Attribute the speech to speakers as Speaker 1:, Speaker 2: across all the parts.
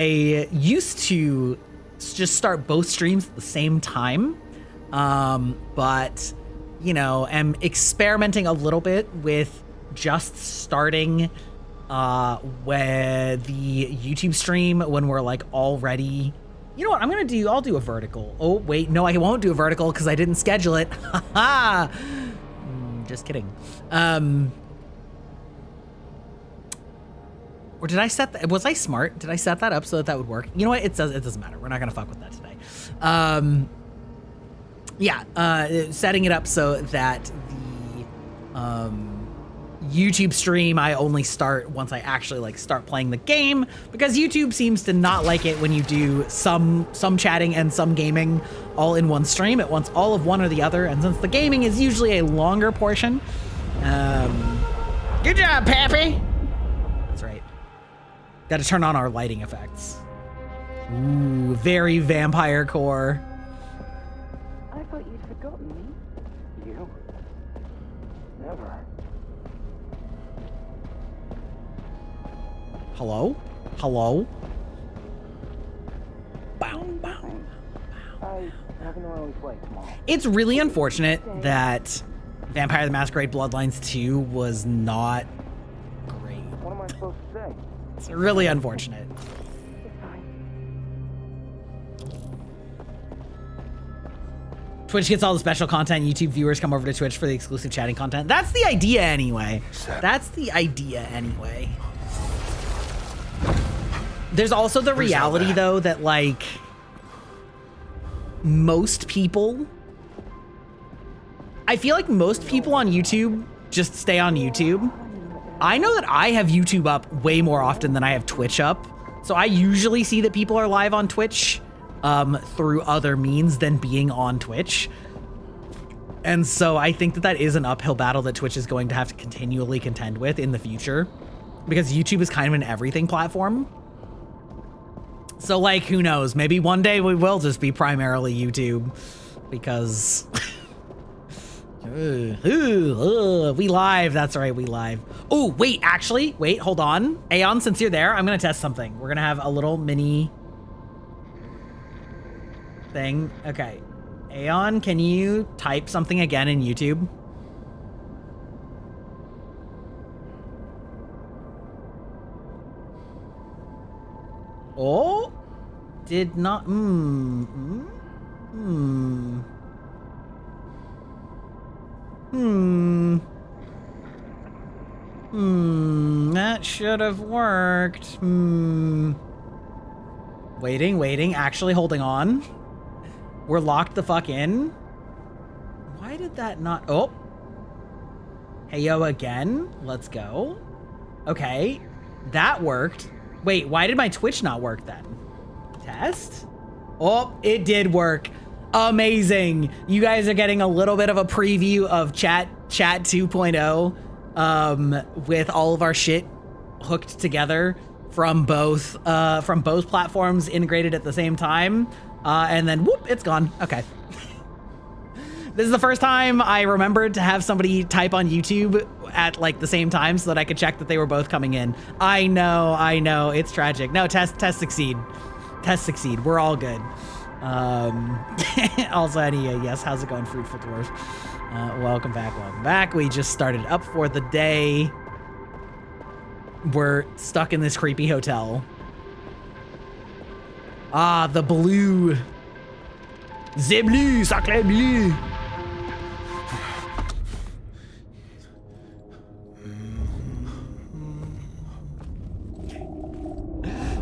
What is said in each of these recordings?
Speaker 1: I used to just start both streams at the same time, but you know, am experimenting a little bit with just starting with the YouTube stream when we're like already. You know what I'm gonna do? I'll do a vertical. Oh wait, no, I won't do a vertical because I didn't schedule it. Haha. Just kidding. Or did I set that? Was I smart? Did I set that up so that that would work? You know what? It doesn't matter. We're not gonna fuck with that today. Setting it up so that the YouTube stream I only start once I actually like start playing the game, because YouTube seems to not like it when you do some chatting and some gaming all in one stream. It wants all of one or the other, and since the gaming is usually a longer portion, good job, Pappy. That's right. Got to turn on our lighting effects. Ooh, very vampire core.
Speaker 2: I thought you'd forgotten me. You? Never.
Speaker 1: Hello? Hello? Bow, bow.
Speaker 2: I have an early flight tomorrow.
Speaker 1: It's really unfortunate that Vampire the Masquerade Bloodlines 2 was not great.
Speaker 2: What am I supposed to say?
Speaker 1: It's really unfortunate.
Speaker 2: It's fine.
Speaker 1: Twitch gets all the special content. YouTube viewers come over to Twitch for the exclusive chatting content. That's the idea anyway. That's the idea anyway. There's also the reality though that like most people, I feel like most people on YouTube just stay on YouTube. I know that I have YouTube up way more often than I have Twitch up. So I usually see that people are live on Twitch through other means than being on Twitch. And so I think that that is an uphill battle that Twitch is going to have to continually contend with in the future, because YouTube is kind of an everything platform. So like, who knows? Maybe one day we will just be primarily YouTube, because we live. That's right, we live. Oh, wait, actually, wait, hold on. Aeon, since you're there, I'm gonna test something. We're gonna have a little mini thing. Okay, Aeon, can you type something again in YouTube? Oh, did not. That should have worked. Waiting, actually holding on. We're locked the fuck in. Why did that not? Oh. Hey, yo, again. Let's go. Okay, that worked. Wait, why did my Twitch not work then? Test? Oh, it did work. Amazing. You guys are getting a little bit of a preview of Chat 2.0 with all of our shit hooked together from both platforms integrated at the same time. And then whoop, it's gone. Okay. This is the first time I remembered to have somebody type on YouTube at like the same time so that I could check that they were both coming in. I know, it's tragic. No, test succeed. Test succeed. We're all good. Also, yes, how's it going, Fruitful Dwarf? Welcome back. We just started up for the day. We're stuck in this creepy hotel. Ah, the blue. The blue, sacré bleu.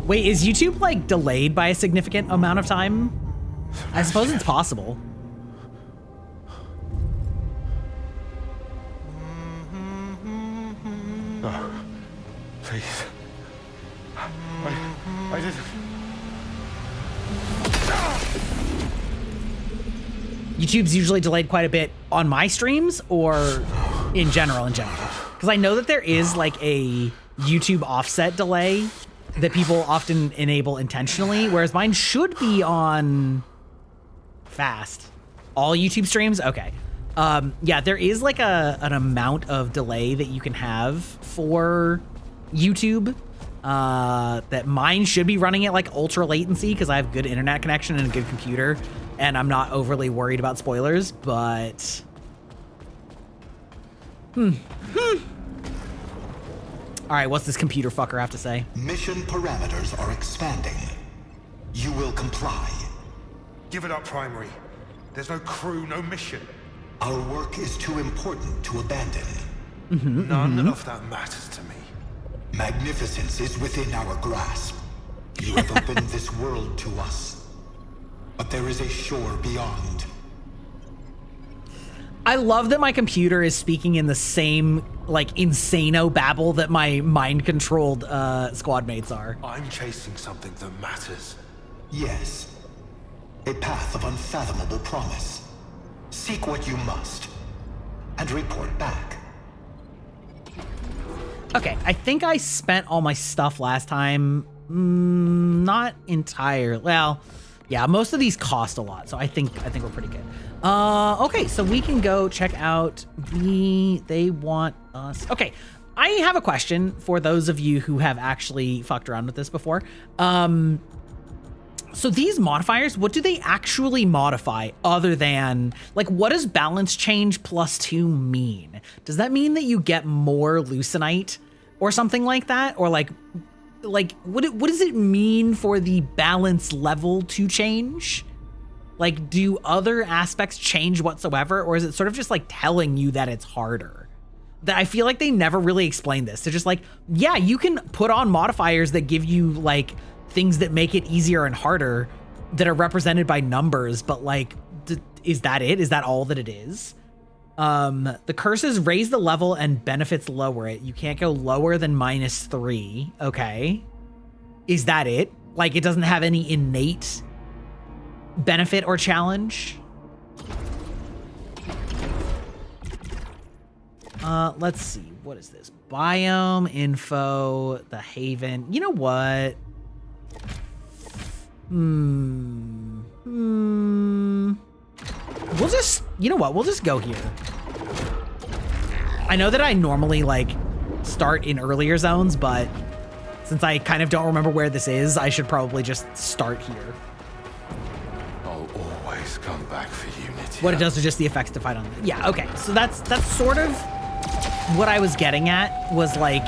Speaker 1: Wait, is YouTube like delayed by a significant amount of time? I suppose it's possible.
Speaker 3: No, please. I didn't.
Speaker 1: YouTube's usually delayed quite a bit on my streams or in general. Because I know that there is like a YouTube offset delay that people often enable intentionally, whereas mine should be on fast. All YouTube streams? Okay. Yeah, there is like an amount of delay that you can have for YouTube that mine should be running at like ultra latency because I have good internet connection and a good computer, and I'm not overly worried about spoilers, but all right, what's this computer fucker have to say?
Speaker 4: Mission parameters are expanding. You will comply.
Speaker 3: Give it up, Primary. There's no crew, no mission.
Speaker 4: Our work is too important to abandon.
Speaker 3: None of that matters to me.
Speaker 4: Magnificence is within our grasp. You have opened this world to us. But there is a shore beyond.
Speaker 1: I love that my computer is speaking in the same, like, insano babble that my mind-controlled squad mates are.
Speaker 3: I'm chasing something that matters.
Speaker 4: Yes. A path of unfathomable promise. Seek what you must. And report back.
Speaker 1: Okay, I think I spent all my stuff last time. Not entirely. Well, yeah, most of these cost a lot, so I think we're pretty good. Okay, so we can go check out they want us. Okay, I have a question for those of you who have actually fucked around with this before. So these modifiers, what do they actually modify other than, like, what does balance change +2 mean? Does that mean that you get more Lucenite or something like that? Or like what does it mean for the balance level to change? Like, do other aspects change whatsoever? Or is it sort of just like telling you that it's harder? That I feel like they never really explained this. They're just like, yeah, you can put on modifiers that give you like things that make it easier and harder that are represented by numbers, but like, is that it? Is that all that it is? The curses raise the level and benefits lower it. You can't go lower than -3. Okay. Is that it? Like, it doesn't have any innate benefit or challenge? Let's see. What is this? Biome info, the Haven. You know what? We'll just, you know what? We'll just go here. I know that I normally like start in earlier zones, but since I kind of don't remember where this is, I should probably just start here.
Speaker 3: I'll always come back for you, Nitya.
Speaker 1: What it does is just the effects to fight on. Yeah, okay. So that's sort of what I was getting at, was like,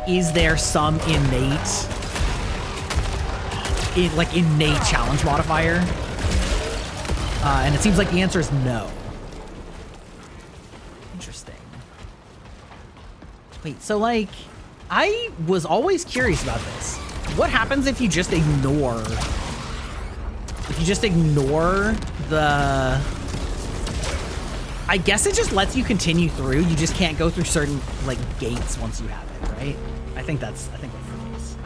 Speaker 1: is there some innate challenge modifier? And it seems like the answer is no. Interesting. Wait, so like, I was always curious about this. What happens if you just ignore the... I guess it just lets you continue through. You just can't go through certain like gates once you have it, right? I think that's the case.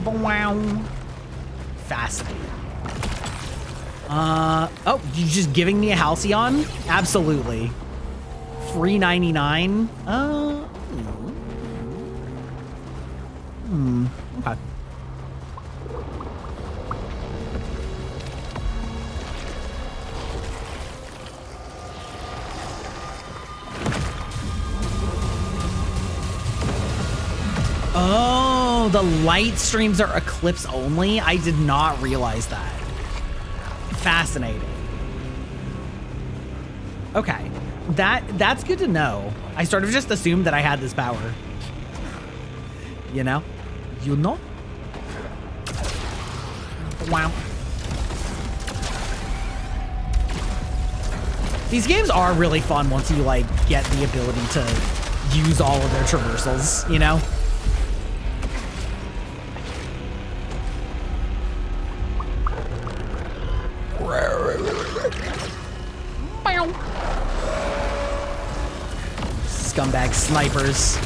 Speaker 1: Wow. Fascinating. Oh, you just giving me a Halcyon? Absolutely. Free 99. Okay. Oh, the light streams are Eclipse only? I did not realize that. Fascinating. Okay. That's good to know. I sort of just assumed that I had this power. You know? You know? Wow. These games are really fun once you, like, get the ability to use all of their traversals, you know? Scumbag snipers.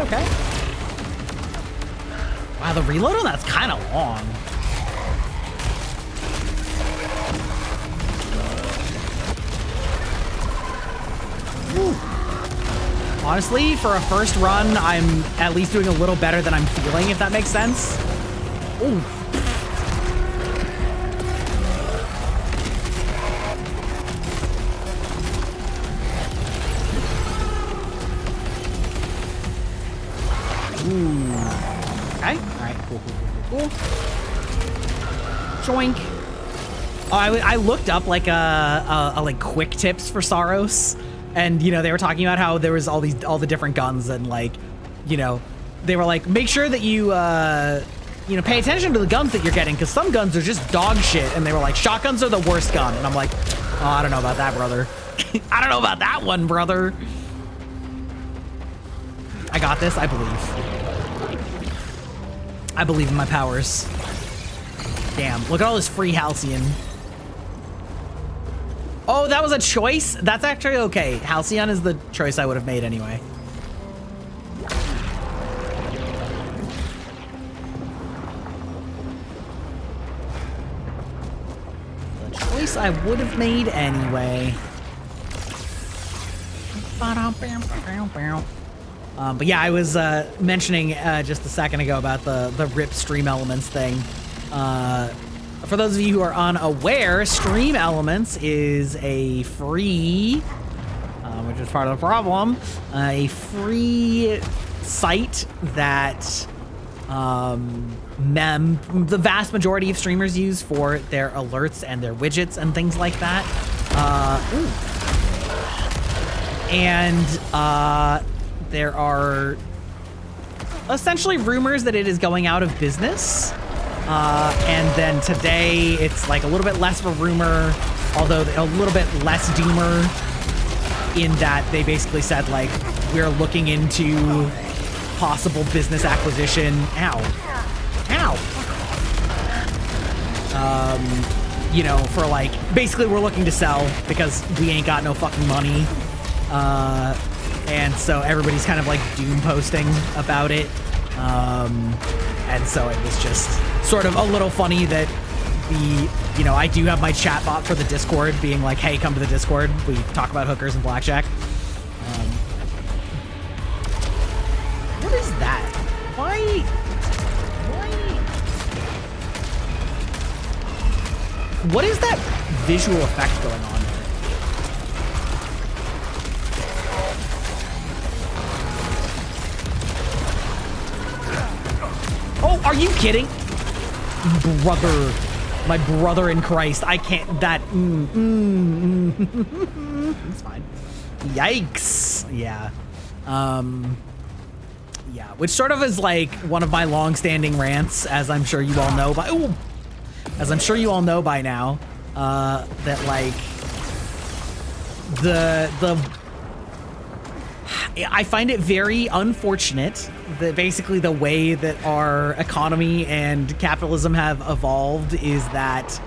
Speaker 1: Okay. Wow, the reload on that's kind of long. Woo. Honestly, for a first run, I'm at least doing a little better than I'm feeling, if that makes sense. Ooh. Ooh. Okay. All right. Cool. Joink. Oh, I looked up like like quick tips for Saros, and you know they were talking about how there was all the different guns, and like, you know, they were like, make sure that you you know, pay attention to the guns that you're getting, because some guns are just dog shit, and they were like, shotguns are the worst gun, and I'm like, oh, I don't know about that, brother. I don't know about that one, brother. I got this. I believe. I believe in my powers. Damn, look at all this free Halcyon. Oh, that was a choice? That's actually okay. Halcyon is the choice I would have made anyway. The choice I would have made anyway. But yeah, I was mentioning just a second ago about the RIP Stream Elements thing. For those of you who are unaware, Stream Elements is a free, which is part of the problem, a free site that the vast majority of streamers use for their alerts and their widgets and things like that. There are essentially rumors that it is going out of business. And then today it's like a little bit less of a rumor, although a little bit less doomer, in that they basically said like, we're looking into possible business acquisition. Ow. You know, for like, basically we're looking to sell because we ain't got no fucking money. And so everybody's kind of like doom posting about it. And so it was just sort of a little funny that you know, I do have my chat bot for the Discord being like, hey, come to the Discord. We talk about hookers and blackjack. What is that? Why? What is that visual effect going on there? Oh, are you kidding? Brother. My brother in Christ. I can't, that, It's fine. Yikes. Yeah. Yeah, which sort of is like one of my long-standing rants, as I'm sure you all know by, now, that like, I find it very unfortunate that basically the way that our economy and capitalism have evolved is that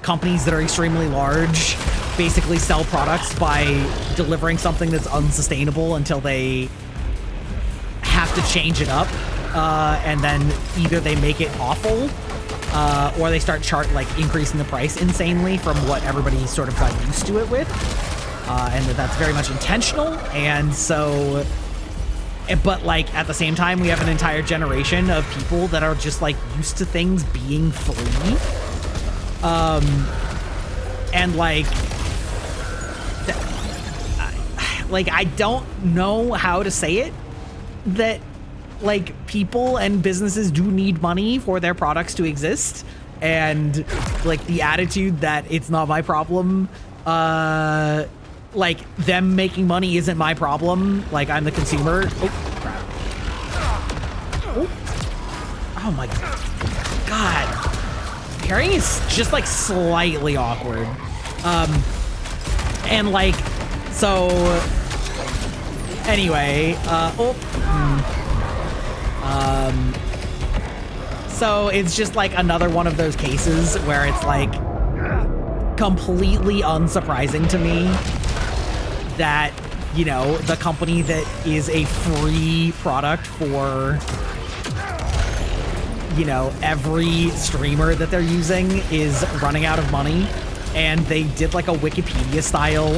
Speaker 1: companies that are extremely large basically sell products by delivering something that's unsustainable until they have to change it up, and then either they make it awful, or they start increasing the price insanely from what everybody sort of got used to it with. And that's very much intentional, and so, but like at the same time, we have an entire generation of people that are just like used to things being free, and like I don't know how to say it, that like people and businesses do need money for their products to exist, and like the attitude that it's not my problem, like them making money isn't my problem, like I'm the consumer. Oh crap. Oh my god, carrying is just like slightly awkward, and like, so anyway, so it's just like another one of those cases where it's like completely unsurprising to me that, you know, the company that is a free product for, you know, every streamer that they're using is running out of money, and they did like a Wikipedia style,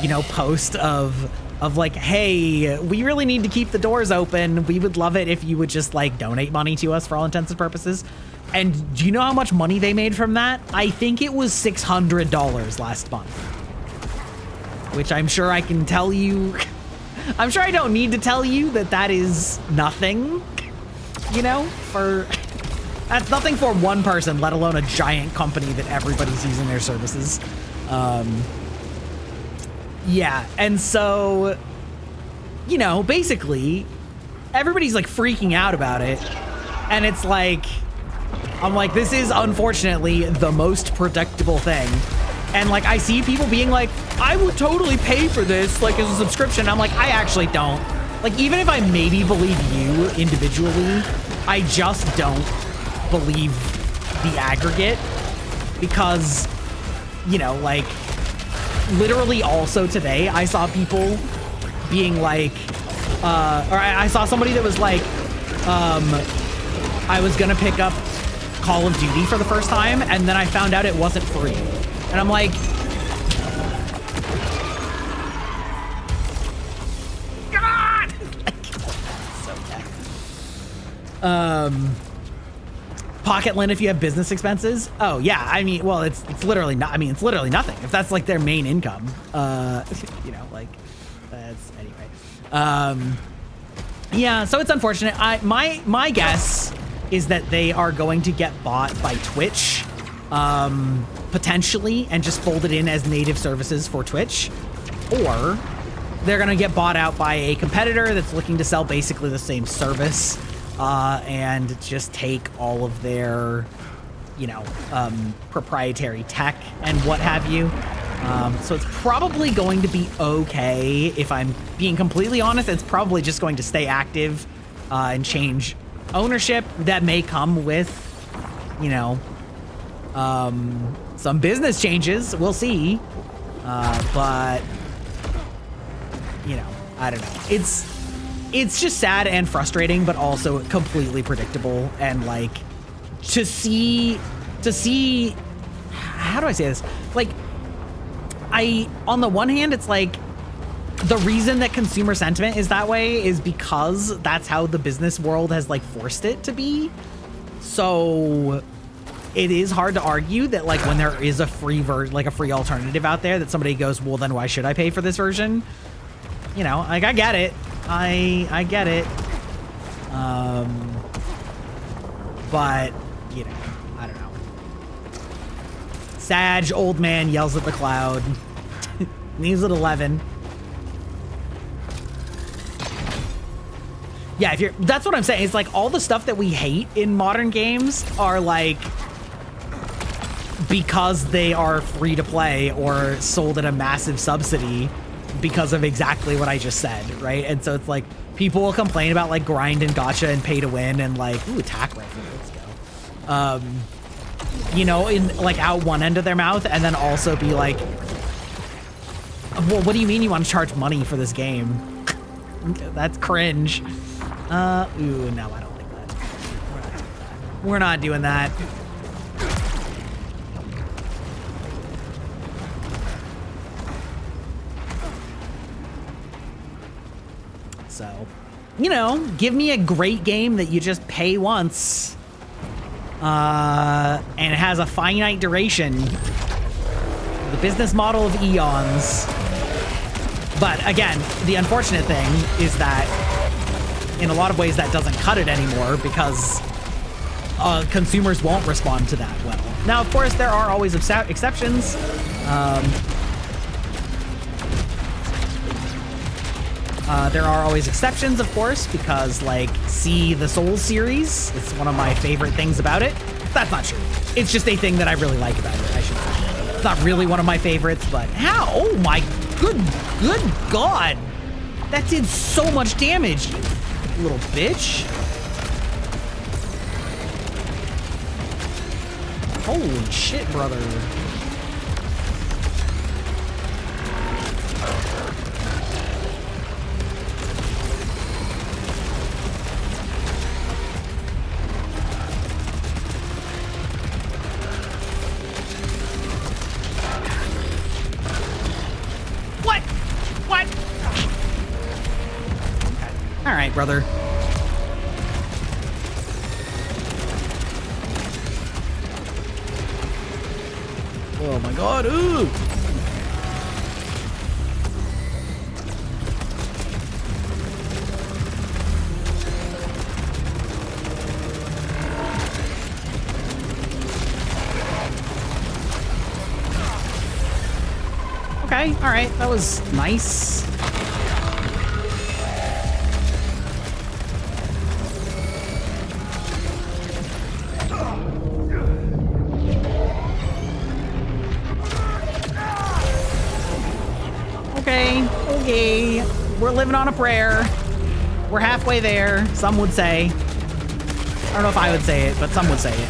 Speaker 1: you know, post of of like, hey, we really need to keep the doors open. We would love it if you would just like donate money to us for all intents and purposes. And do you know how much money they made from that? I think it was $600 last month, which I'm sure I can tell you. I'm sure I don't need to tell you that that is nothing, you know, that's nothing for one person, let alone a giant company that everybody's using their services. Yeah, and so, you know, basically, everybody's like freaking out about it. And it's like, I'm like, this is unfortunately the most predictable thing. And like, I see people being like, I would totally pay for this, like as a subscription. I'm like, I actually don't. Like, even if I maybe believe you individually, I just don't believe the aggregate, because, you know, like, literally also today, I saw people being like, or I saw somebody that was like, I was gonna pick up Call of Duty for the first time, and then I found out it wasn't free. And I'm like, God! So bad. Pocket lint if you have business expenses. Oh yeah, I mean, well, it's literally not. I mean, it's literally nothing if that's like their main income. You know, like that's anyway. Yeah, so it's unfortunate. My guess is that they are going to get bought by Twitch, potentially, and just folded in as native services for Twitch, or they're gonna get bought out by a competitor that's looking to sell basically the same service. And just take all of their, you know, proprietary tech and what have you. So it's probably going to be okay. If I'm being completely honest, it's probably just going to stay active and change ownership. That may come with, you know, some business changes. We'll see. But, you know, I don't know. It's just sad and frustrating, but also completely predictable. And like, to see, how do I say this? Like, on the one hand, it's like, the reason that consumer sentiment is that way is because that's how the business world has like forced it to be. So it is hard to argue that like when there is a free a free alternative out there, that somebody goes, well, then why should I pay for this version? You know, like, I get it. I get it. But, you know, I don't know. Sag, old man, yells at the cloud. Leaves at 11. Yeah, that's what I'm saying. It's like all the stuff that we hate in modern games are like, because they are free to play or sold at a massive subsidy, because of exactly what I just said, right? And so it's like, people will complain about like grind and gacha and pay to win and like, ooh, attack rifle, let's go. You know, in like out one end of their mouth, and then also be like, well, what do you mean you want to charge money for this game? That's cringe. Ooh, no, I don't think that. We're not doing that. So, you know, give me a great game that you just pay once, and it has a finite duration. The business model of eons. But again, the unfortunate thing is that in a lot of ways that doesn't cut it anymore, because consumers won't respond to that well. Now, of course, there are always exceptions. There are always exceptions, of course, because, like, see the Souls series. It's one of my favorite things about it. That's not true. It's just a thing that I really like about it, I should say. It's not really one of my favorites, but how? Oh my good God. That did so much damage, you little bitch. Holy shit, brother. brother. Oh my god, ooh! Okay, alright, that was nice. Okay, we're living on a prayer. We're halfway there, some would say. I don't know if I would say it, but some would say it.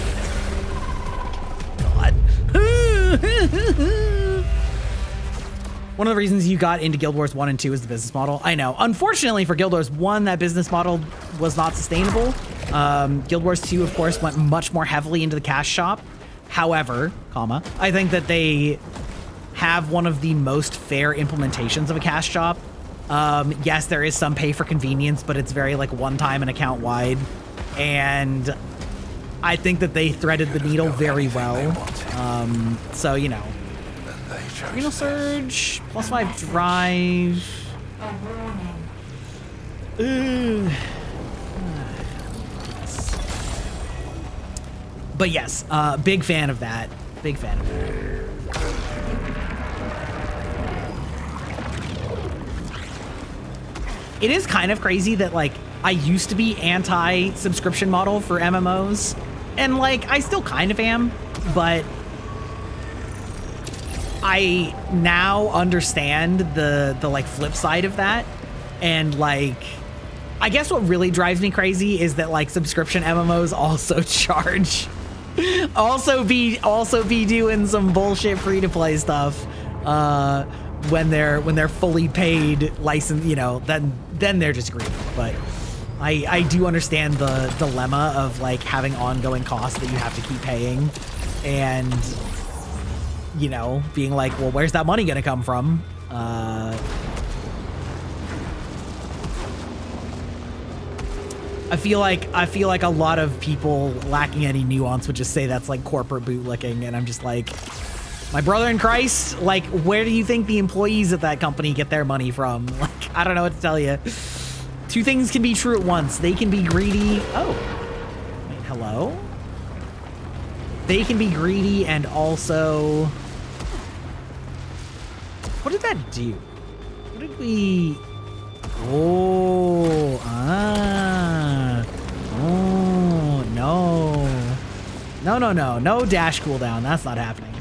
Speaker 1: God. One of the reasons you got into Guild Wars 1 and 2 is the business model. I know. Unfortunately for Guild Wars 1, that business model was not sustainable. Guild Wars 2, of course, went much more heavily into the cash shop. However, I think that they have one of the most fair implementations of a cash shop. Yes, there is some pay for convenience, but it's very like one time and account wide. And I think that they threaded the needle very well. So, you know, Renal Surge, +5 drive. But yes, big fan of that. Big fan of that. It is kind of crazy that, like, I used to be anti-subscription model for MMOs, and, like, I still kind of am, but I now understand the like, flip side of that, and, like, I guess what really drives me crazy is that, like, subscription MMOs also charge. also be doing some bullshit free-to-play stuff, when they're fully paid license, you know, then they're just greedy. But I do understand the dilemma of like having ongoing costs that you have to keep paying, and you know, being like, well, where's that money gonna come from? I feel like a lot of people lacking any nuance would just say that's like corporate bootlicking, and I'm just like, my brother in Christ, like, where do you think the employees at that company get their money from? Like, I don't know what to tell you. Two things can be true at once. They can be greedy. Oh, wait, hello? They can be greedy and also, what did that do? What did we, oh, no dash cooldown. That's not happening.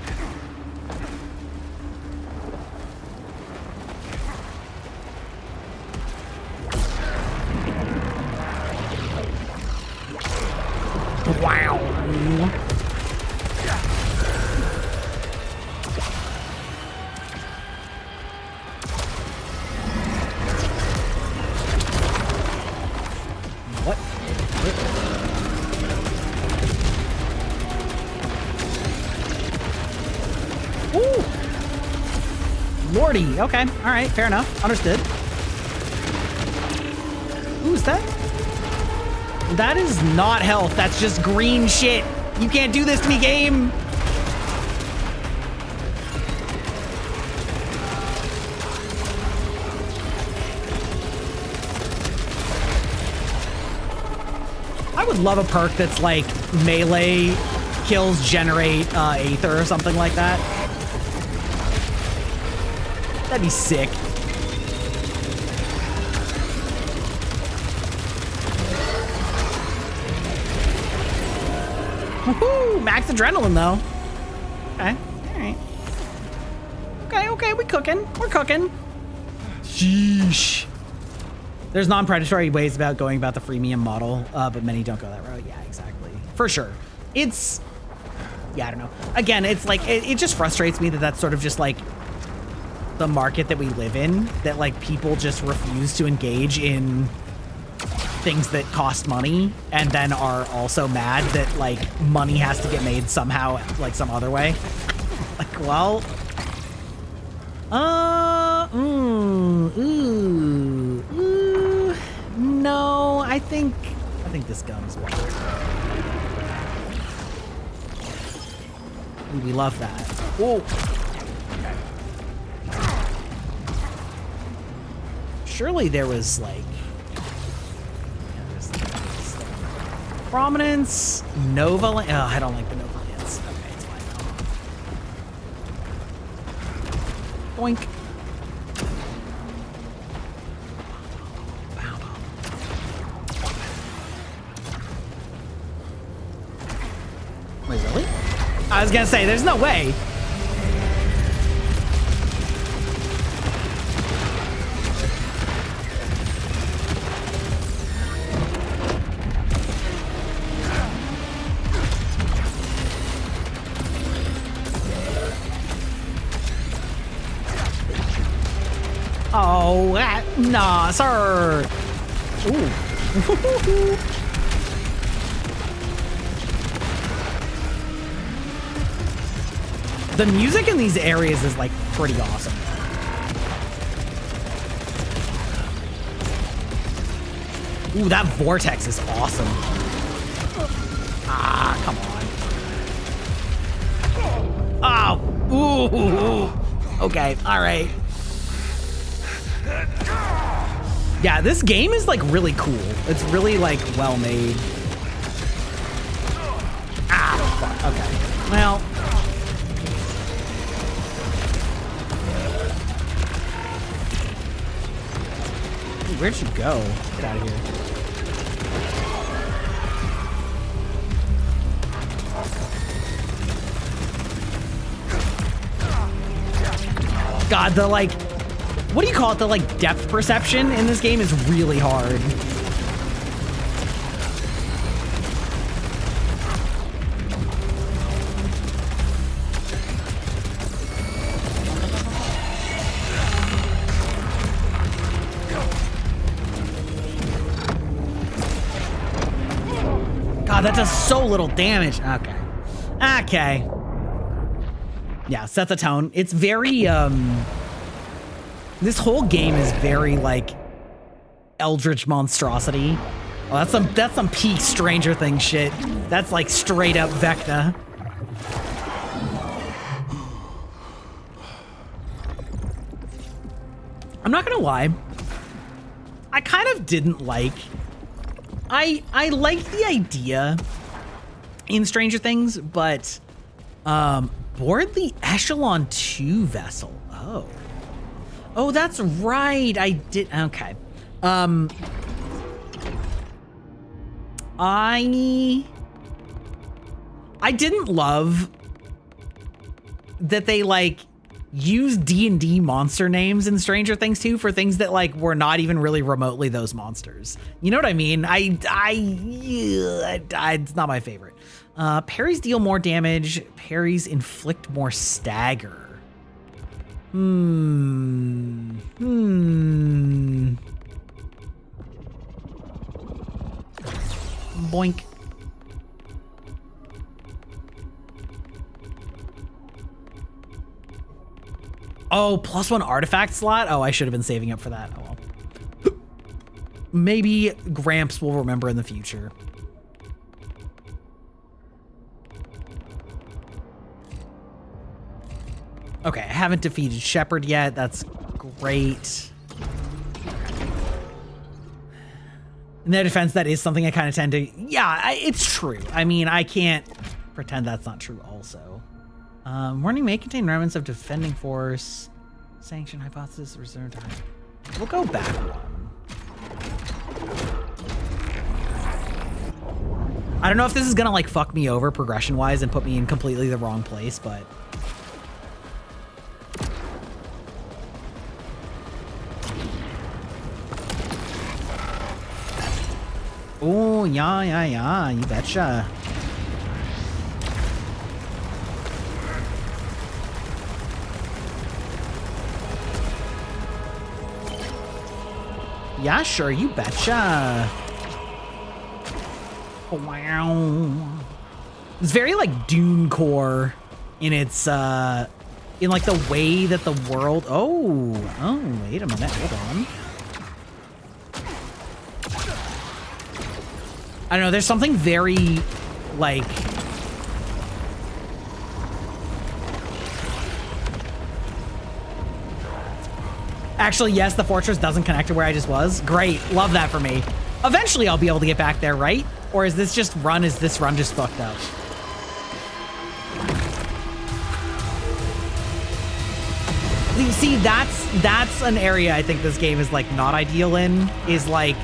Speaker 1: Wow. What? Ooh. Lordy. Okay. All right. Fair enough. Understood. Who's that? That is not health. That's just green shit. You can't do this to me, game. I would love a perk that's like melee kills generate Aether or something like that. That'd be sick. Woohoo! Max adrenaline, though. Okay. Alright. Okay, we cooking. We're cooking. Sheesh. There's non-predatory ways about going about the freemium model, but many don't go that route. Yeah, exactly. For sure. It's... Yeah, I don't know. Again, it's like... It just frustrates me that that's sort of just, like, the market that we live in. That, like, people just refuse to engage in things that cost money, and then are also mad that like money has to get made somehow, like some other way. Like, well, no, I think this gun's wild. Ooh, we love that. Whoa. Surely there was like prominence, Nova. Oh, I don't like the Nova Lance. Okay, it's fine. Boink. Wait, really? I was gonna say, there's no way. Oh, nah, sir. Ooh. The music in these areas is like pretty awesome. Ooh, that vortex is awesome. Ah, come on. Oh, ooh. Okay, all right. Yeah, this game is like really cool. It's really like well made. Ah, fuck. Okay. Well. Ooh, where'd you go? Get out of here. God, the like, what do you call it? The like depth perception in this game is really hard. God, that does so little damage. Okay. Okay. Yeah, set the tone. It's very, this whole game is very, like, eldritch monstrosity. Oh, that's some peak Stranger Things shit. That's, like, straight up Vecna. I'm not gonna lie. I kind of didn't like... I liked the idea in Stranger Things, but, board the Echelon 2 vessel. Oh. Oh, that's right. I did. Okay. I didn't love that they like use D&D monster names in Stranger Things 2 for things that like were not even really remotely those monsters. You know what I mean? It's not my favorite. Parries deal more damage. Parries inflict more stagger. Boink. Oh, +1 artifact slot? Oh, I should have been saving up for that. Oh well. Maybe Gramps will remember in the future. Okay, I haven't defeated Shepard yet. That's great. In their defense, that is something I kind of tend to... Yeah, it's true. I mean, I can't pretend that's not true also. Warning may contain remnants of defending force. Sanction hypothesis reserved time. We'll go back one. I don't know if this is gonna like fuck me over progression-wise and put me in completely the wrong place, but... Oh, yeah, you betcha. Yeah, sure, you betcha. Oh, wow. It's very like Dune core in its in like the way that the world... Oh, wait a minute, hold on. I don't know, there's something very, like... Actually, yes, the fortress doesn't connect to where I just was. Great, love that for me. Eventually I'll be able to get back there, right? Or is this run just fucked up? See, that's an area I think this game is like not ideal in, is like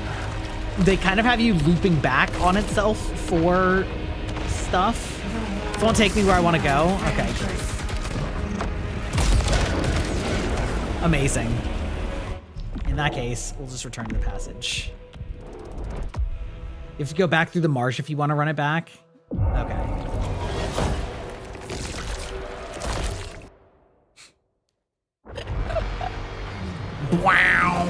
Speaker 1: they kind of have you looping back on itself for stuff. Don't take me where I want to go. Okay, great. Amazing. In that case, we'll just return to the passage. You have to go back through the marsh if you want to run it back. Okay. Wow.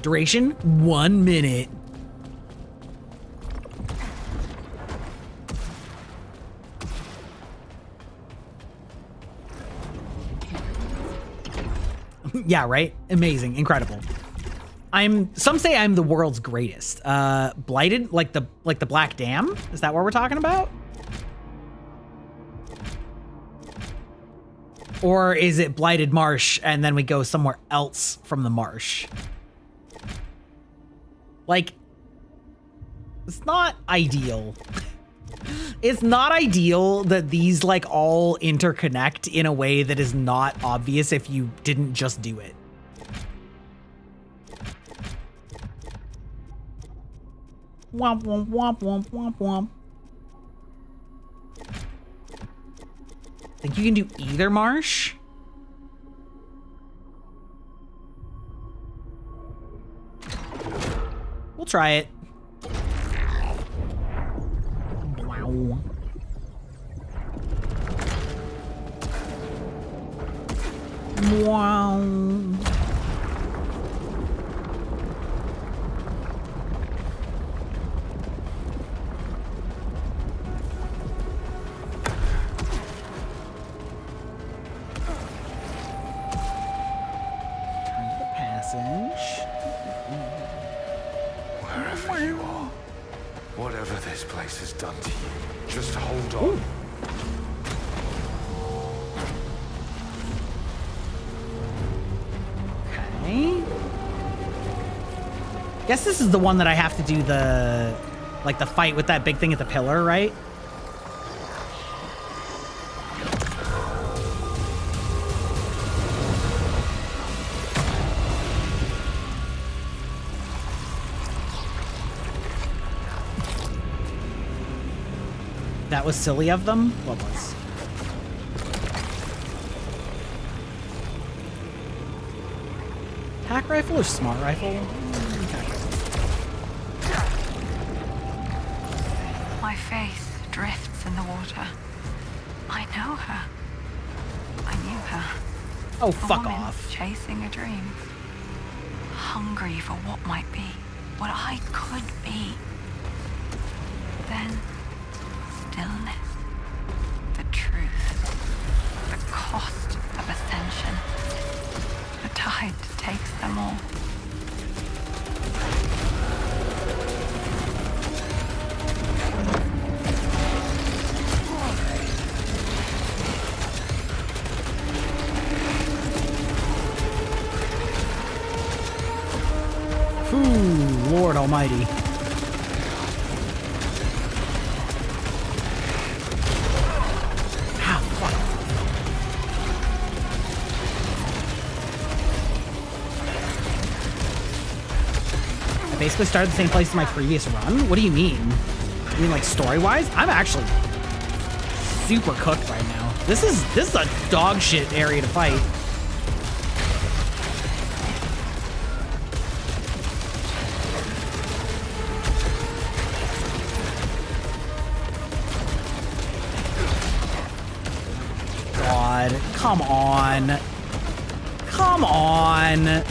Speaker 1: Duration 1 minute. Yeah, right? Amazing, incredible. Some say I'm the world's greatest. Blighted, like the Black Dam? Is that what we're talking about? Or is it Blighted Marsh and then we go somewhere else from the marsh? Like, it's not ideal. It's not ideal that these like all interconnect in a way that is not obvious if you didn't just do it. Womp womp womp womp womp womp. Think you can do either marsh? We'll try it. Wow. Wow.
Speaker 3: Wherever you are, whatever this place has done to you, just hold on.
Speaker 1: Ooh. Okay. Guess this is the one that I have to do the fight with that big thing at the pillar, right? That was silly of them? What was? Attack rifle or smart rifle?
Speaker 5: My face drifts in the water. I know her. I knew her.
Speaker 1: Oh,
Speaker 5: A
Speaker 1: fuck
Speaker 5: woman
Speaker 1: off.
Speaker 5: Chasing a dream. Hungry for what might be. What I could be. Then, stillness. The truth. The cost of ascension. The tide takes them all.
Speaker 1: Ooh, Lord Almighty. Ah, fuck. I basically started the same place as my previous run? What do you mean? You mean like story-wise? I'm actually super cooked right now. This is a dog shit area to fight. God, come on. Come on.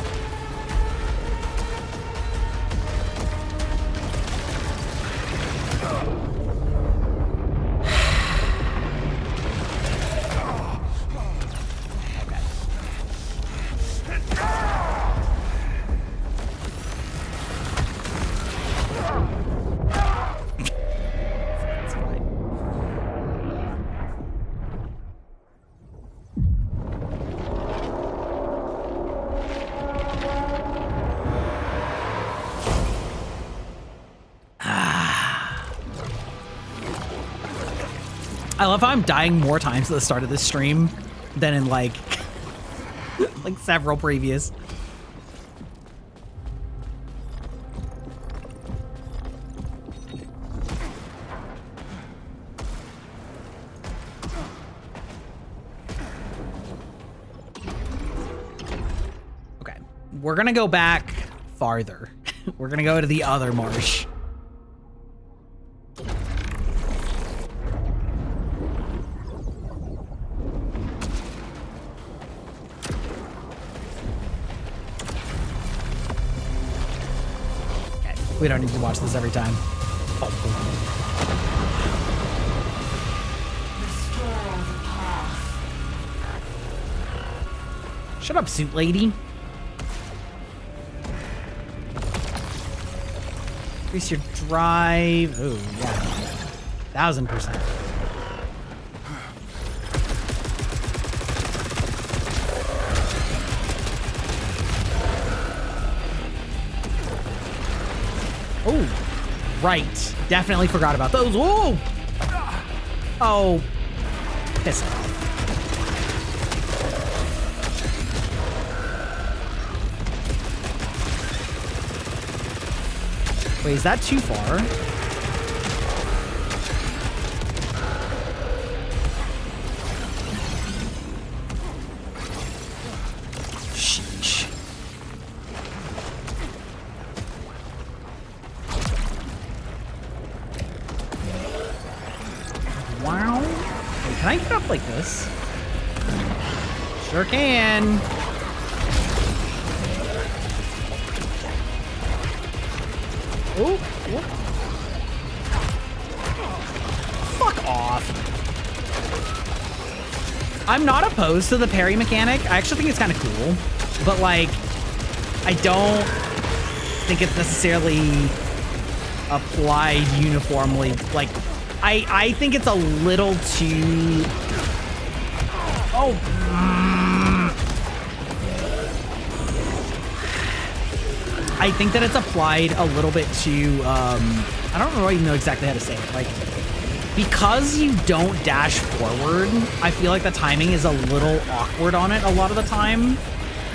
Speaker 1: I love how I'm dying more times at the start of this stream than in like, like several previous. Okay, we're gonna go back farther. We're gonna go to the other marsh. We don't need to watch this every time. Shut up, suit lady. Increase your drive. Oh, yeah. 1000%. Oh, right. Definitely forgot about those. Whoa! Oh, piss off. Wait, is that too far? Sheesh. Wow. Wait, can I get up like this? Sure can. Oh, fuck off. I'm not opposed to the parry mechanic. I actually think it's kind of cool, but like, I don't think it's necessarily applied uniformly. Like, I think it's a little too... Oh. I think that it's applied a little bit to, I don't really know exactly how to say it. Like, because you don't dash forward, I feel like the timing is a little awkward on it a lot of the time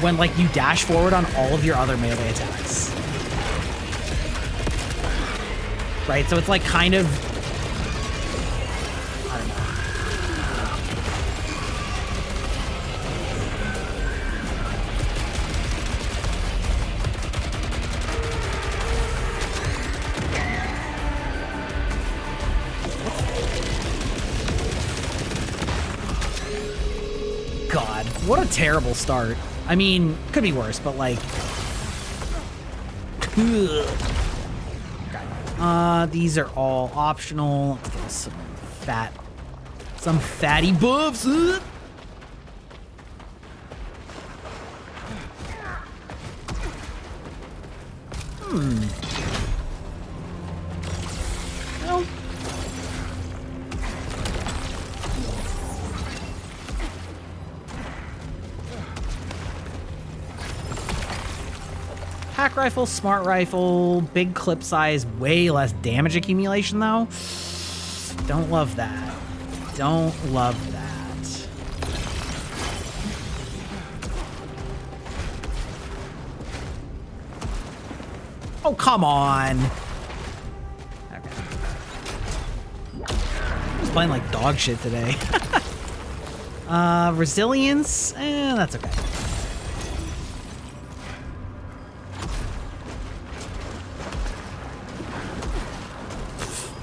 Speaker 1: when, like, you dash forward on all of your other melee attacks. Right? So it's, like, kind of... I don't know. God, what a terrible start. I mean, could be worse, but like... these are all optional. Let's get some fatty buffs. Well. Pack rifle, smart rifle, big clip size, way less damage accumulation though. Don't love that. Don't love that. Oh, come on. Okay. I was playing like dog shit today. Resilience, that's okay.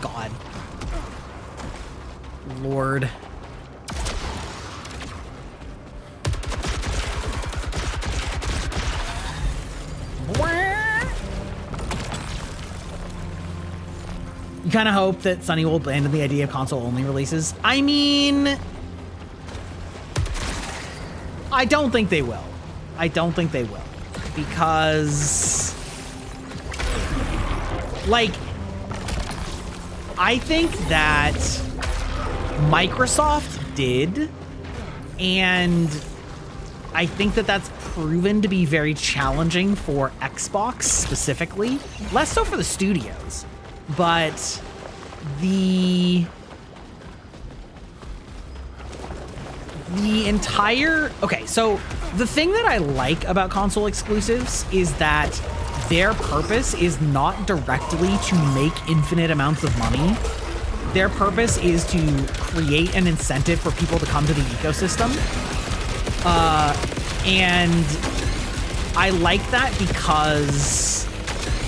Speaker 1: God. Lord. You kind of hope that Sunny will abandon the idea of console-only releases. I mean, I don't think they will. I don't think they will. Because, like, I think that Microsoft did, and I think that that's proven to be very challenging for Xbox specifically. Less so for the studios, but the... the entire... Okay, so the thing that I like about console exclusives is that their purpose is not directly to make infinite amounts of money. Their purpose is to create an incentive for people to come to the ecosystem. And I like that because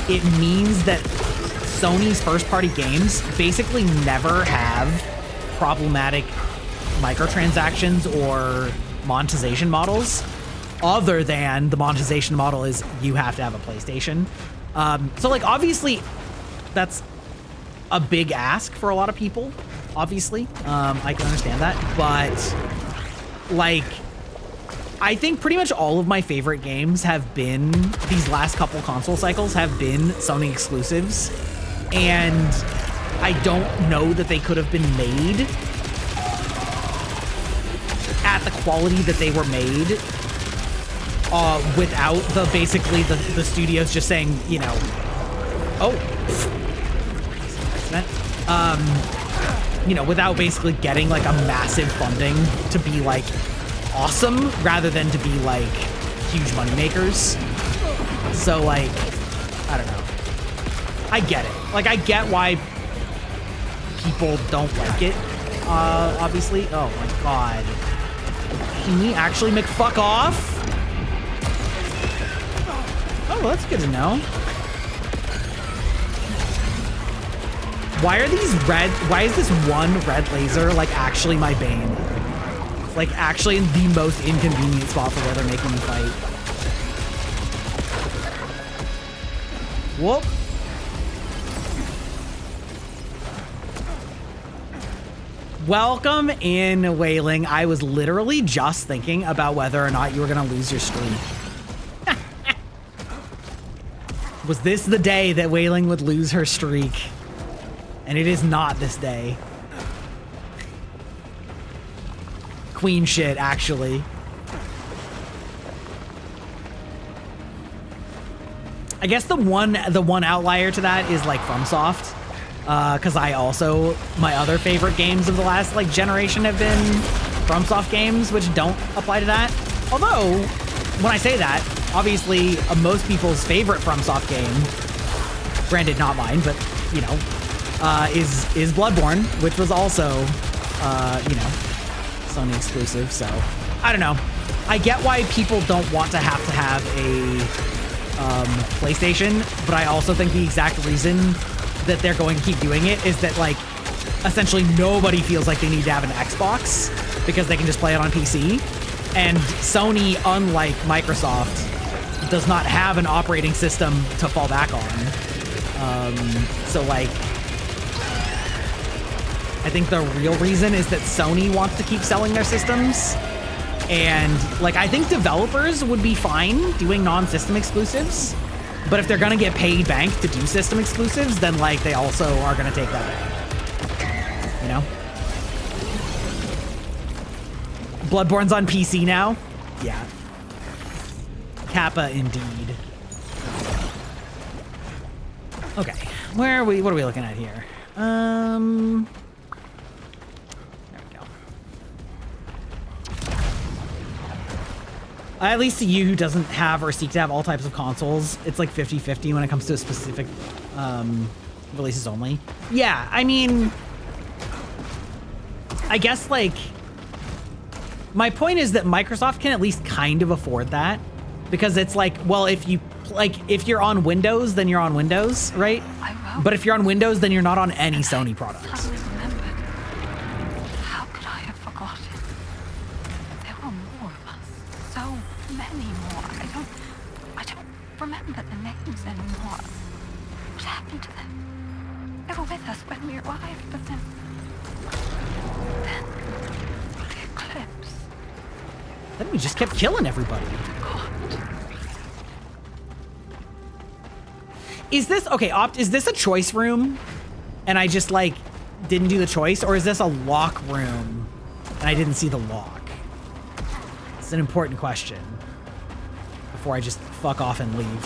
Speaker 1: it means that Sony's first-party games basically never have problematic microtransactions or monetization models, other than the monetization model is you have to have a PlayStation. So like obviously that's a big ask for a lot of people, obviously. I can understand that, but like I think pretty much all of my favorite games have been, these last couple console cycles have been Sony exclusives, and I don't know that they could have been made at the quality that they were made without the basically the studios just saying, you know, you know, without basically getting like a massive funding to be like awesome rather than to be like huge money makers. So like, I don't know. I get it. Like I get why people don't like it. Obviously. Oh my god. Can we actually make fuck off? Oh, well, that's good to know. Why are these red? Why is this one red laser like actually my bane? Like actually in the most inconvenient spot for where they're making me fight. Whoop. Welcome in, Wailing. I was literally just thinking about whether or not you were gonna lose your streak. Was this the day that Wailing would lose her streak? And it is not this day. Queen shit, actually. I guess the one outlier to that is like FromSoft. Because I also, my other favorite games of the last like generation have been FromSoft games, which don't apply to that. Although, when I say that, obviously most people's favorite FromSoft game, granted not mine, but you know, is Bloodborne, which was also, you know, Sony exclusive. So I don't know. I get why people don't want to have a PlayStation, but I also think the exact reason that they're going to keep doing it is that like essentially nobody feels like they need to have an Xbox because they can just play it on PC. And Sony, unlike Microsoft, does not have an operating system to fall back on. So like, I think the real reason is that Sony wants to keep selling their systems. And like, I think developers would be fine doing non-system exclusives. But if they're gonna get paid bank to do system exclusives, then like they also are gonna take that bank. You know? Bloodborne's on PC now? Yeah. Kappa indeed. Okay, where are we? What are we looking at here? There we go. At least to you who doesn't have or seek to have all types of consoles, it's like 50-50 when it comes to a specific releases only. Yeah, I mean, I guess like my point is that Microsoft can at least kind of afford that because it's like, well, if you're on Windows, then you're on Windows, right? But if you're on Windows, then you're not on any Sony products.
Speaker 5: How could I have forgotten? There were more of us. So many more. I don't remember the names anymore. What happened to them? They were with us when we arrived, but then the eclipse.
Speaker 1: Then we just kept killing everybody.
Speaker 5: God.
Speaker 1: Is this, okay, is this a choice room? And I just like didn't do the choice, or is this a lock room and I didn't see the lock? It's an important question before I just fuck off and leave.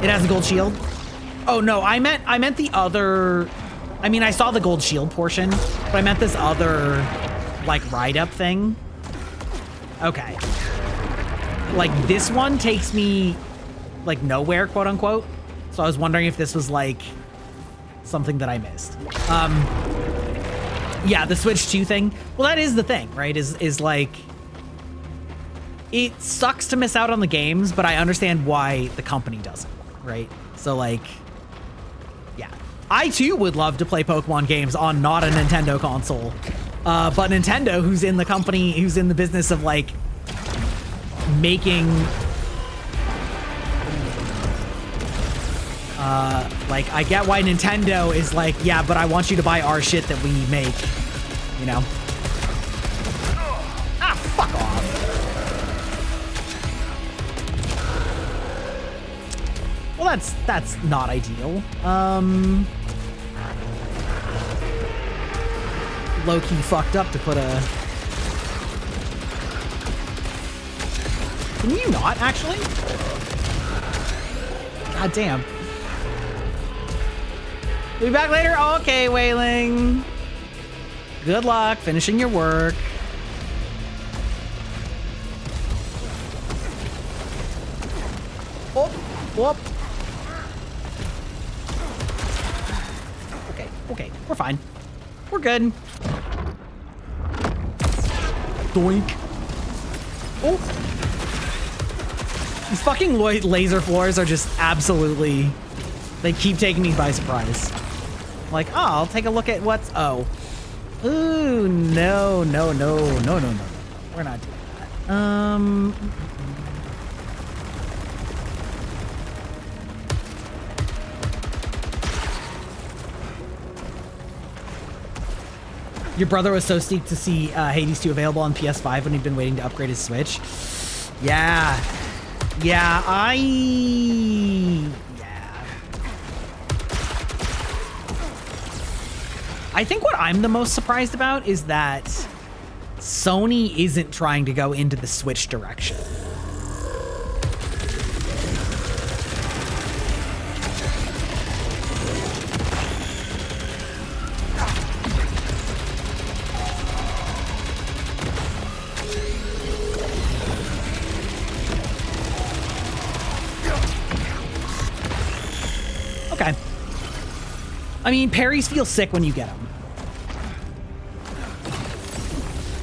Speaker 1: It has a gold shield. Oh no, I meant the other. I mean, I saw the gold shield portion, but I meant this other, like, ride-up thing. Okay. Like, this one takes me, like, nowhere, quote-unquote. So I was wondering if this was, like, something that I missed. Yeah, the Switch 2 thing. Well, that is the thing, right? Is like, it sucks to miss out on the games, but I understand why the company doesn't, right? So, like, yeah. I, too, would love to play Pokemon games on not a Nintendo console. But Nintendo, who's in the company, who's in the business of, like, making... like, I get why Nintendo is like, yeah, but I want you to buy our shit that we make, you know? Ah, fuck off. Well, that's not ideal. Low-key fucked up to put a... Can you not, actually? God damn. Be back later? Okay, Wailing. Good luck finishing your work. Oh, whoop. Okay, we're fine. We're good. Doink. Oh. These fucking laser floors are just absolutely... They keep taking me by surprise. Like, oh, I'll take a look at what's... Oh. Ooh, no. We're not doing that. Your brother was so stoked to see Hades 2 available on PS5 when he'd been waiting to upgrade his Switch. Yeah. I think what I'm the most surprised about is that Sony isn't trying to go into the Switch direction. Okay. I mean, parries feel sick when you get them.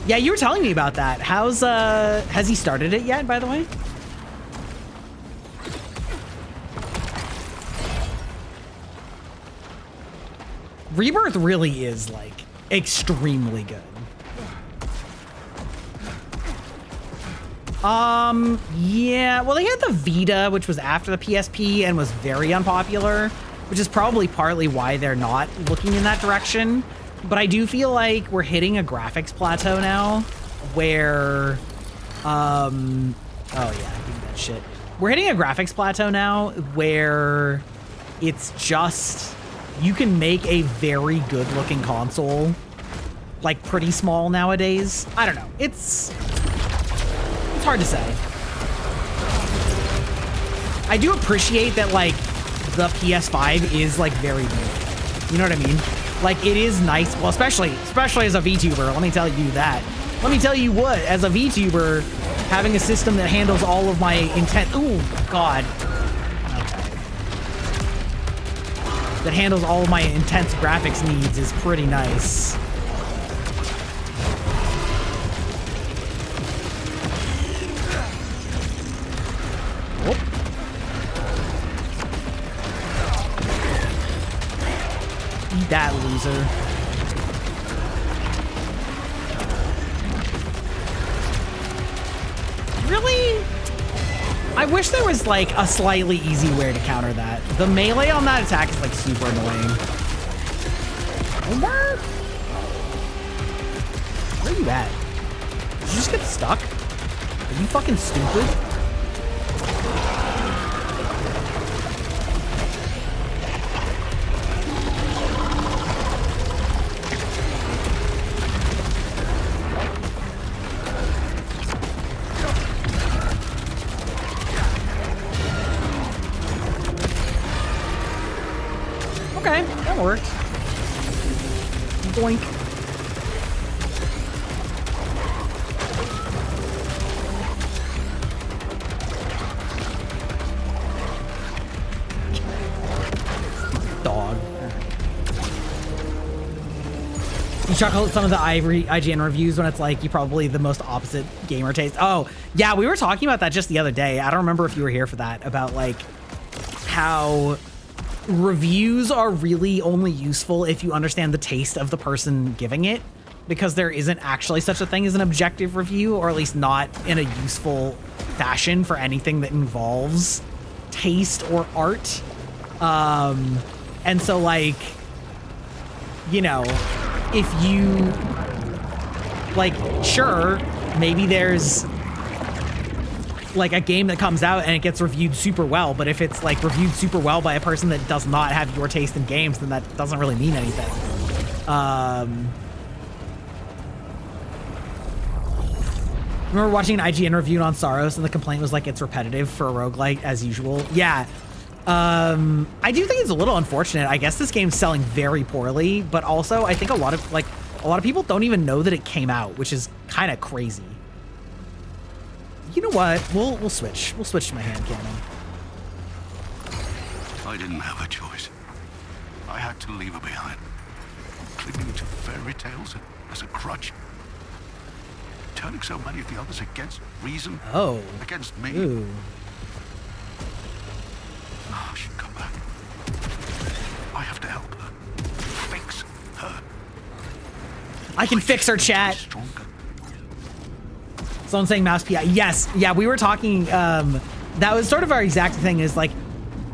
Speaker 1: Yeah, you were telling me about that. Has he started it yet, by the way? Rebirth really is, like, extremely good. Yeah, well, they had the Vita, which was after the PSP and was very unpopular, which is probably partly why they're not looking in that direction. But I do feel like we're hitting a graphics plateau now where, oh yeah, give me that shit. We're hitting a graphics plateau now where it's just, you can make a very good looking console, like pretty small nowadays. I don't know. It's hard to say. I do appreciate that, like, the PS5 is, like, very big. You know what I mean? Like, it is nice. Well, especially as a VTuber, let me tell you that. Let me tell you what, as a VTuber, having a system that handles all of my intent... Ooh, God. Okay. That handles all of my intense graphics needs is pretty nice. That loser. Really? I wish there was, like, a slightly easy way to counter that. The melee on that attack is, like, super annoying. Omar? Where are you at? Did you just get stuck? Are you fucking stupid? worked. Boink. Dog. You chuckle at some of the IGN reviews when it's like, you're probably the most opposite gamer taste. Oh, yeah, we were talking about that just the other day. I don't remember if you were here for that, about like how reviews are really only useful if you understand the taste of the person giving it, because there isn't actually such a thing as an objective review, or at least not in a useful fashion for anything that involves taste or art. And so like, you know, if you like, sure, maybe there's like a game that comes out and it gets reviewed super well, but if it's like reviewed super well by a person that does not have your taste in games, then that doesn't really mean anything. Remember watching an IGN review on Saros and the complaint was like it's repetitive for a roguelike as usual. Yeah. I do think it's a little unfortunate. I guess this game's selling very poorly, but also I think a lot of people don't even know that it came out, which is kind of crazy. You know what? We'll switch. We'll switch to my hand cannon.
Speaker 6: I didn't have a choice. I had to leave her behind. Clinging to fairy tales as a crutch. Turning so many of the others against reason.
Speaker 1: Oh.
Speaker 6: Against me.
Speaker 1: Ooh.
Speaker 6: Oh, she'll come back. I have to help her. Fix her.
Speaker 1: I can fix her, chat.
Speaker 6: Stronger.
Speaker 1: Someone saying mouse PI. Yes. Yeah, we were talking, that was sort of our exact thing, is like,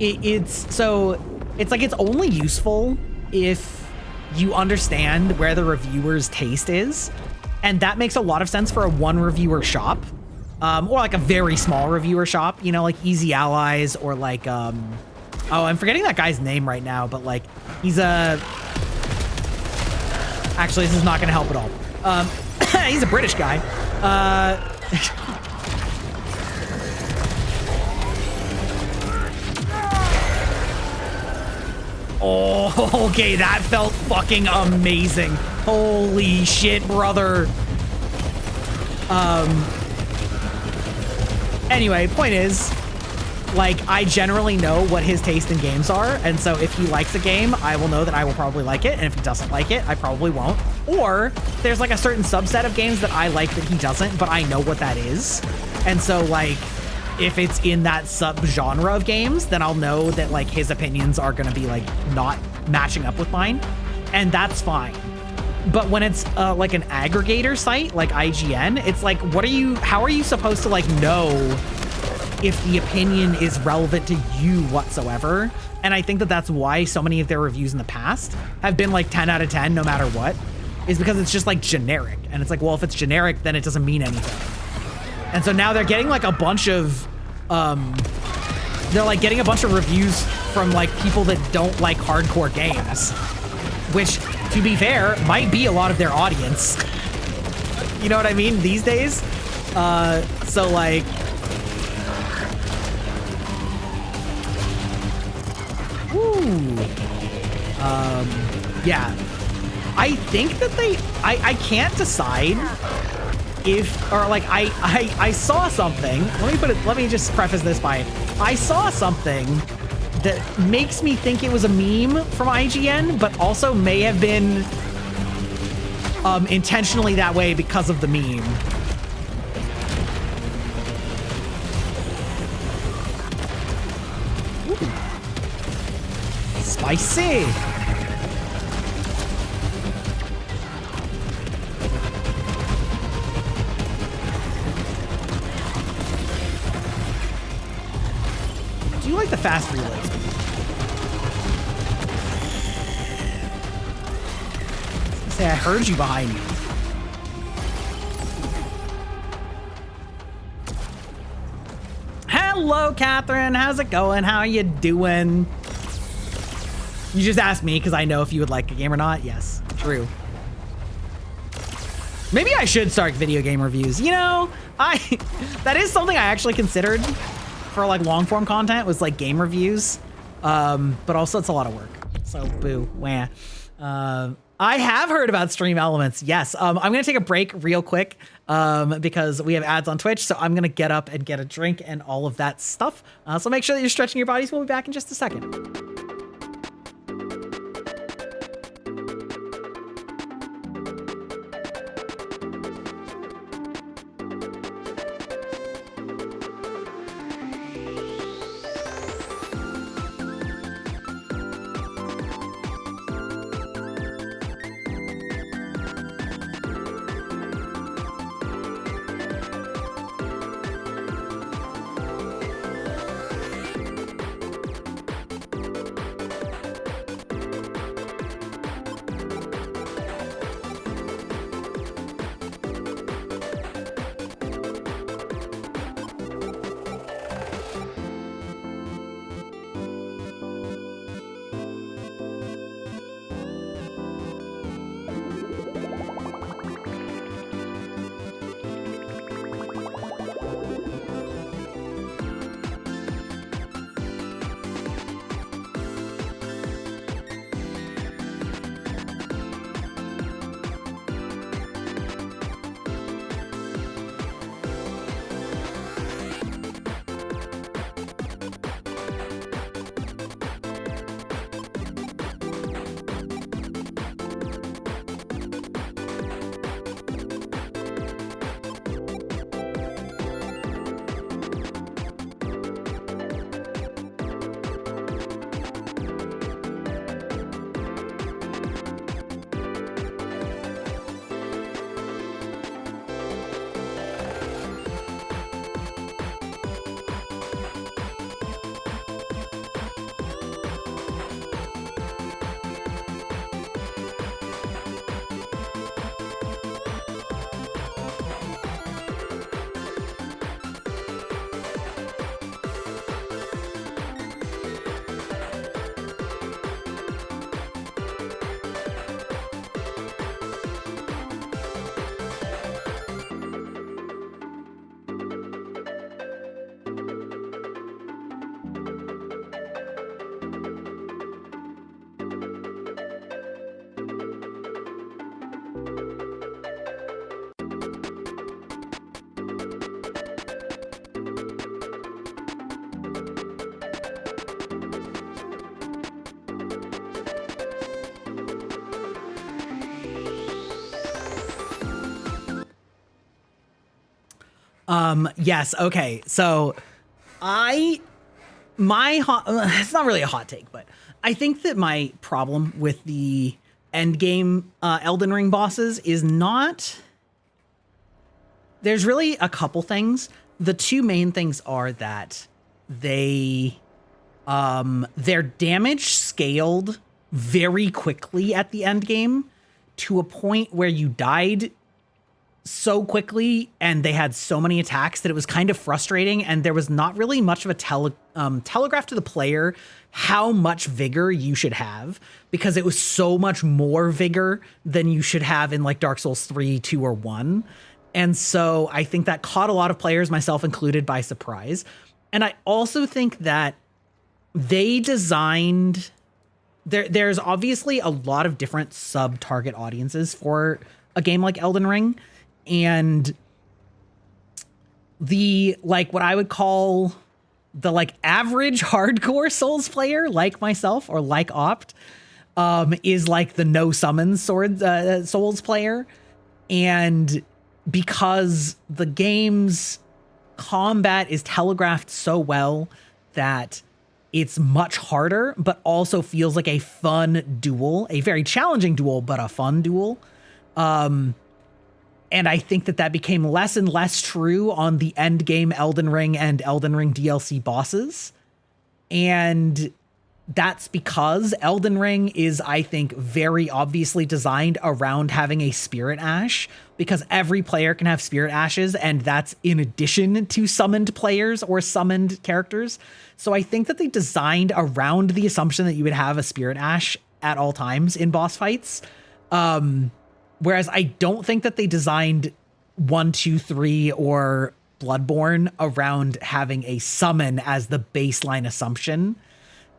Speaker 1: it's like it's only useful if you understand where the reviewer's taste is. And that makes a lot of sense for a one reviewer shop, or like a very small reviewer shop, you know, like Easy Allies, or like, oh, I'm forgetting that guy's name right now, but like, he's actually, this is not going to help at all. He's a British guy. Oh, okay, that felt fucking amazing. Holy shit, brother. Anyway, point is, like, I generally know what his taste in games are, and so if he likes a game, I will know that I will probably like it, and if he doesn't like it, I probably won't. Or there's like a certain subset of games that I like that he doesn't, but I know what that is. And so like, if it's in that sub-genre of games, then I'll know that like his opinions are gonna be like not matching up with mine, and that's fine. But when it's like an aggregator site like IGN, it's like, how are you supposed to like know if the opinion is relevant to you whatsoever? And I think that that's why so many of their reviews in the past have been like 10 out of 10 no matter what, is because it's just like generic. And it's like, well, if it's generic, then it doesn't mean anything. And so now they're getting like a bunch of, reviews from like people that don't like hardcore games, which, to be fair, might be a lot of their audience. You know what I mean? These days. So like, ooh. Yeah. I think that I can't decide if, or like, I saw something. Let me just preface this by, I saw something that makes me think it was a meme from IGN, but also may have been intentionally that way because of the meme. Ooh. Spicy. Do you like the fast reload speed? Say, I heard you behind me. Hello, Catherine. How's it going? How you doing? You just asked me because I know if you would like a game or not. Yes, true. Maybe I should start video game reviews. You know, that is something I actually considered for like long form content, was like game reviews. But also it's a lot of work. So boo, wah. I have heard about stream elements. Yes. I'm going to take a break real quick because we have ads on Twitch. So I'm going to get up and get a drink and all of that stuff. So make sure that you're stretching your bodies. We'll be back in just a second. Yes. Okay. So it's not really a hot take, but I think that my problem with the end game Elden Ring bosses is not, there's really a couple things. The two main things are that their damage scaled very quickly at the end game to a point where you died so quickly and they had so many attacks that it was kind of frustrating, and there was not really much of a telegraph to the player how much vigor you should have, because it was so much more vigor than you should have in like Dark Souls 3, 2, or 1. And so I think that caught a lot of players, myself included, by surprise. And I also think that they designed, there's obviously a lot of different sub-target audiences for a game like Elden Ring. And the, like, what I would call the like average hardcore Souls player, like myself or like Opt, is like the no summon Souls player. And because the game's combat is telegraphed so well that it's much harder, but also feels like a fun duel, a very challenging duel, but a fun duel. And I think that became less and less true on the end game Elden Ring and Elden Ring DLC bosses. And that's because Elden Ring is, I think, very obviously designed around having a Spirit Ash, because every player can have Spirit Ashes, and that's in addition to summoned players or summoned characters. So I think that they designed around the assumption that you would have a Spirit Ash at all times in boss fights. Whereas I don't think that they designed 1, 2, 3 or Bloodborne around having a summon as the baseline assumption.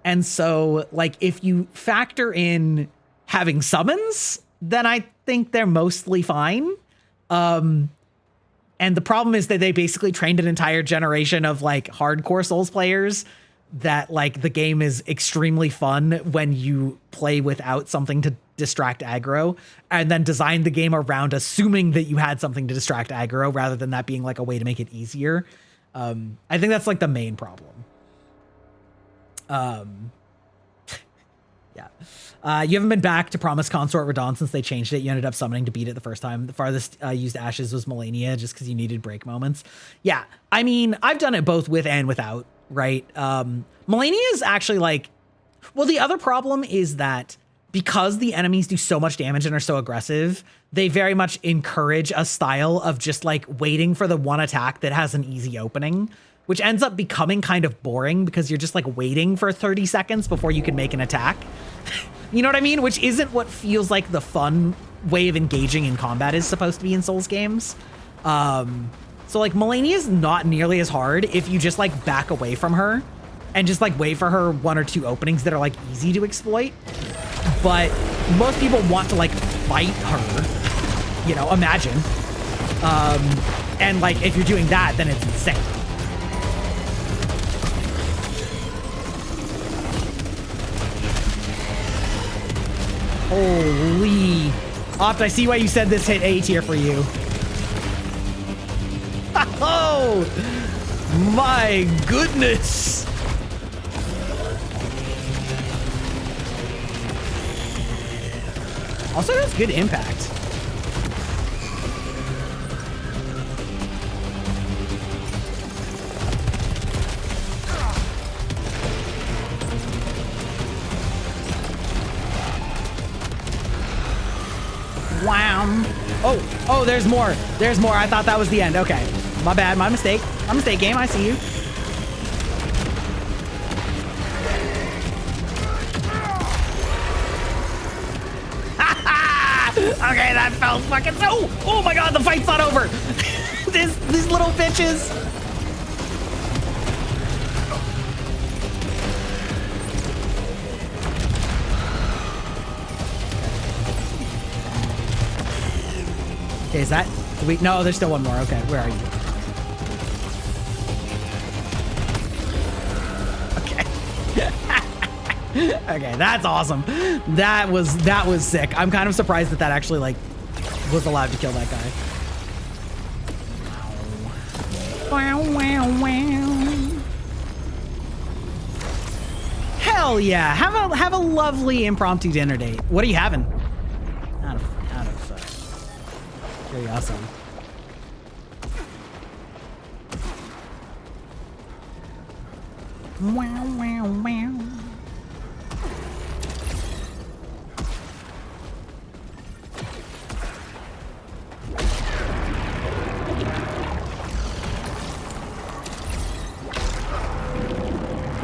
Speaker 1: And so, like, if you factor in having summons, then I think they're mostly fine. And the problem is that they basically trained an entire generation of, like, hardcore Souls players that, like, the game is extremely fun when you play without something to distract aggro, and then designed the game around assuming that you had something to distract aggro rather than that being, like, a way to make it easier. I think that's, like, the main problem. Yeah. You haven't been back to Promised Consort Radon since they changed it. You ended up summoning to beat it the first time. The farthest used ashes was Melania just because you needed break moments. Yeah. I mean, I've done it both with and without, right? Melania is actually like, well, the other problem is that because the enemies do so much damage and are so aggressive, they very much encourage a style of just like waiting for the one attack that has an easy opening, which ends up becoming kind of boring because you're just like waiting for 30 seconds before you can make an attack. You know what I mean? Which isn't what feels like the fun way of engaging in combat is supposed to be in Souls games. So like Melania is not nearly as hard if you just like back away from her and just like wait for her one or two openings that are like easy to exploit. But most people want to like fight her, you know, imagine. And like if you're doing that, then it's insane. Holy. Opt, I see why you said this hit A tier for you. Oh my goodness. Also has good impact. Wow. Oh, there's more. There's more. I thought that was the end. Okay. My bad. My mistake. My mistake, game. I see you. Okay, that felt fucking so. Oh my god, the fight's not over. These little bitches. Okay, is that? No, there's still one more. Okay, where are you? Okay. Okay, that's awesome. That was sick. I'm kind of surprised that actually like was allowed to kill that guy. Wow, wow, wow. Hell yeah! Have a lovely impromptu dinner date. What are you having? Out of curiosity. Wow, wow, wow.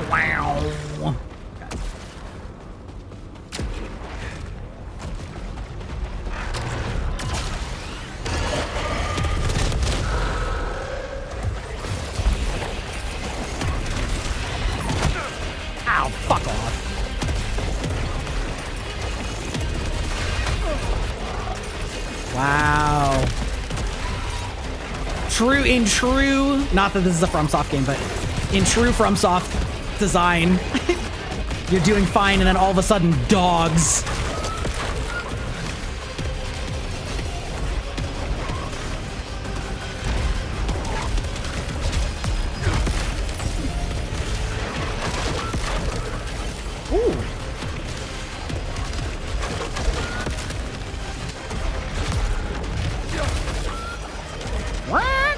Speaker 1: Wow. Ow, fuck off. Wow. Not that this is a FromSoft game, but in true FromSoft design, you're doing fine, and then all of a sudden, dogs. Ooh. What?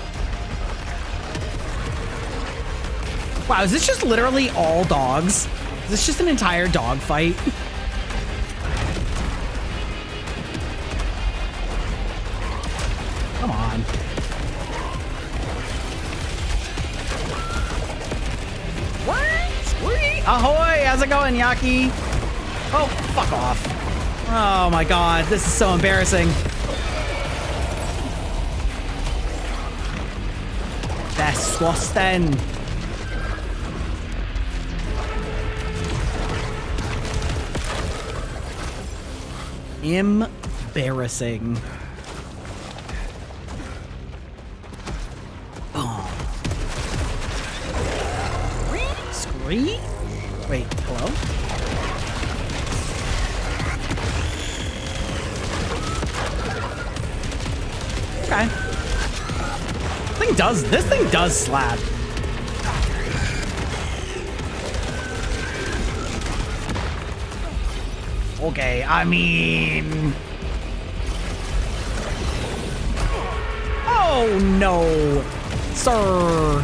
Speaker 1: Wow, is this just literally all dogs? Is this just an entire dog fight? Come on. What? Sweet. Ahoy, how's it going, Yaki? Oh, fuck off. Oh my god, this is so embarrassing. Disgusting. Embarrassing. Boom. Scree? Wait, hello? Okay. This thing does slap. Okay, I mean... Oh no, sir.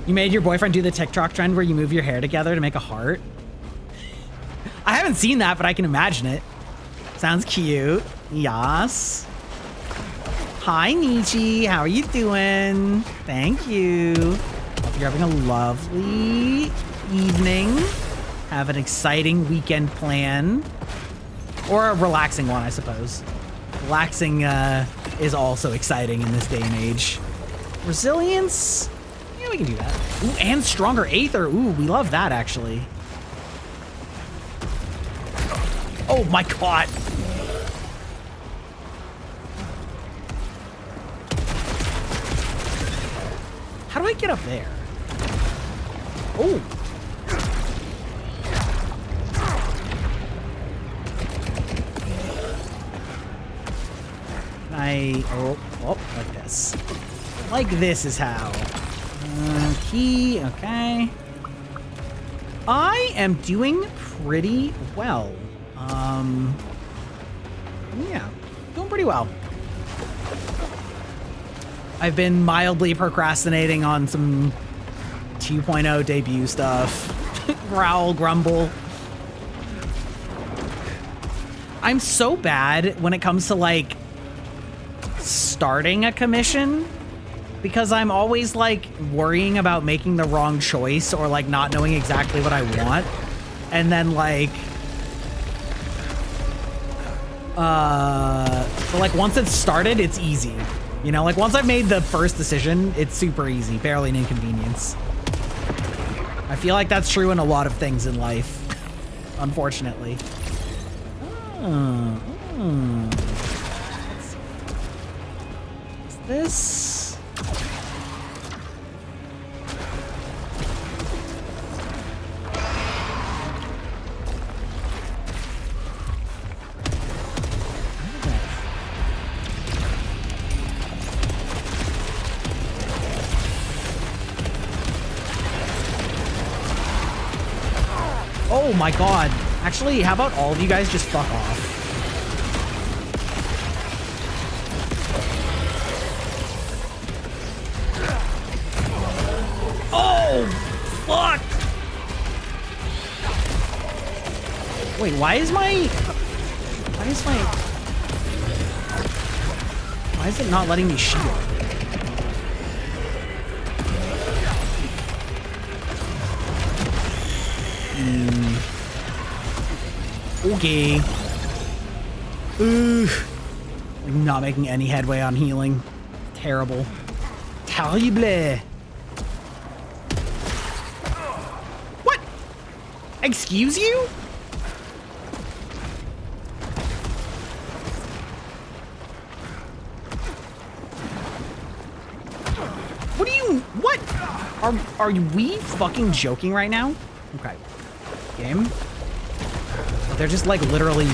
Speaker 1: You made your boyfriend do the TikTok trend where you move your hair together to make a heart? I haven't seen that, but I can imagine it. Sounds cute. Yas. Hi, Nietzsche. How are you doing? Thank you. Hope you're having a lovely evening. Have an exciting weekend plan. Or a relaxing one, I suppose. Relaxing is also exciting in this day and age. Resilience? Yeah, we can do that. Ooh, and stronger Aether. Ooh, we love that, actually. Oh my god. How do I get up there? Oh. Oh, like this. Like this is how. Key, okay. I am doing pretty well. Yeah, doing pretty well. I've been mildly procrastinating on some 2.0 debut stuff. Growl, grumble. I'm so bad when it comes to like starting a commission because I'm always like worrying about making the wrong choice or like not knowing exactly what I want. And then like, but like once it's started, it's easy. You know, like once I've made the first decision, it's super easy, barely an inconvenience. I feel like that's true in a lot of things in life, unfortunately. What's this? Oh my god. Actually, how about all of you guys just fuck off? Oh, fuck! Wait, why is it not letting me shield? Okay. I'm not making any headway on healing. Terrible. Terrible. What? Excuse you? What do you... What? Are we fucking joking right now? Okay. Game. They're just like literally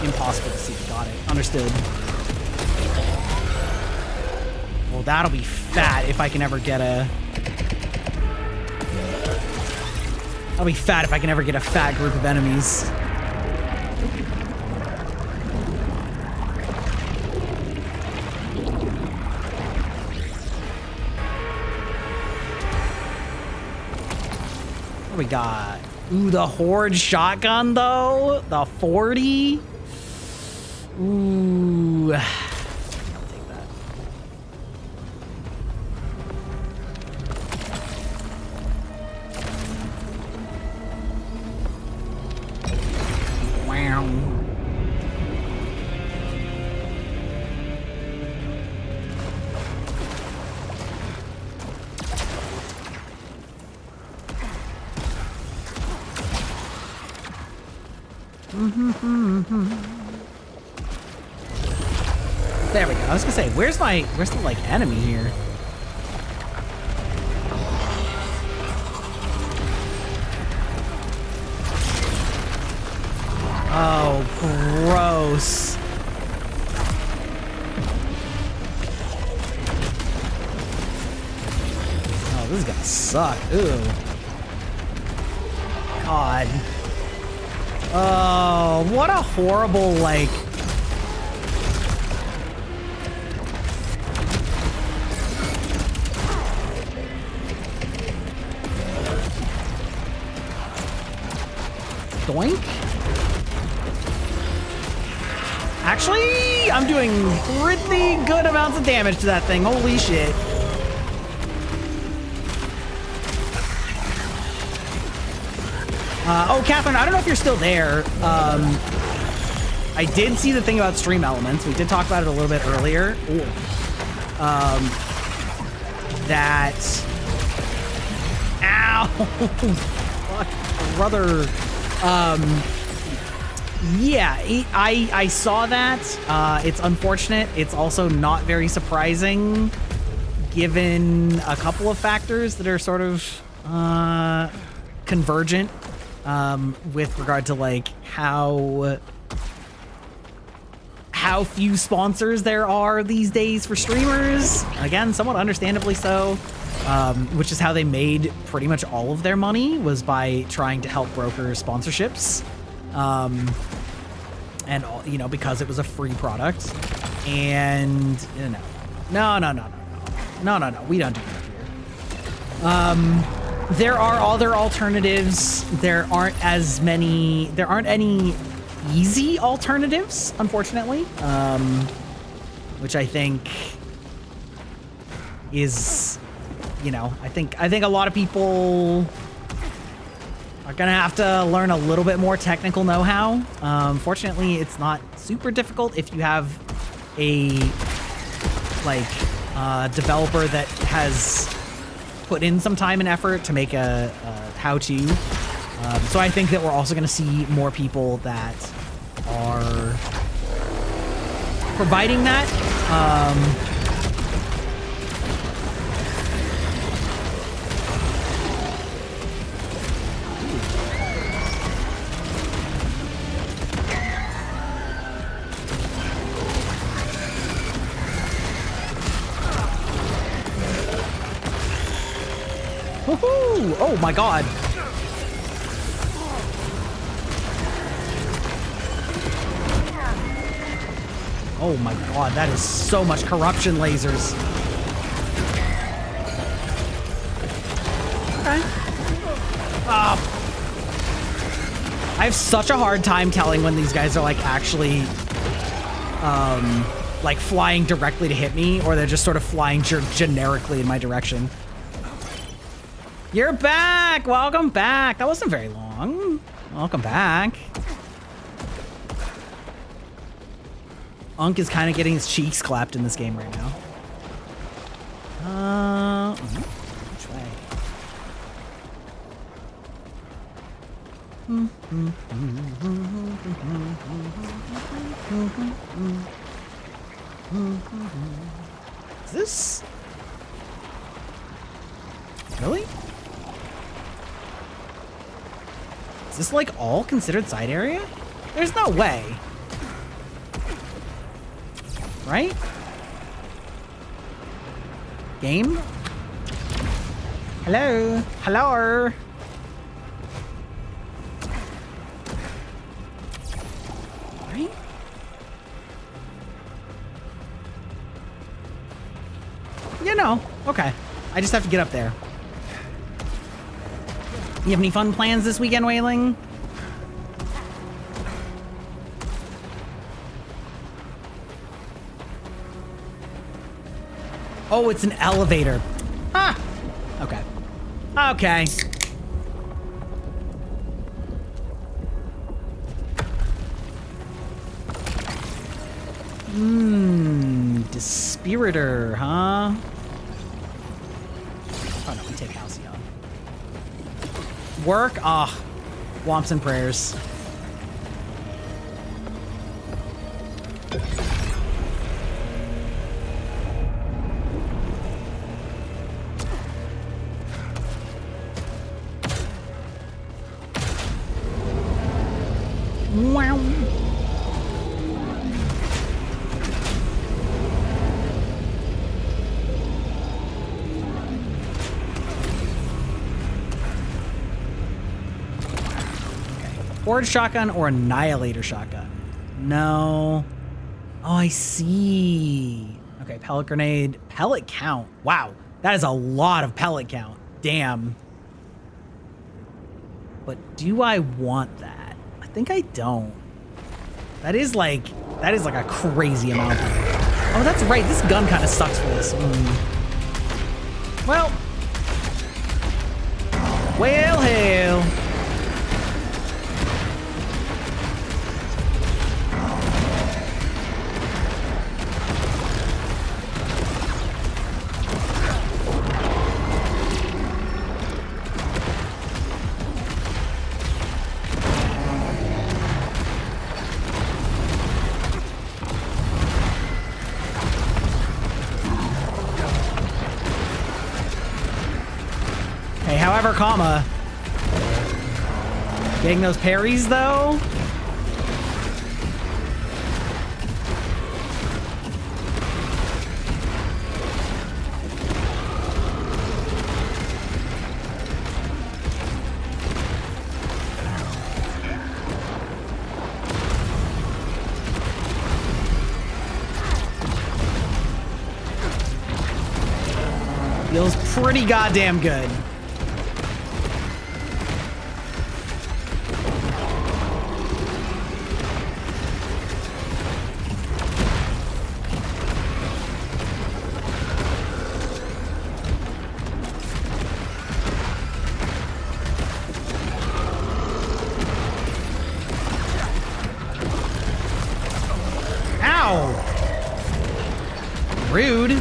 Speaker 1: impossible to see. Got it. Understood. Well, that'll be fat if I can ever get a... That'll be fat if I can ever get a fat group of enemies. What do we got? Ooh, the Horde shotgun, though? The 40? Ooh. I'll take that. Wow. There we go. I was gonna say, where's the like enemy here? Oh, gross. Oh, this is gonna suck. Ooh. God. Oh, what a horrible, like... Doink? Actually, I'm doing pretty good amounts of damage to that thing. Holy shit. Oh, Catherine, I don't know if you're still there. I did see the thing about stream elements. We did talk about it a little bit earlier. That... Ow! Fuck, brother. Yeah, I saw that. It's unfortunate. It's also not very surprising, given a couple of factors that are sort of convergent with regard to like how few sponsors there are these days for streamers. Again, somewhat understandably so. Which is how they made pretty much all of their money, was by trying to help broker sponsorships. And, you know, because it was a free product. And, you know, no, we don't do that here. There are other alternatives. There aren't any easy alternatives, unfortunately. Which I think is... You know, I think a lot of people are gonna have to learn a little bit more technical know-how. Fortunately, it's not super difficult if you have a developer that has put in some time and effort to make a how-to. So I think that we're also gonna see more people that are providing that. Woohoo! Oh my god. Oh my god, that is so much corruption lasers. Okay. I have such a hard time telling when these guys are like actually like flying directly to hit me, or they're just sort of flying generically in my direction. You're back! Welcome back! That wasn't very long. Welcome back. Unk is kind of getting his cheeks clapped in this game right now. Which way? Is this... Really? Is this like all considered side area? There's no way. Right? Game? Hello? Hello? Right? You know, okay. I just have to get up there. You have any fun plans this weekend, Wailing? Oh, it's an elevator. Ah! Okay. Okay. Dispiritor, huh? Oh no, we take Halcyon. Work? Ah, womps and prayers. Wow. Forged shotgun or annihilator shotgun? No. Oh, I see. Okay, pellet grenade. Pellet count. Wow. That is a lot of pellet count. Damn. But do I want that? I think I don't. That is like a crazy amount. Oh, that's right. This gun kind of sucks for this. Well, hell. Hey, however, comma. Getting those parries, though? Feels pretty goddamn good. Rude.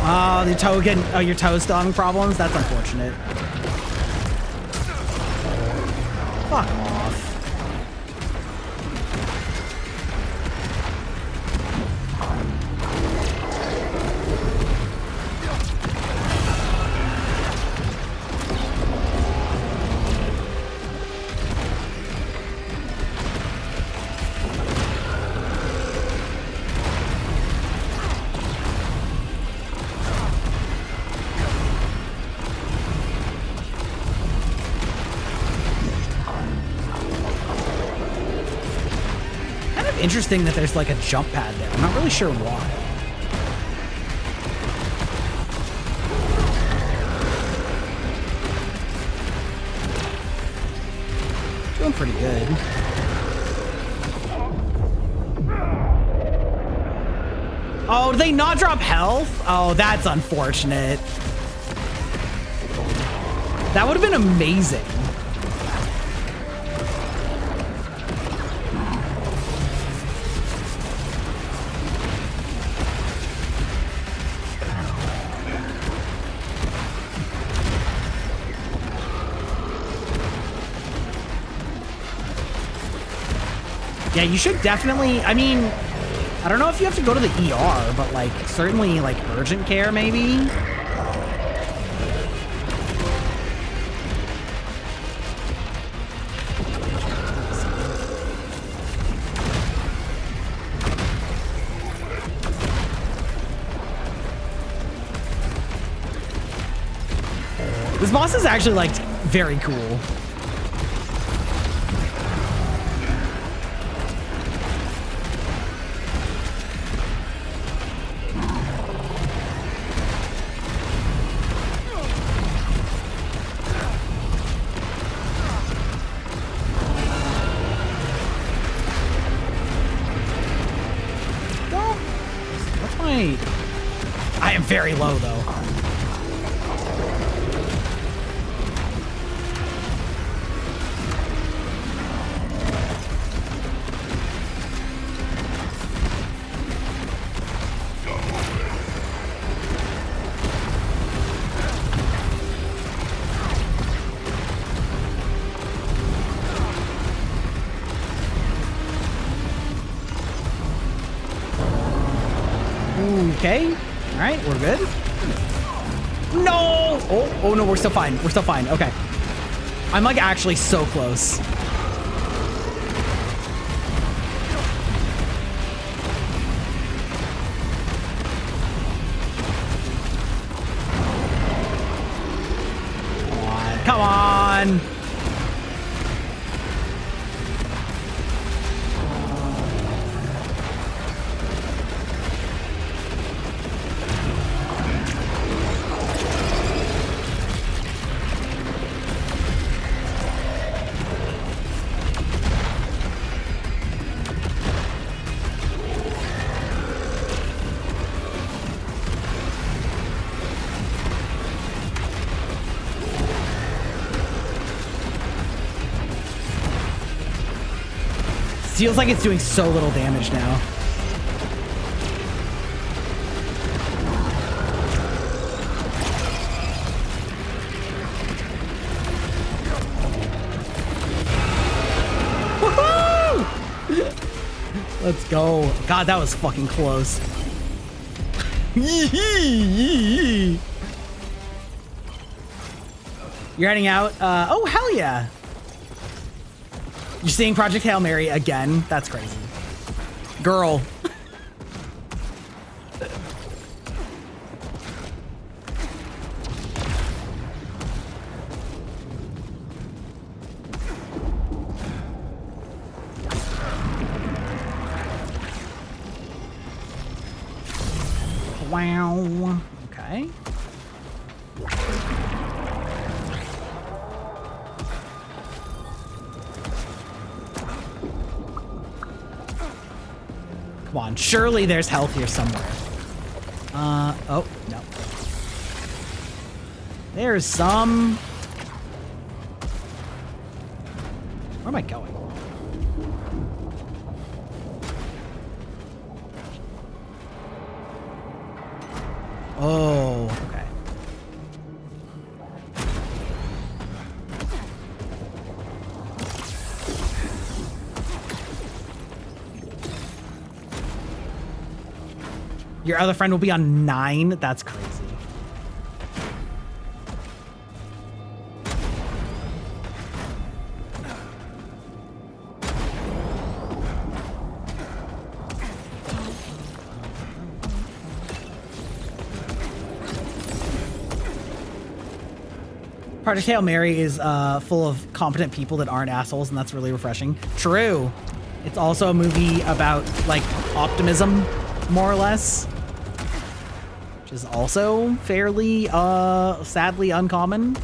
Speaker 1: Oh, the toe getting, oh, your toe still problems? That's unfortunate. Fuck off. Interesting that there's like a jump pad there. I'm not really sure why. Doing pretty good. Oh, did they not drop health? Oh, that's unfortunate. That would have been amazing. Yeah, you should definitely, I mean, I don't know if you have to go to the ER, but like certainly like urgent care maybe. This boss is actually like very cool. I am very low though. Okay. All right, we're good. No! Oh no, we're still fine. We're still fine. Okay. I'm like actually so close. Come on. Feels like it's doing so little damage now. Woohoo! Let's go. God, that was fucking close. You're heading out? Oh, hell yeah. You're seeing Project Hail Mary again? That's crazy. Girl. Wow. Okay. Come on, surely there's health here somewhere. Oh, no. There's some. Where am I going? Oh, okay. Your other friend will be on 9? That's crazy. Project Hail Mary is full of competent people that aren't assholes, and that's really refreshing. True. It's also a movie about, like, optimism, more or less. Which is also fairly, sadly uncommon.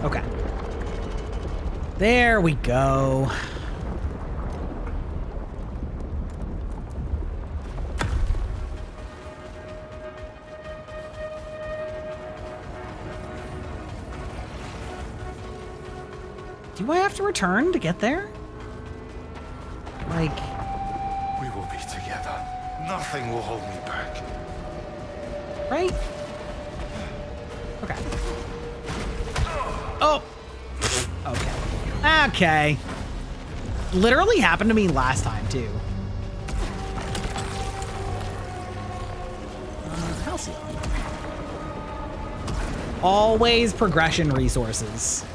Speaker 1: Okay. There we go. Do I have to return to get there? Like...
Speaker 3: We will be together. Nothing will hold me back.
Speaker 1: Right? Okay. Oh! Okay. Okay. Literally happened to me last time, too. Halcyon. Always progression resources.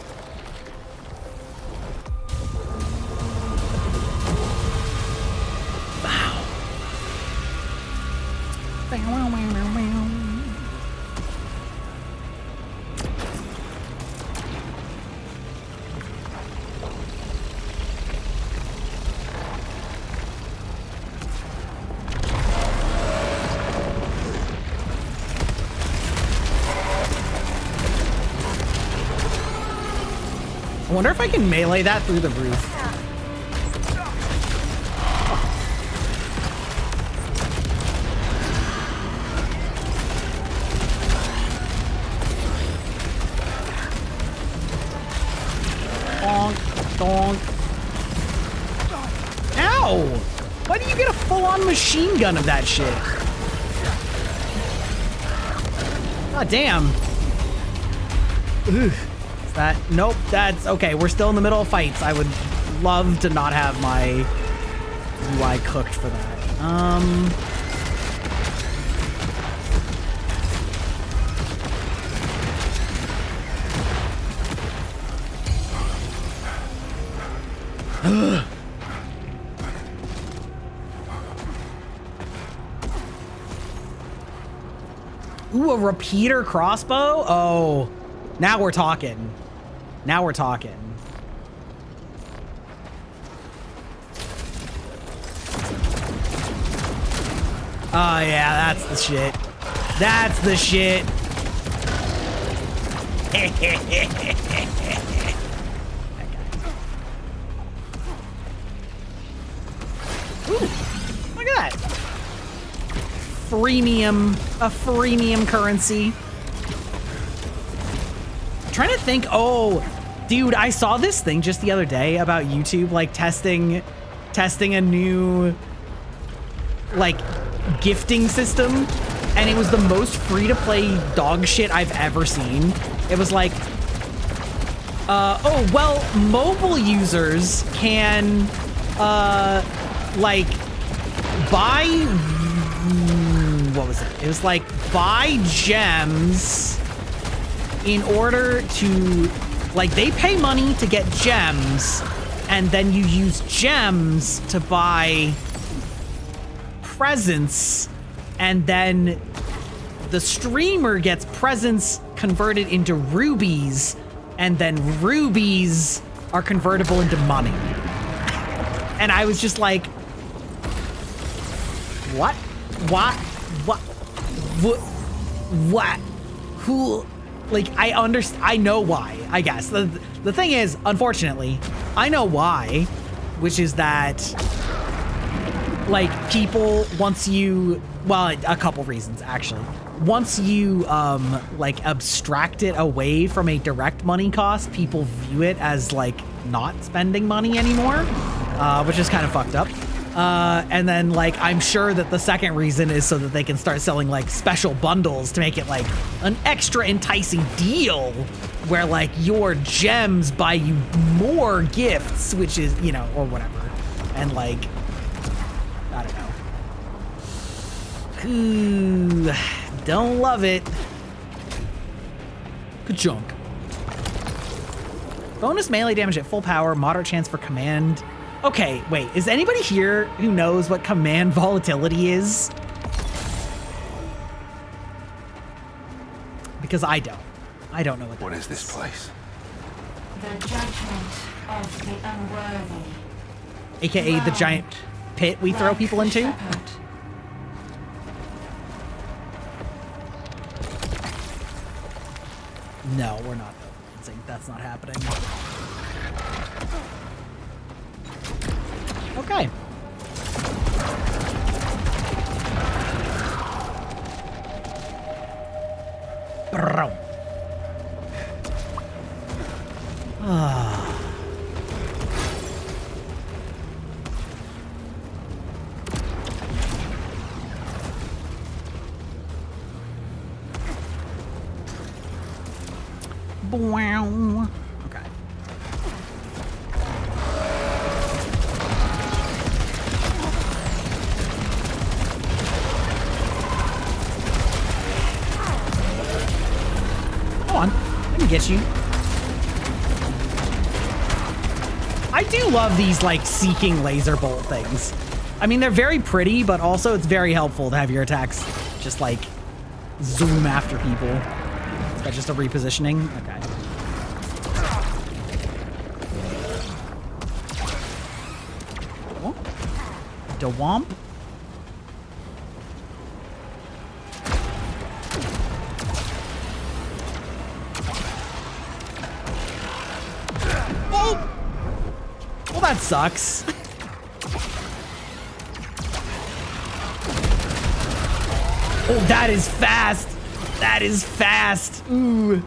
Speaker 1: I wonder if I can melee that through the roof. Donk, donk. Ow! Why do you get a full-on machine gun of that shit? God damn. Ugh. Is that, nope, that's, okay, we're still in the middle of fights. I would love to not have my UI cooked for that. Ooh, a repeater crossbow? Oh, now we're talking. Now we're talking. Oh yeah, that's the shit. That's the shit. Ooh, look at that. A freemium currency. I'm trying to think, oh, dude, I saw this thing just the other day about YouTube, like testing a new, like, gifting system, and it was the most free-to-play dog shit I've ever seen. It was like, oh, well, mobile users can, like, buy, what was it? It was like, buy gems in order to, like, they pay money to get gems, and then you use gems to buy presents, and then the streamer gets presents converted into rubies, and then rubies are convertible into money. And I was just like, what? Who? Like, I know why, I guess. The thing is, unfortunately, I know why, which is that, like, people, once you, well, a couple reasons, actually. Once you, like, abstract it away from a direct money cost, people view it as, like, not spending money anymore, which is kind of fucked up. And then, like, I'm sure that the second reason is so that they can start selling, like, special bundles to make it, like, an extra enticing deal where, like, your gems buy you more gifts, which is, you know, or whatever. And, like, I don't know. Ooh, don't love it. Good chunk. Bonus melee damage at full power, moderate chance for command. Okay, wait, is anybody here who knows what command volatility is? Because I don't. I don't know what that is.
Speaker 3: What is this place?
Speaker 7: The judgment of the unworthy.
Speaker 1: AKA the giant pit we throw people into?
Speaker 7: Shepherd.
Speaker 1: No, we're not. That's not happening. Okay. Wow. Okay. Come on, let me get you. I do love these, like, seeking laser bolt things. I mean, they're very pretty, but also it's very helpful to have your attacks just, like, zoom after people. Is that just a repositioning? Okay. Dewomp. Oh! Well, that sucks. Oh, that is fast. That is fast. Ooh.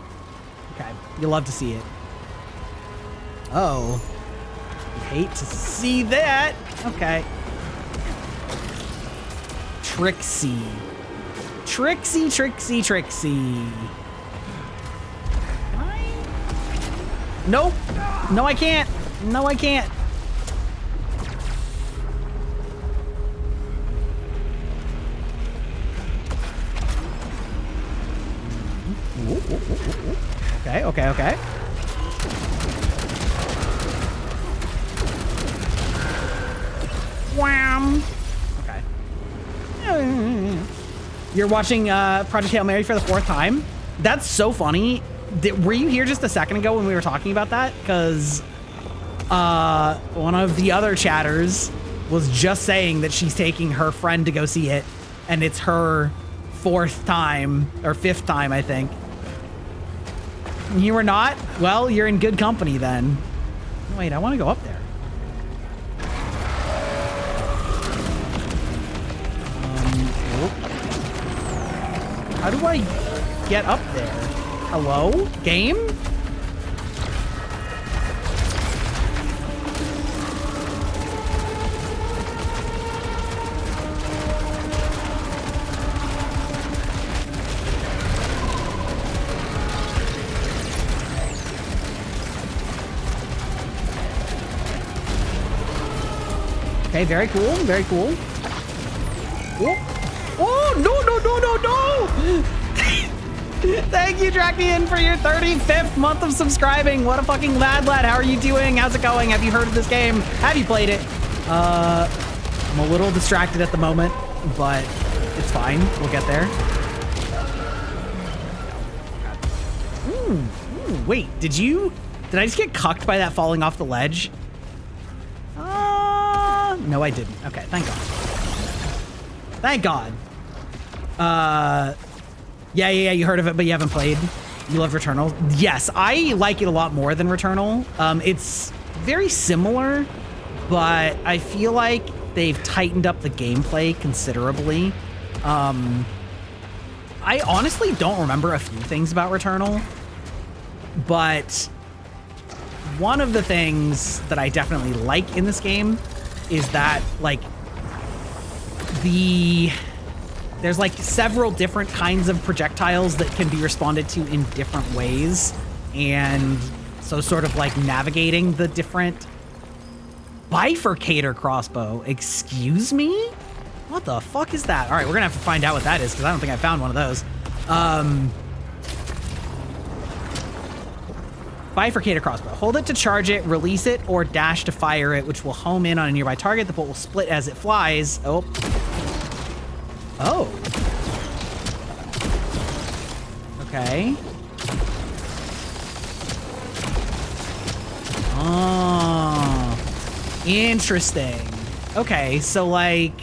Speaker 1: Okay, you'll love to see it. Oh. You hate to see that. Okay. Trixie. Trixie, Trixie, Trixie. Can I? Nope. No, I can't. No, I can't. Okay, okay, okay. Wham! Okay. You're watching Project Hail Mary for the 4th time? That's so funny. Were you here just a second ago when we were talking about that? Because one of the other chatters was just saying that she's taking her friend to go see it, and it's her 4th time, or 5th time, I think. You were not? Well, you're in good company then. Wait, I want to go up there. How do I get up there? Hello? Game? Okay, very cool, very cool. Oh, oh no, no, no, no, no! Thank you, Drakian, for your 35th month of subscribing. What a fucking lad. How are you doing? How's it going? Have you heard of this game? Have you played it? I'm a little distracted at the moment, but it's fine. We'll get there. Ooh, wait, did I just get cucked by that falling off the ledge? No, I didn't. Okay, thank God. Thank God. Yeah, you heard of it, but you haven't played. You love Returnal? Yes, I like it a lot more than Returnal. It's very similar, but I feel like they've tightened up the gameplay considerably. I honestly don't remember a few things about Returnal, but one of the things that I definitely like in this game is that, like, there's like several different kinds of projectiles that can be responded to in different ways, and so sort of like navigating the different bifurcator crossbow. Excuse me? What the fuck is that? All right, we're gonna have to find out what that is, because I don't think I found one of those. Bifurcator crossbow. Hold it to charge it, release it, or dash to fire it, which will home in on a nearby target. The bolt will split as it flies. Oh. Oh. Okay. Oh. Interesting. Okay, so like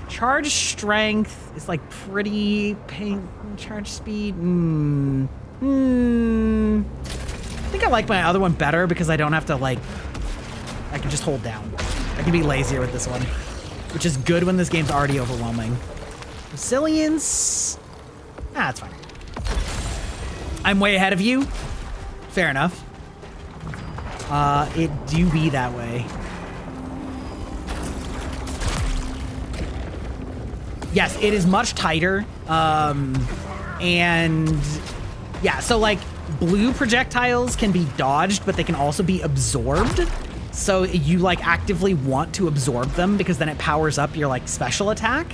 Speaker 1: charge strength is like pretty charge speed. I think I like my other one better because I don't have to, like, I can just hold down. I can be lazier with this one, which is good when this game's already overwhelming. Resilience. That's fine. I'm way ahead of you. Fair enough. It do be that way. Yes, it is much tighter. And yeah, so like blue projectiles can be dodged, but they can also be absorbed. So you like actively want to absorb them because then it powers up your like special attack.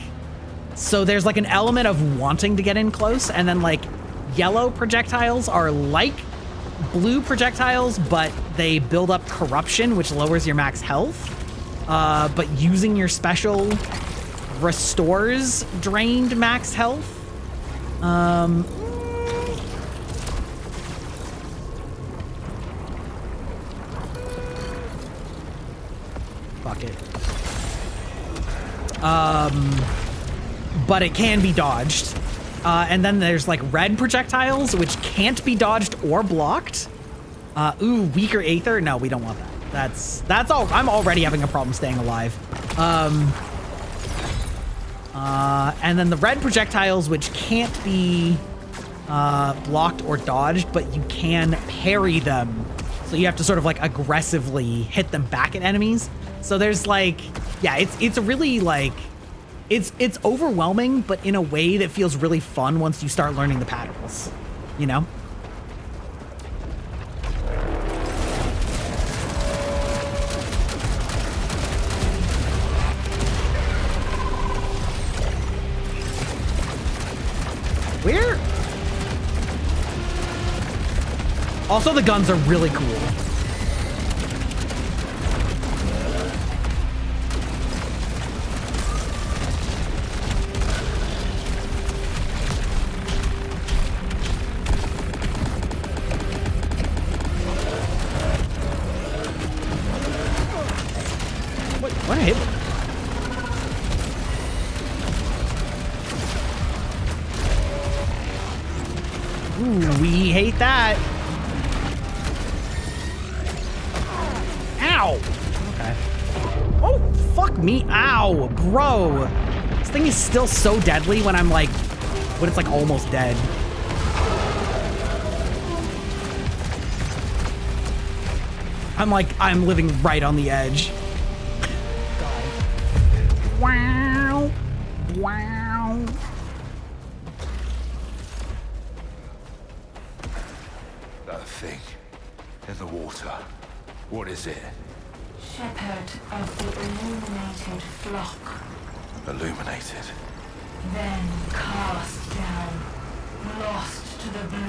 Speaker 1: So there's like an element of wanting to get in close, and then like yellow projectiles are like blue projectiles, but they build up corruption, which lowers your max health. But using your special restores drained max health. Fuck it. But it can be dodged. And then there's like red projectiles, which can't be dodged or blocked. Ooh, weaker Aether. No, we don't want that. That's all. I'm already having a problem staying alive. And then the red projectiles, which can't be blocked or dodged, but you can parry them. So you have to sort of like aggressively hit them back at enemies. So there's like, yeah, it's a really like, it's overwhelming, but in a way that feels really fun once you start learning the patterns, you know? Where? Also, the guns are really cool. What hit? Ooh, we hate that. Ow. Okay. Oh, fuck me. Ow, bro. This thing is still so deadly when I'm like, when it's like almost dead. I'm living right on the edge. Wow. Wow.
Speaker 3: That thing in the water. What is it?
Speaker 7: Shepherd of the illuminated flock.
Speaker 3: Illuminated.
Speaker 7: Then cast down, lost to the blue.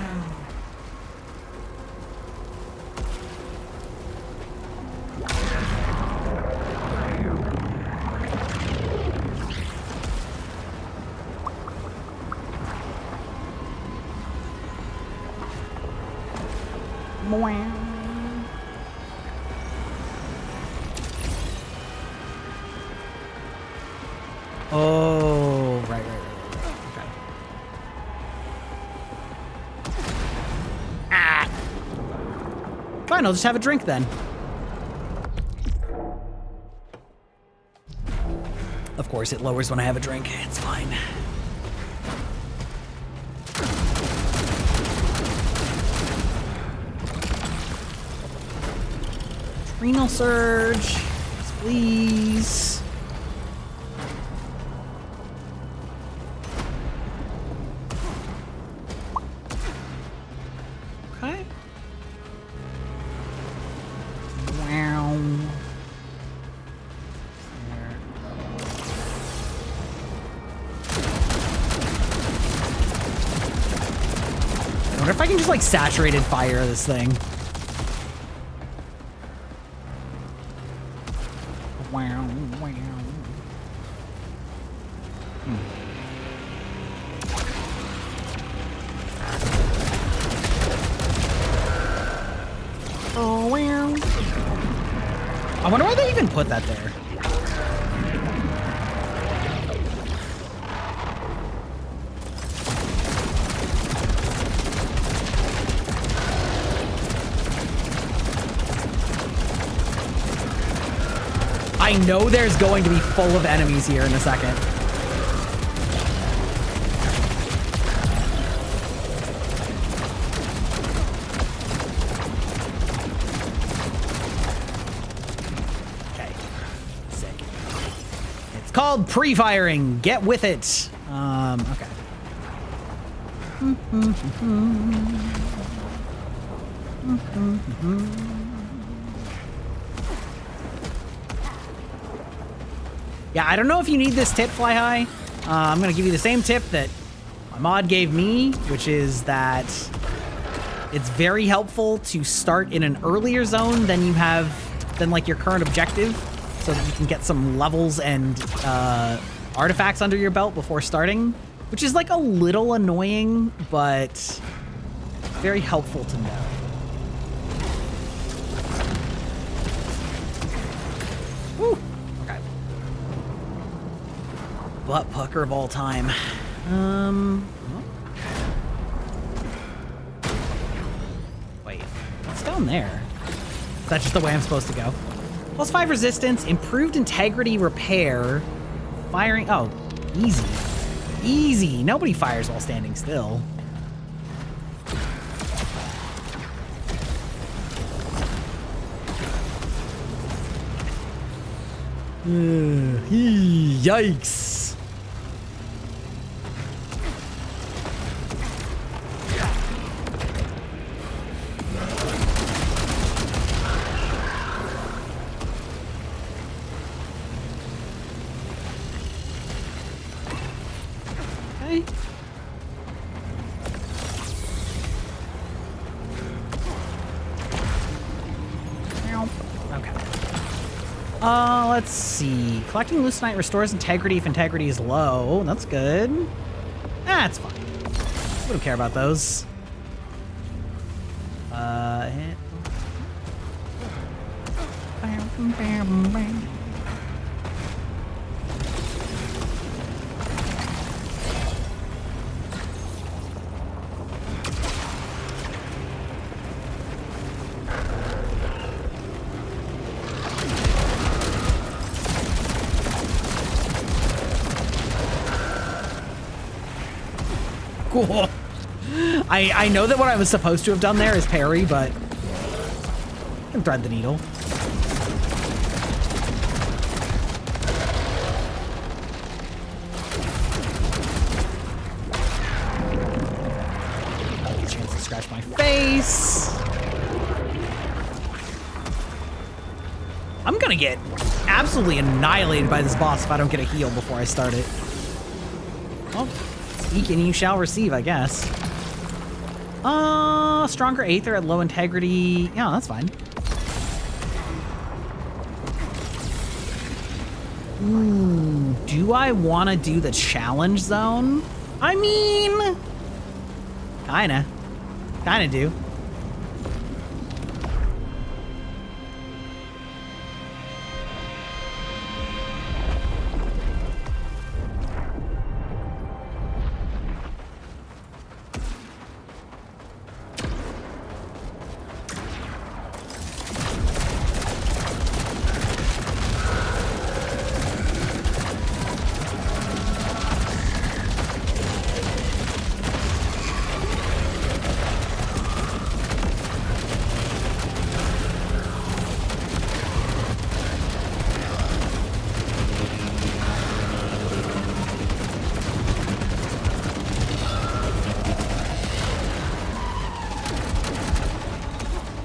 Speaker 1: Oh, right. Okay. Ah. Fine, I'll just have a drink then. Of course, it lowers when I have a drink. It's fine. Renal surge, please. Okay. Wow. I wonder if I can just like saturated fire this thing. Wow, wow. Oh, wow. I wonder why they even put that there. I know there's going to be full of enemies here in a second. Okay. Sick. It's called pre-firing. Get with it. Okay. Yeah, I don't know if you need this tip, Fly High. I'm gonna give you the same tip that my mod gave me, which is that it's very helpful to start in an earlier zone than like your current objective, so that you can get some levels and artifacts under your belt before starting, which is like a little annoying, but very helpful to know. Woo. Okay. Butt pucker of all time. Wait, what's down there? Is that just the way I'm supposed to go? +5 resistance, improved integrity repair, firing. Oh, easy. Easy. Nobody fires while standing still. Yikes. Okay. Okay. Let's see. Collecting Lucenite restores integrity if integrity is low. That's good. That's fine. We don't care about those. Cool. I know that what I was supposed to have done there is parry, but I can thread the needle. Get a chance to scratch my face. I'm gonna get absolutely annihilated by this boss if I don't get a heal before I start it. Well, speak and you shall receive, I guess. Stronger Aether at low integrity. Yeah, that's fine. Ooh, do I want to do the challenge zone? I mean, kinda do.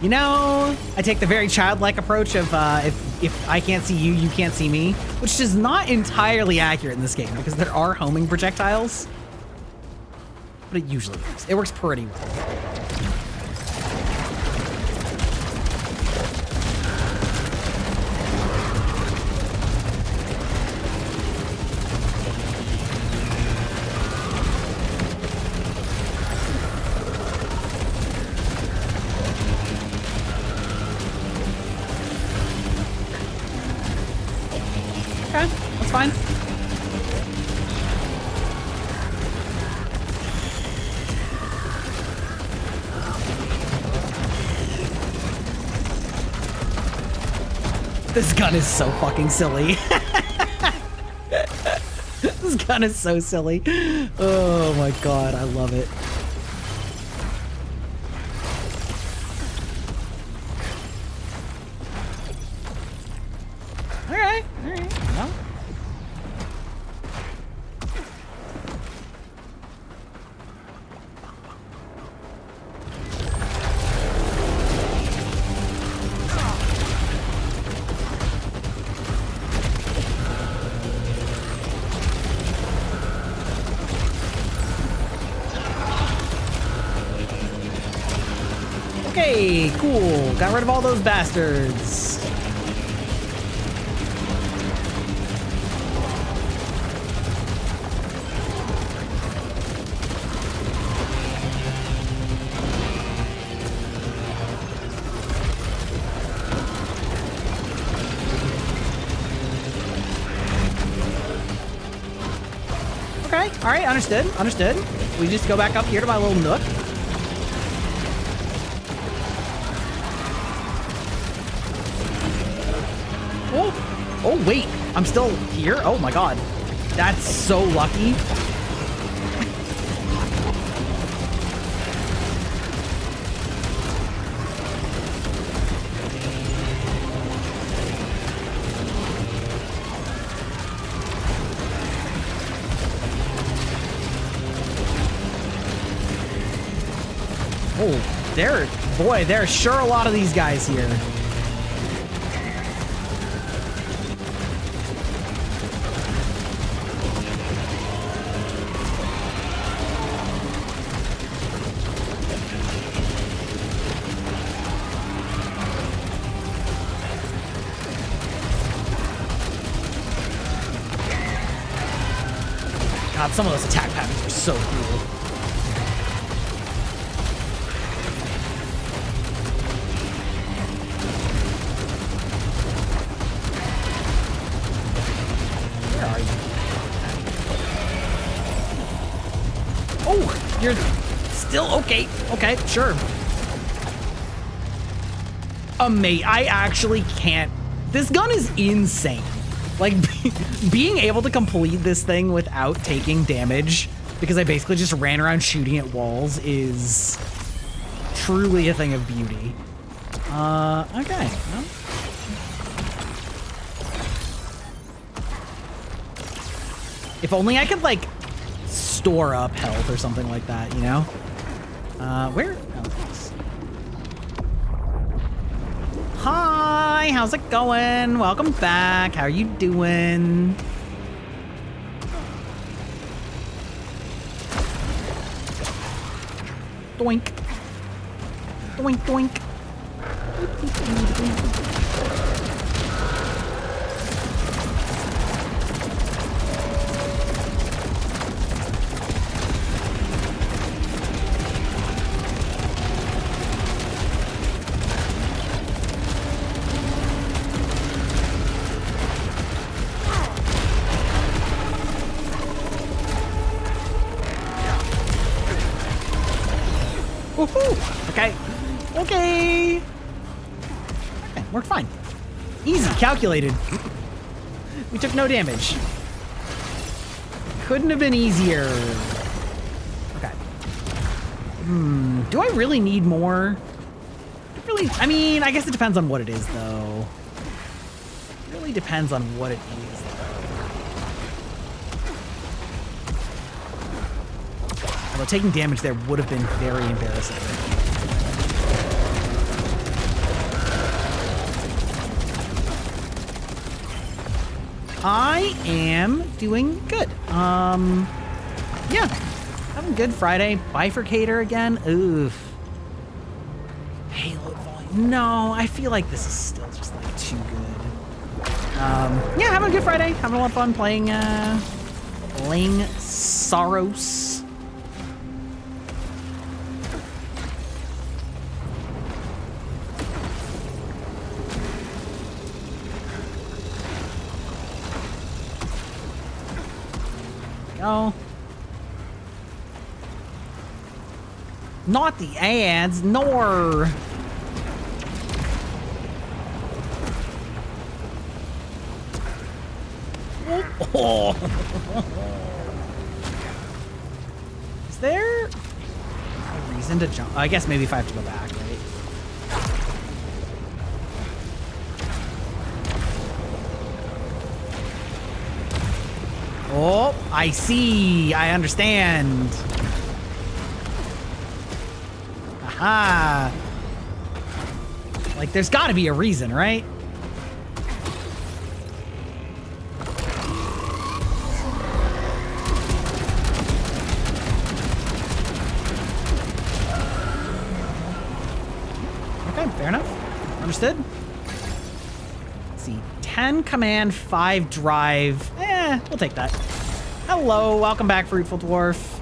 Speaker 1: You know, I take the very childlike approach of if I can't see you, you can't see me, which is not entirely accurate in this game because there are homing projectiles, but it usually works. It works pretty well. Fine. This gun is so fucking silly. This gun is so silly. Oh my god, I love it. Alright, well. Okay, cool. Got rid of all those bastards. Okay, all right, understood, understood. We just go back up here to my little nook. Oh, wait, I'm still here? Oh my god. That's so lucky. Oh, there are sure a lot of these guys here. God, some of those attack patterns are so cool. Where are you? Oh, you're still okay. Okay, sure. Mate, I actually can't. This gun is insane. Like, being able to complete this thing without taking damage, because I basically just ran around shooting at walls, is truly a thing of beauty. Okay. Well. If only I could, like, store up health or something like that, you know? Where? Oh, thanks. Hi, how's it going? Welcome back. How are you doing? Doink. Doink, doink. Woohoo! Okay. Okay. Okay, worked fine. Easy, calculated. We took no damage. Couldn't have been easier. Okay. Do I really need more? I mean, I guess it depends on what it is, though. It really depends on what it is, though. Although taking damage there would have been very embarrassing. I am doing good. Yeah. Having a good Friday. Bifurcator again. Oof. Payload volume. No, I feel like this is still just like too good. Yeah, having a good Friday. Having a lot of fun playing Saros. Go. Not the ads, nor. Oh. Is there a reason to jump? I guess maybe if I have to go back, right? Oh, I see. I understand. Aha. Like, there's got to be a reason, right? Okay, fair enough. Understood. Let's see. 10 command, 5 drive. We'll take that. Hello, welcome back, Fruitful Dwarf.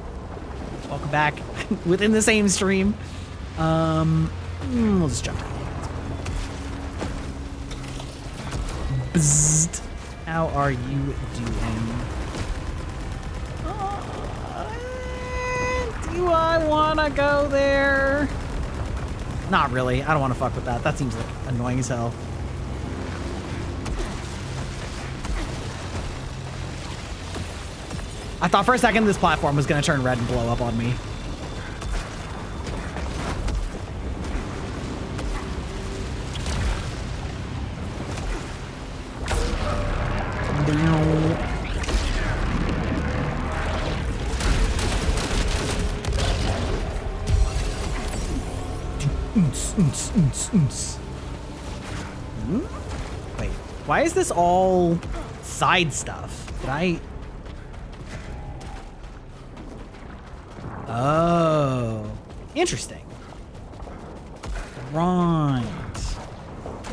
Speaker 1: Welcome back within the same stream. We'll just jump. Bzzzt. How are you doing? Do I want to go there? Not really. I don't want to fuck with that. That seems like annoying as hell. I thought for a second this platform was going to turn red and blow up on me. Wait, why is this all side stuff? Did I... Oh, interesting. Right.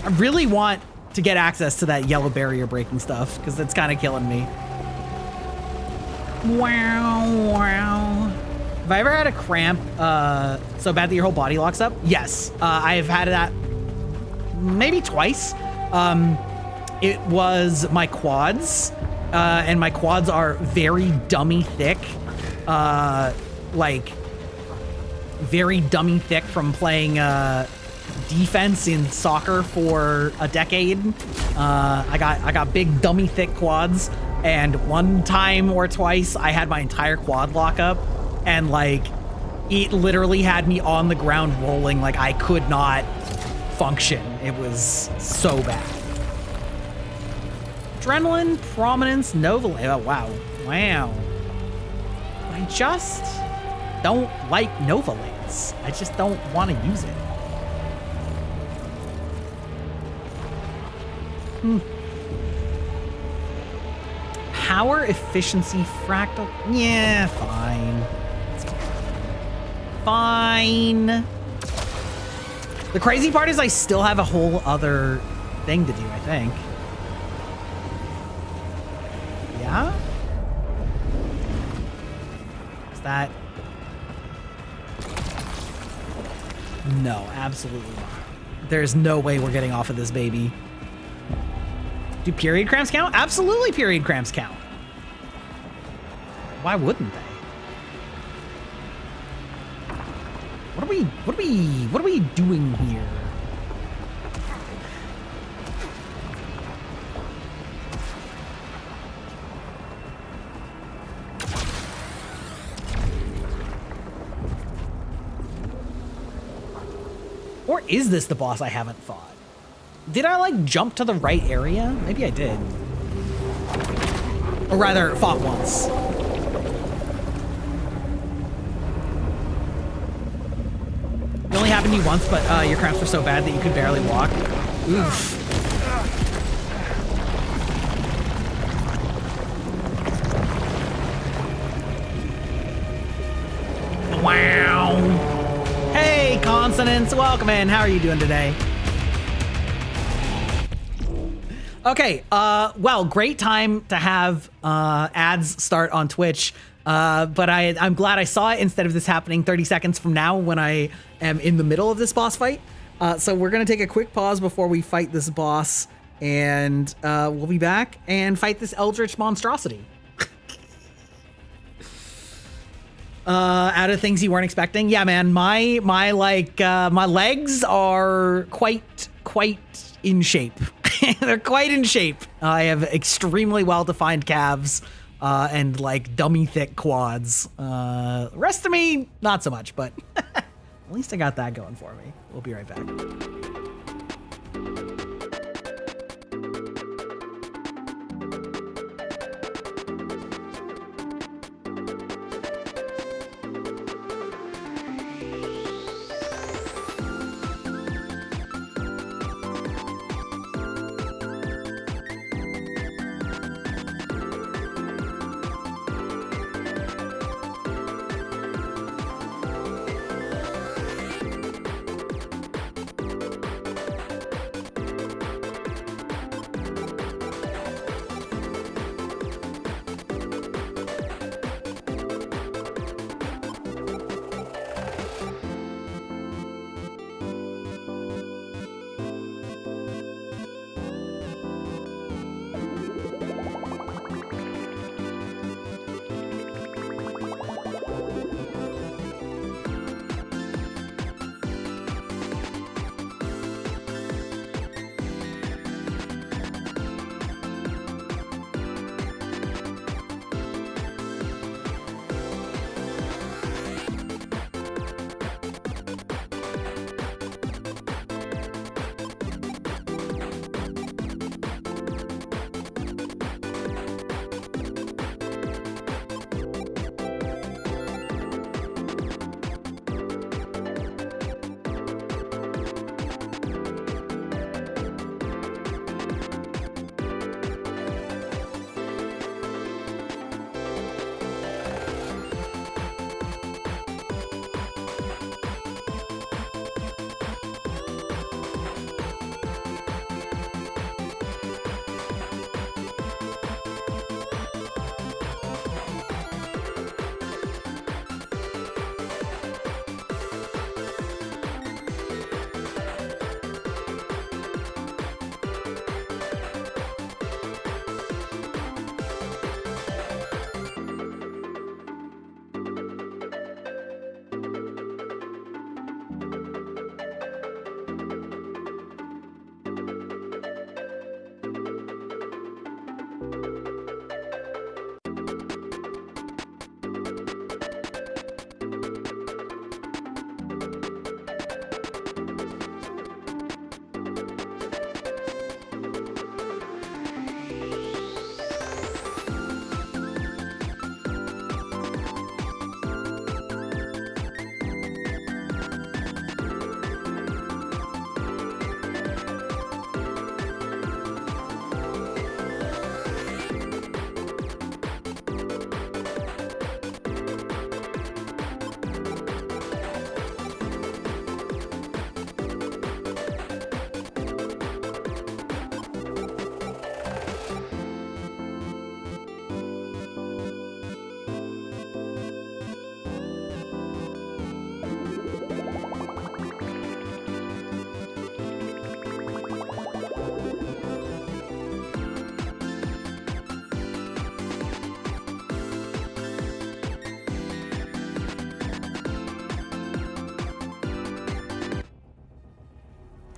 Speaker 1: I really want to get access to that yellow barrier breaking stuff because it's kind of killing me. Wow, wow. Have I ever had a cramp so bad that your whole body locks up? Yes. I've had that maybe twice. It was my quads, and my quads are very dummy thick. Like, very dummy thick from playing defense in soccer for a decade. I got big dummy thick quads, and one time or twice I had my entire quad lock up, and like it literally had me on the ground rolling. Like I could not function. It was so bad. Adrenaline, prominence, Nova. Oh wow, wow. I just don't like Nova Lance. I just don't want to use it. Power efficiency fractal. Yeah, fine. Fine. The crazy part is I still have a whole other thing to do, I think. Yeah? Is that? No, absolutely not. There's no way we're getting off of this baby. Do period cramps count? Absolutely period cramps count. Why wouldn't they? What are we doing here? Or is this the boss I haven't fought? Did I like jump to the right area? Maybe I did. Or rather, fought once. It only happened to you once, but your cramps were so bad that you could barely walk. Oof. Wow. Hey, Consonants, welcome in. How are you doing today? Okay, well, great time to have ads start on Twitch, but I'm glad I saw it instead of this happening 30 seconds from now when I am in the middle of this boss fight. So we're going to take a quick pause before we fight this boss, and we'll be back and fight this eldritch monstrosity. Out of things you weren't expecting? Yeah, man, my legs are quite in shape. They're quite in shape. I have extremely well-defined calves and like dummy thick quads. Rest of me, not so much, but at least I got that going for me. We'll be right back.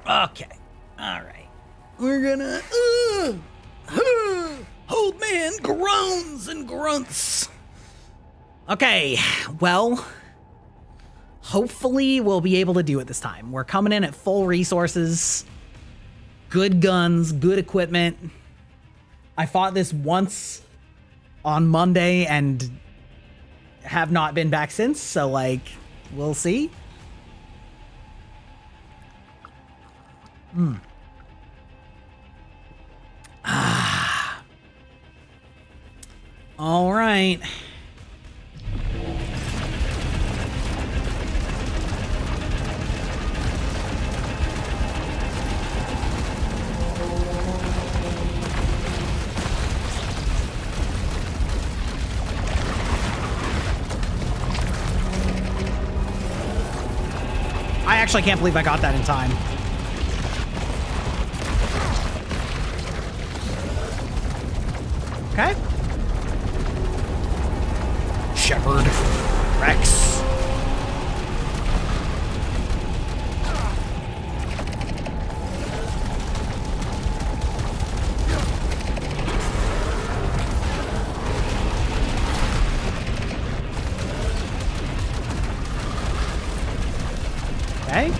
Speaker 1: Okay. All right. We're gonna. Old man groans and grunts. Okay. Well, hopefully we'll be able to do it this time. We're coming in at full resources, good guns, good equipment. I fought this once on Monday and have not been back since, so like, we'll see. All right. I actually can't believe I got that in time. Okay. Shepherd. Rex. Okay.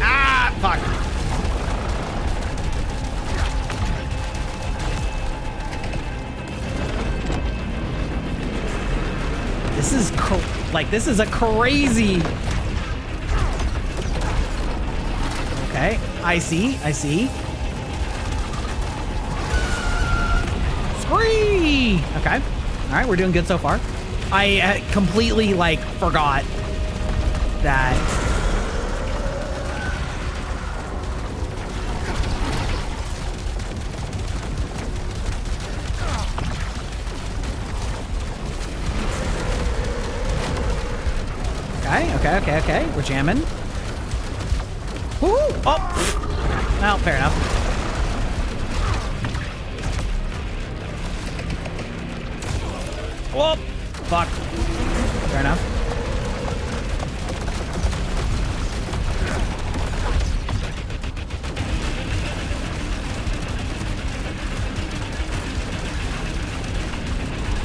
Speaker 1: Ah, fuck. This is this is a crazy. Okay, I see. Spree! Okay. All right, we're doing good so far. I completely like forgot that. Okay. We're jamming. Woo! Oh! Well, fair enough. Whoop! Fuck. Fair enough.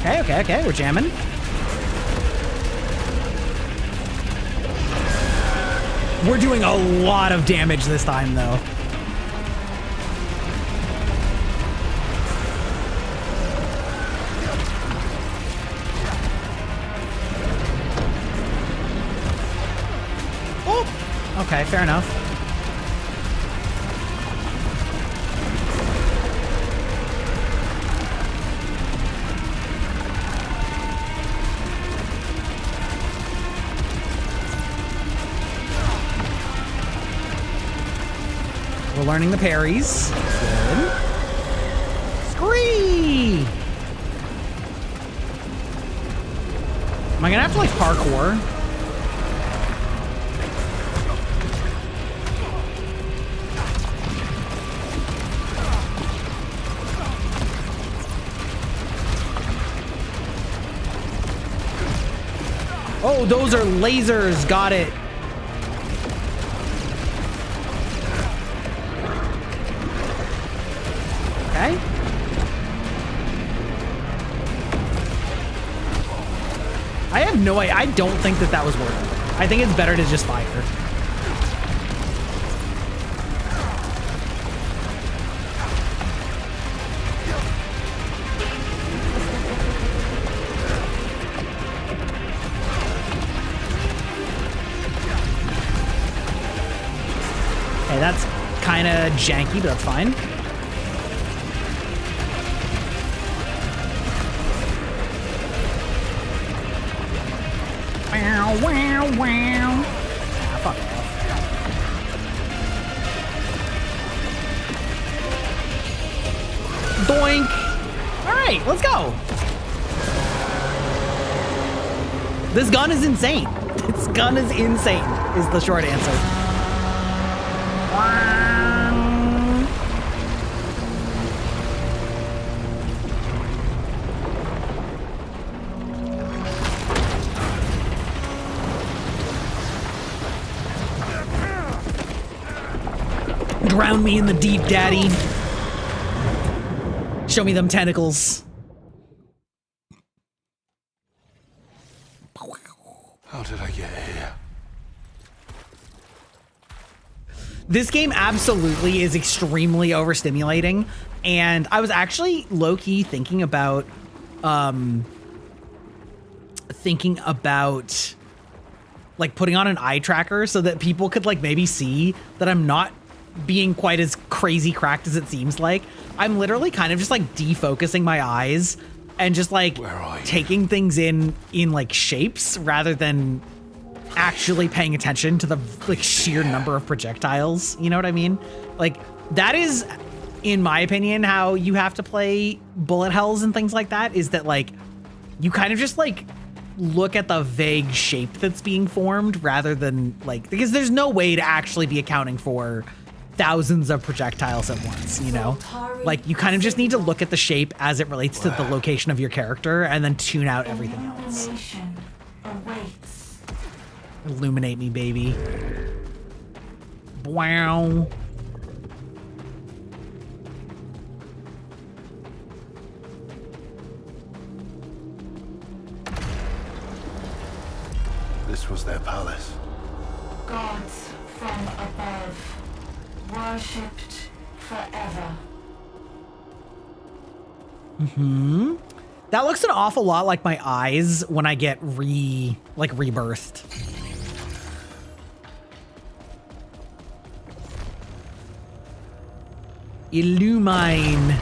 Speaker 1: Okay. We're jamming. We're doing a lot of damage this time, though. Oh! Okay, fair enough. We're learning the parries. Good. Scree! Am I gonna have to like parkour? Oh, those are lasers. Got it. Okay. I have no idea. I don't think that was worth it. I think it's better to just fire. Okay, that's kind of janky, but that's fine. Wow. Ah, fuck off. Doink. All right, let's go. This gun is insane. This gun is insane, is the short answer. Drown me in the deep, daddy. Show me them tentacles.
Speaker 3: How did I get here?
Speaker 1: This game absolutely is extremely overstimulating, and I was actually low-key thinking about like putting on an eye tracker so that people could like maybe see that I'm not being quite as crazy cracked as it seems like. I'm literally kind of just like defocusing my eyes and just like taking things in like shapes rather than actually paying attention to the like sheer number of projectiles. You know what I mean? Like that is, in my opinion, how you have to play bullet hells and things like that, is that like you kind of just like look at the vague shape that's being formed rather than like, because there's no way to actually be accounting for thousands of projectiles at once, you know? Like you kind of just need to look at the shape as it relates to the location of your character and then tune out everything else.
Speaker 7: Awaits.
Speaker 1: Illuminate me, baby. Wow.
Speaker 6: This was their palace.
Speaker 7: Gods from above, worshipped forever.
Speaker 1: That looks an awful lot like my eyes when I get rebirthed. Illumine.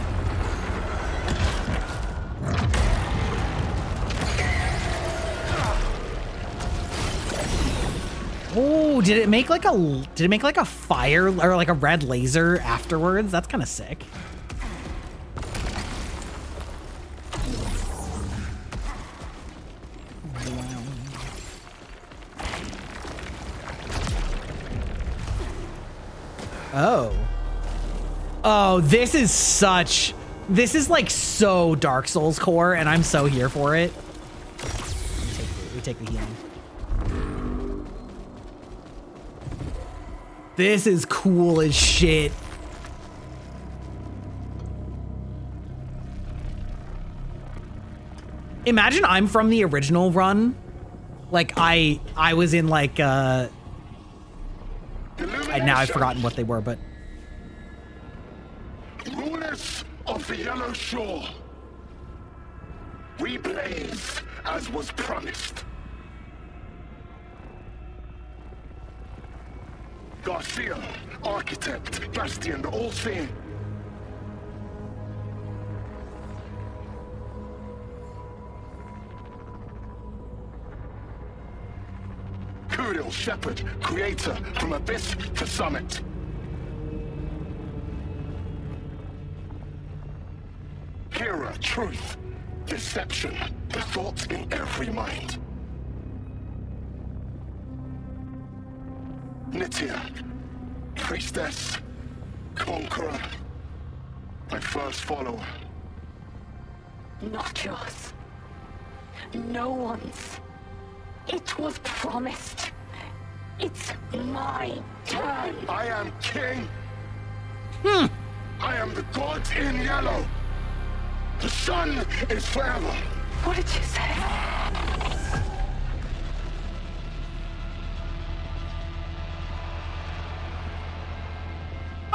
Speaker 1: Oh, did it make like a fire or like a red laser afterwards? That's kind of sick. Oh. Oh, this is like so Dark Souls core, and I'm so here for it. We take the healing. This is cool as shit. Imagine I'm from the original run. Like I was in like now I've forgotten what they were, but
Speaker 6: Rulers of the Yellow Shore, we blaze as was promised. Garcia, architect, Bastian, the all-seeing. Kudil, shepherd, creator, from abyss to summit. Kira, truth, deception, the thoughts in every mind. Nitya, priestess, conqueror, my first follower.
Speaker 5: Not yours. No one's. It was promised. It's my turn.
Speaker 6: I am king. I am the god in yellow. The sun is forever.
Speaker 5: What did you say?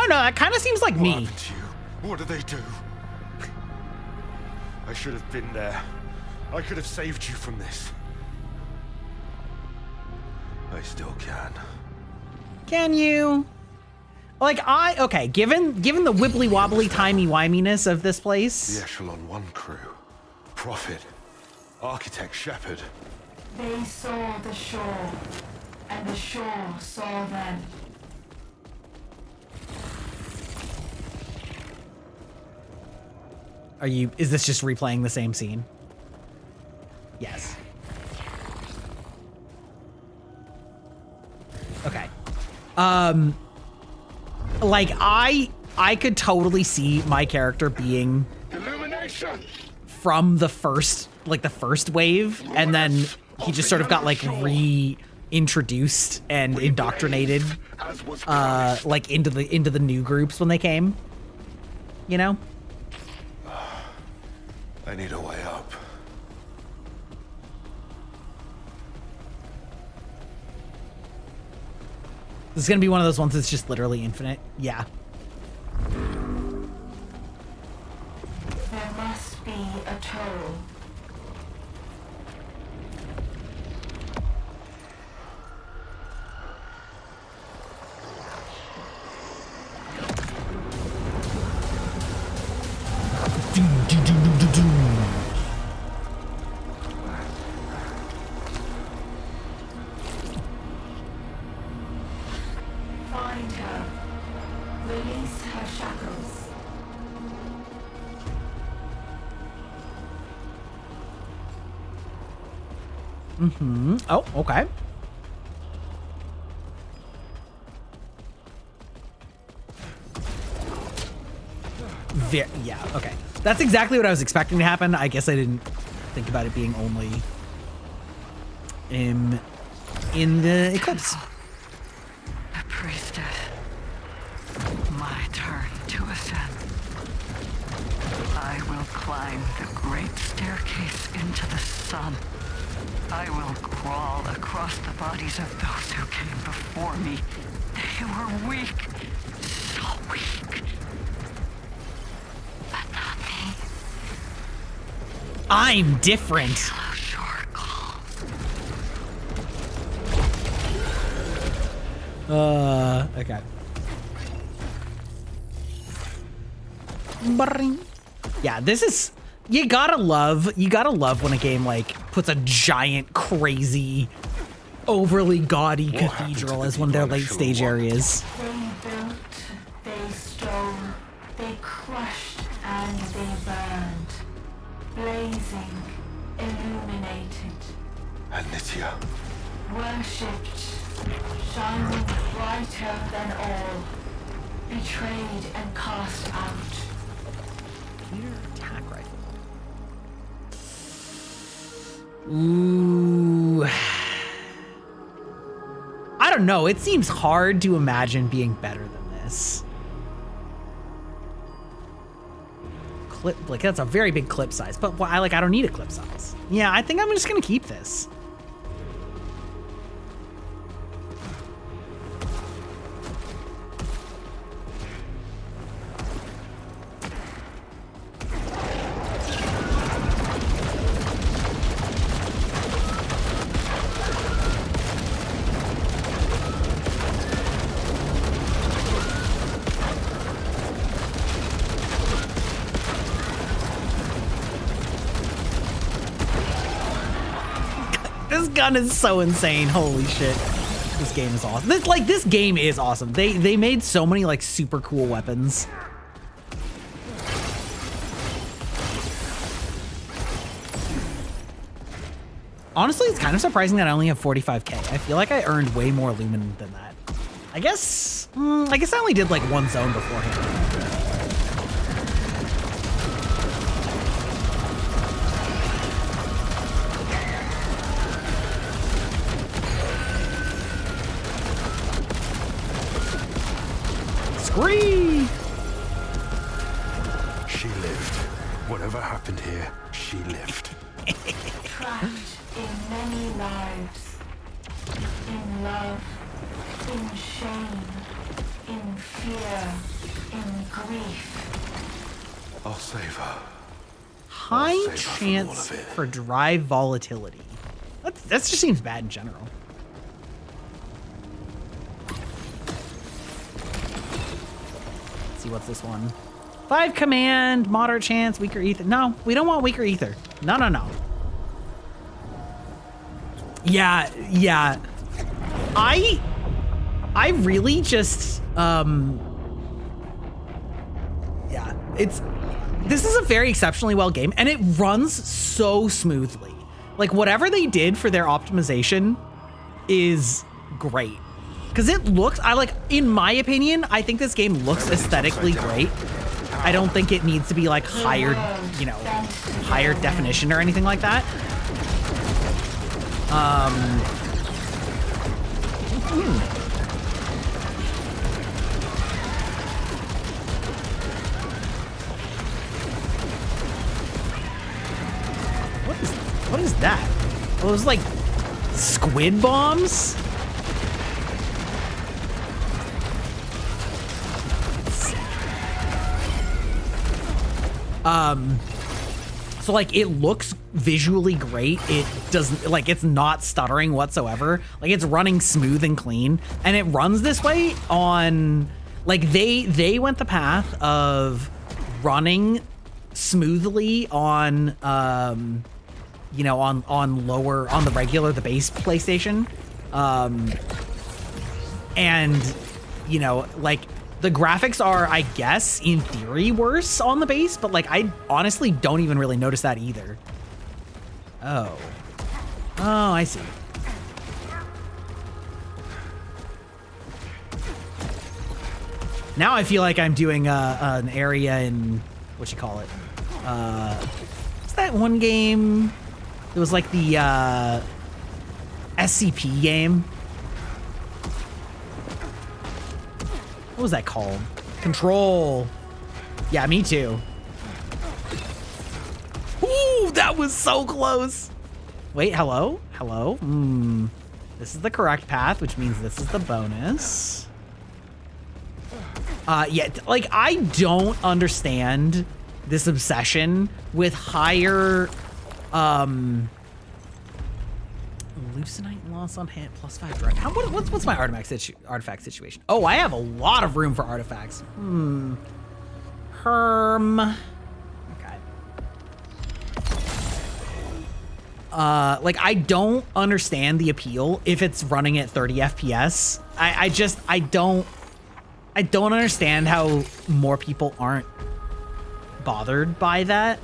Speaker 1: oh no, that kind of seems like
Speaker 3: What
Speaker 1: me.
Speaker 3: happened to you? What did they do? I should have been there. I could have saved you from this. I still can.
Speaker 1: Can you? Like okay, given the wibbly wobbly timey wiminess of this place.
Speaker 3: The Echelon 1 crew. Prophet. Architect Shepherd.
Speaker 7: They saw the shore, and the shore saw them.
Speaker 1: Is this just replaying the same scene? Yes. Okay. Like I could totally see my character being
Speaker 6: Illumination.
Speaker 1: from the first wave, and then he just sort of got like reincarnated introduced and indoctrinated, like into the new groups when they came. You know?
Speaker 3: I need a way up.
Speaker 1: This is gonna be one of those ones that's just literally infinite. Yeah.
Speaker 7: There must be a toll. Find her. Release her shackles.
Speaker 1: Oh, okay. Yeah, okay. That's exactly what I was expecting to happen. I guess I didn't think about it being only in the eclipse.
Speaker 5: The priestess. My turn to ascend. I will climb the great staircase into the sun. I will crawl across the bodies of those who came before me. They were weak. So weak. But not me.
Speaker 1: I'm different.
Speaker 5: Close your calls.
Speaker 1: Okay. Bring. Yeah, this is, you gotta love when a game like puts a giant, crazy, overly gaudy cathedral as one of their late stage areas.
Speaker 7: They built, they stole, they crushed, and they burned. Blazing, illuminated,
Speaker 3: Anitya.
Speaker 7: worshipped, shining brighter than all. Betrayed and cast out.
Speaker 1: Attack rifle. Ooh. I don't know. It seems hard to imagine being better than this. Clip, like that's a very big clip size, but I don't need a clip size. Yeah, I think I'm just gonna keep this. This gun is so insane. Holy shit. This game is awesome. This game is awesome. They made so many like super cool weapons. Honestly, it's kind of surprising that I only have 45k. I feel like I earned way more lumen than that. I guess I only did like one zone beforehand. Scree!
Speaker 3: She lived. Whatever happened here, she lived.
Speaker 7: Trapped in many lives. In love, in shame, in fear, in grief.
Speaker 3: I'll save her.
Speaker 1: High
Speaker 3: I'll save her from all
Speaker 1: chance
Speaker 3: of it.
Speaker 1: for drive volatility. That just seems bad in general. Let's see what's this one. 5 command, moderate chance, weaker ether. No, we don't want weaker ether. No, no, no. Yeah. I really just yeah, this is a very exceptionally well game, and it runs so smoothly. Like whatever they did for their optimization is great. Because it looks, in my opinion, I think this game looks aesthetically great. I don't think it needs to be like higher definition or anything like that. What is that? Well, those like squid bombs? So like it looks visually great. It doesn't like it's not stuttering whatsoever. Like it's running smooth and clean, and it runs this way on like they went the path of running smoothly on you know, on lower, on the regular, the base PlayStation, and you know, like the graphics are, I guess, in theory worse on the base, but like I honestly don't even really notice that either. Oh, I see. Now I feel like I'm doing an area in what you call it. What's that one game? It was like the SCP game. What was that called? Control. Yeah, me too. Ooh, that was so close. Wait, hello? Hello? This is the correct path, which means this is the bonus. Yeah, like I don't understand this obsession with higher Loosenite loss on hit +5 direct. What's my artifact situation? Oh, I have a lot of room for artifacts. Herm. Okay. Like I don't understand the appeal if it's running at 30 FPS. I don't understand how more people aren't bothered by that.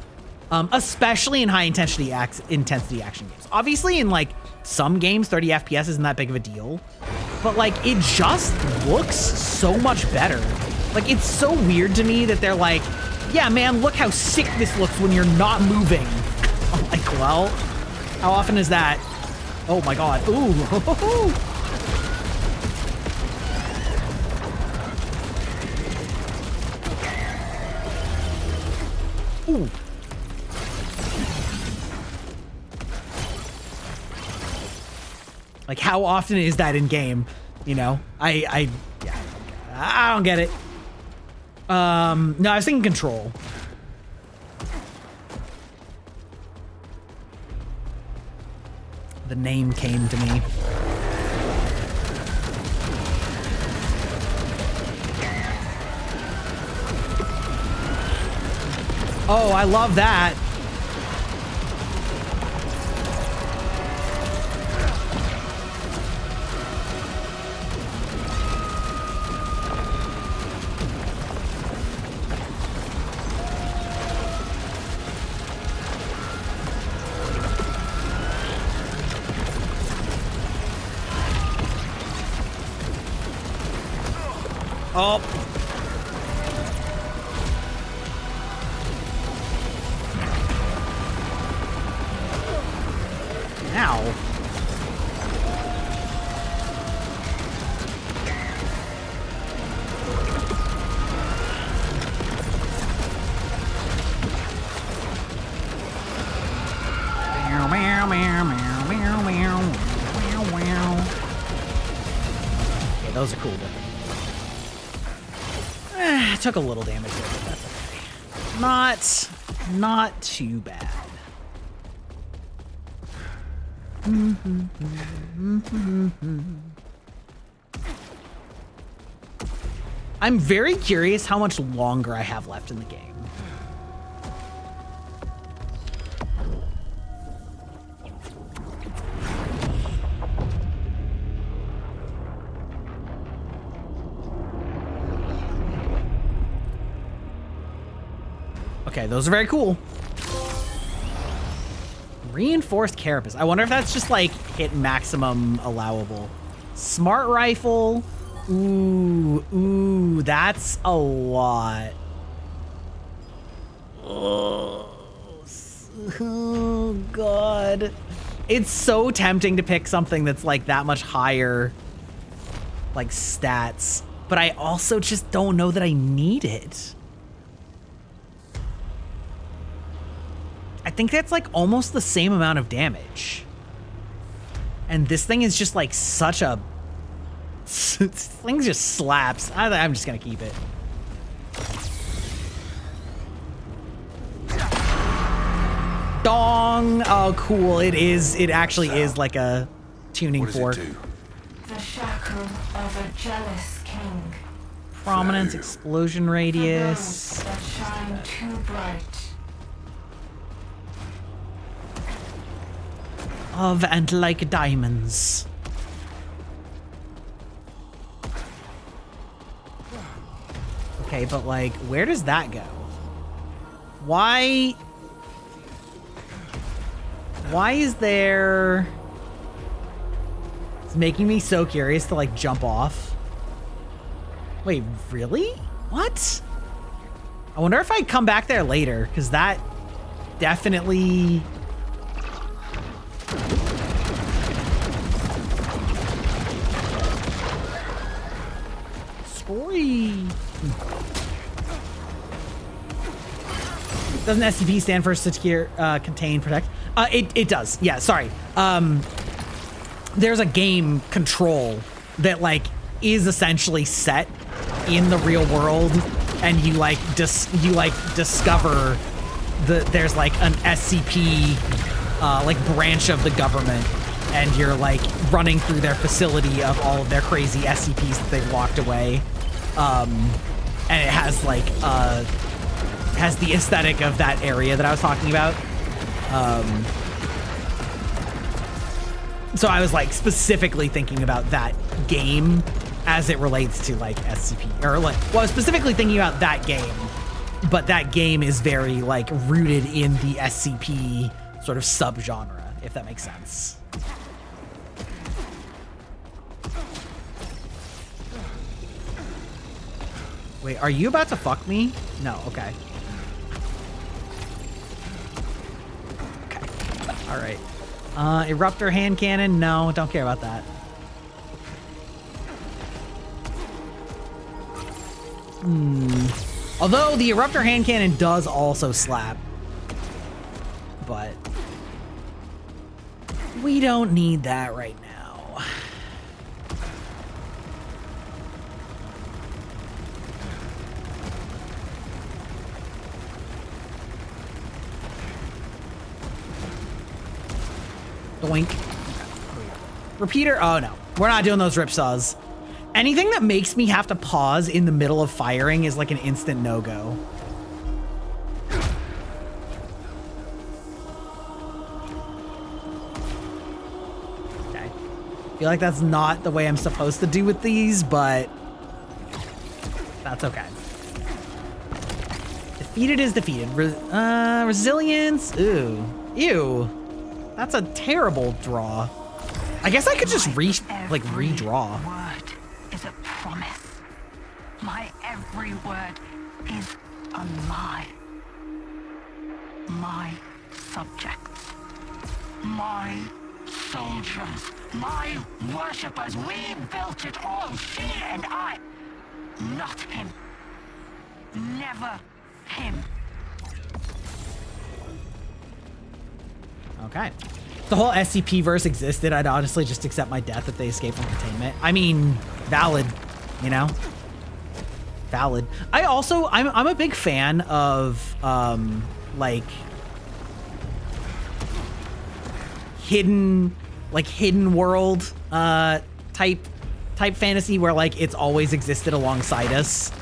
Speaker 1: Especially in high intensity action games. Obviously in like some games 30 FPS isn't that big of a deal, but like it just looks so much better. Like it's so weird to me that they're like, yeah man, look how sick this looks when you're not moving. I'm like, well, how often is that? Oh my god. Ooh. Ooh. Like how often is that in game? You know, I don't get it. No, I was thinking control. The name came to me. Oh, I love that. Oh. Ow. Okay, those are cool. Took a little damage there, but that's okay. Not too bad. I'm very curious how much longer I have left in the game. Okay, those are very cool. Reinforced carapace. I wonder if that's just like hit maximum allowable. Smart rifle. Ooh, that's a lot. Oh God. It's so tempting to pick something that's like that much higher like stats, but I also just don't know that I need it. I think that's like almost the same amount of damage. And this thing is just like such a... This thing just slaps. I'm just gonna keep it. Dong! Oh, cool. It is. It actually is like a tuning fork.
Speaker 3: What does it do?
Speaker 7: The shackle of a jealous king.
Speaker 1: Prominence, explosion
Speaker 7: For
Speaker 1: radius.
Speaker 7: those that shine too bright.
Speaker 1: Of and like diamonds. Okay, but like, where does that go? Why is there... It's making me so curious to like jump off. Wait, really? What? I wonder if I come back there later, because that definitely... Story. Doesn't SCP stand for secure, contain, protect? It does. Yeah, sorry. There's a game control that like is essentially set in the real world, and you like discover there's like an SCP like branch of the government, and you're like running through their facility of all of their crazy SCPs that they've locked away. And it has like has the aesthetic of that area that I was talking about. So I was like specifically thinking about that game as it relates to like SCP, or like, well, I was specifically thinking about that game, but that game is very like rooted in the SCP sort of subgenre, if that makes sense. Wait, are you about to fuck me? No, okay. Okay, all right. Eruptor hand cannon? No, don't care about that. Although the Eruptor hand cannon does also slap. But we don't need that right now. Doink. Repeater? Oh no, we're not doing those ripsaws. Anything that makes me have to pause in the middle of firing is like an instant no-go. Okay. I feel like that's not the way I'm supposed to do with these, but that's okay. Defeated is defeated. Resilience? Ooh. Ew. That's a terrible draw. I guess I could just redraw.
Speaker 5: Word is a promise. My every word is a lie. My subjects, my soldiers, my worshippers, we built it all, she and I. Not him. Never him.
Speaker 1: Okay. If the whole SCP verse existed, I'd honestly just accept my death if they escape from containment. I mean, valid, you know? Valid. I'm a big fan of, like, hidden world, type fantasy where, like, it's always existed alongside us.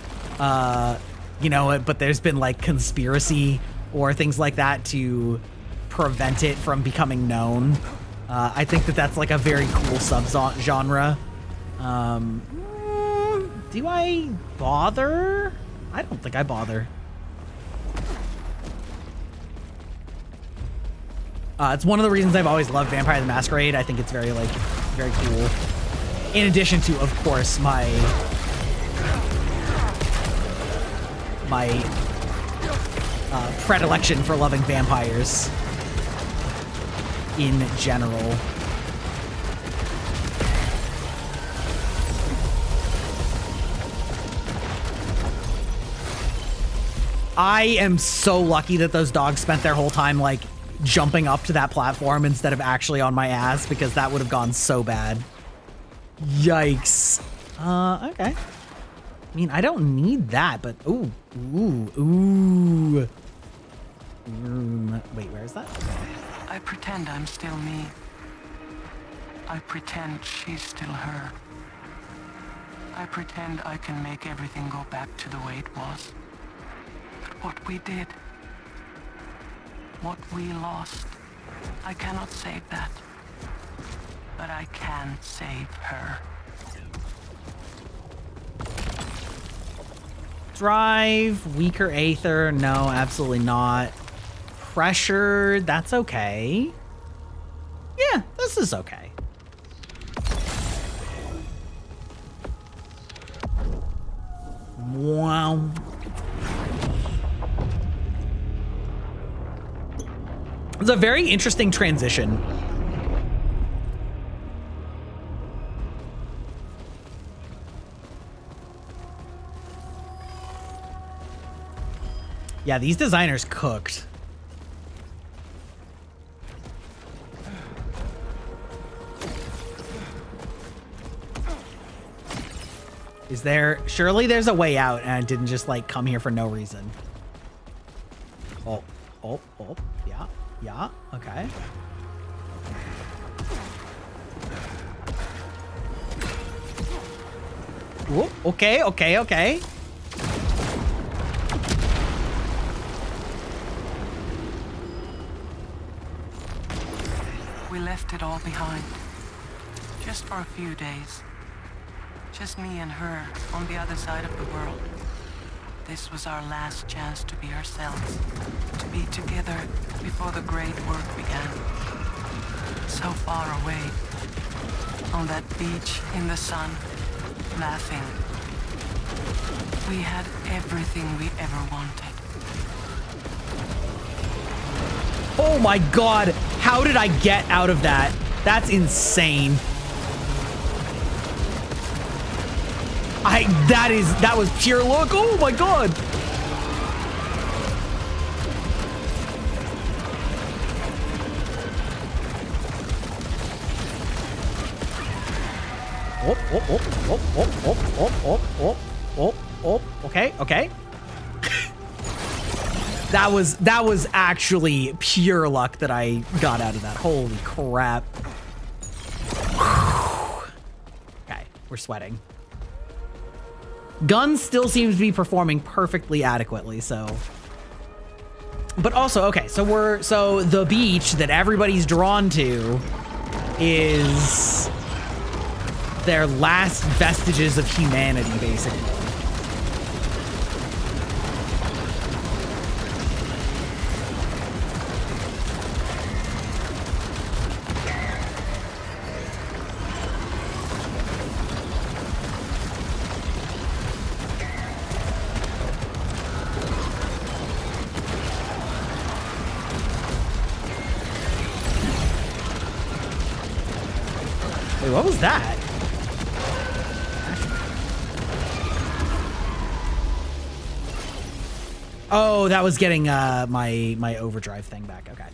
Speaker 1: You know, but there's been, like, conspiracy or things like that to prevent it from becoming known. I think that that's like a very cool subgenre. Do I bother? I don't think I bother. It's one of the reasons I've always loved Vampire the Masquerade. I think it's very cool. In addition to, of course, my predilection for loving vampires in general. I am so lucky that those dogs spent their whole time like jumping up to that platform instead of actually on my ass, because that would have gone so bad. Yikes. Okay. I mean, I don't need that, but ooh. Wait, where is that?
Speaker 8: I pretend I'm still me. I pretend she's still her. I pretend I can make everything go back to the way it was. But what we did, what we lost, I cannot save that. But I can save her.
Speaker 1: Drive, weaker aether, no, absolutely not. Pressure, that's okay. Yeah, this is okay. Wow. It's a very interesting transition. Yeah, these designers cooked. Is there, surely there's a way out and I didn't just like come here for no reason. Oh, yeah, okay. Whoop, okay.
Speaker 8: We left it all behind. Just for a few days. Just me and her on the other side of the world. This was our last chance to be ourselves. To be together before the great work began. So far away. On that beach in the sun. Laughing. We had everything we ever wanted.
Speaker 1: Oh my god, how did I get out of that? That's insane. That was pure luck. Oh my god. Okay. That was actually pure luck that I got out of that. Holy crap. Okay, we're sweating. Gun still seems to be performing perfectly adequately, so. But also, okay, so the beach that everybody's drawn to is their last vestiges of humanity, basically. Wait, what was that? Oh, that was getting my overdrive thing back. Okay.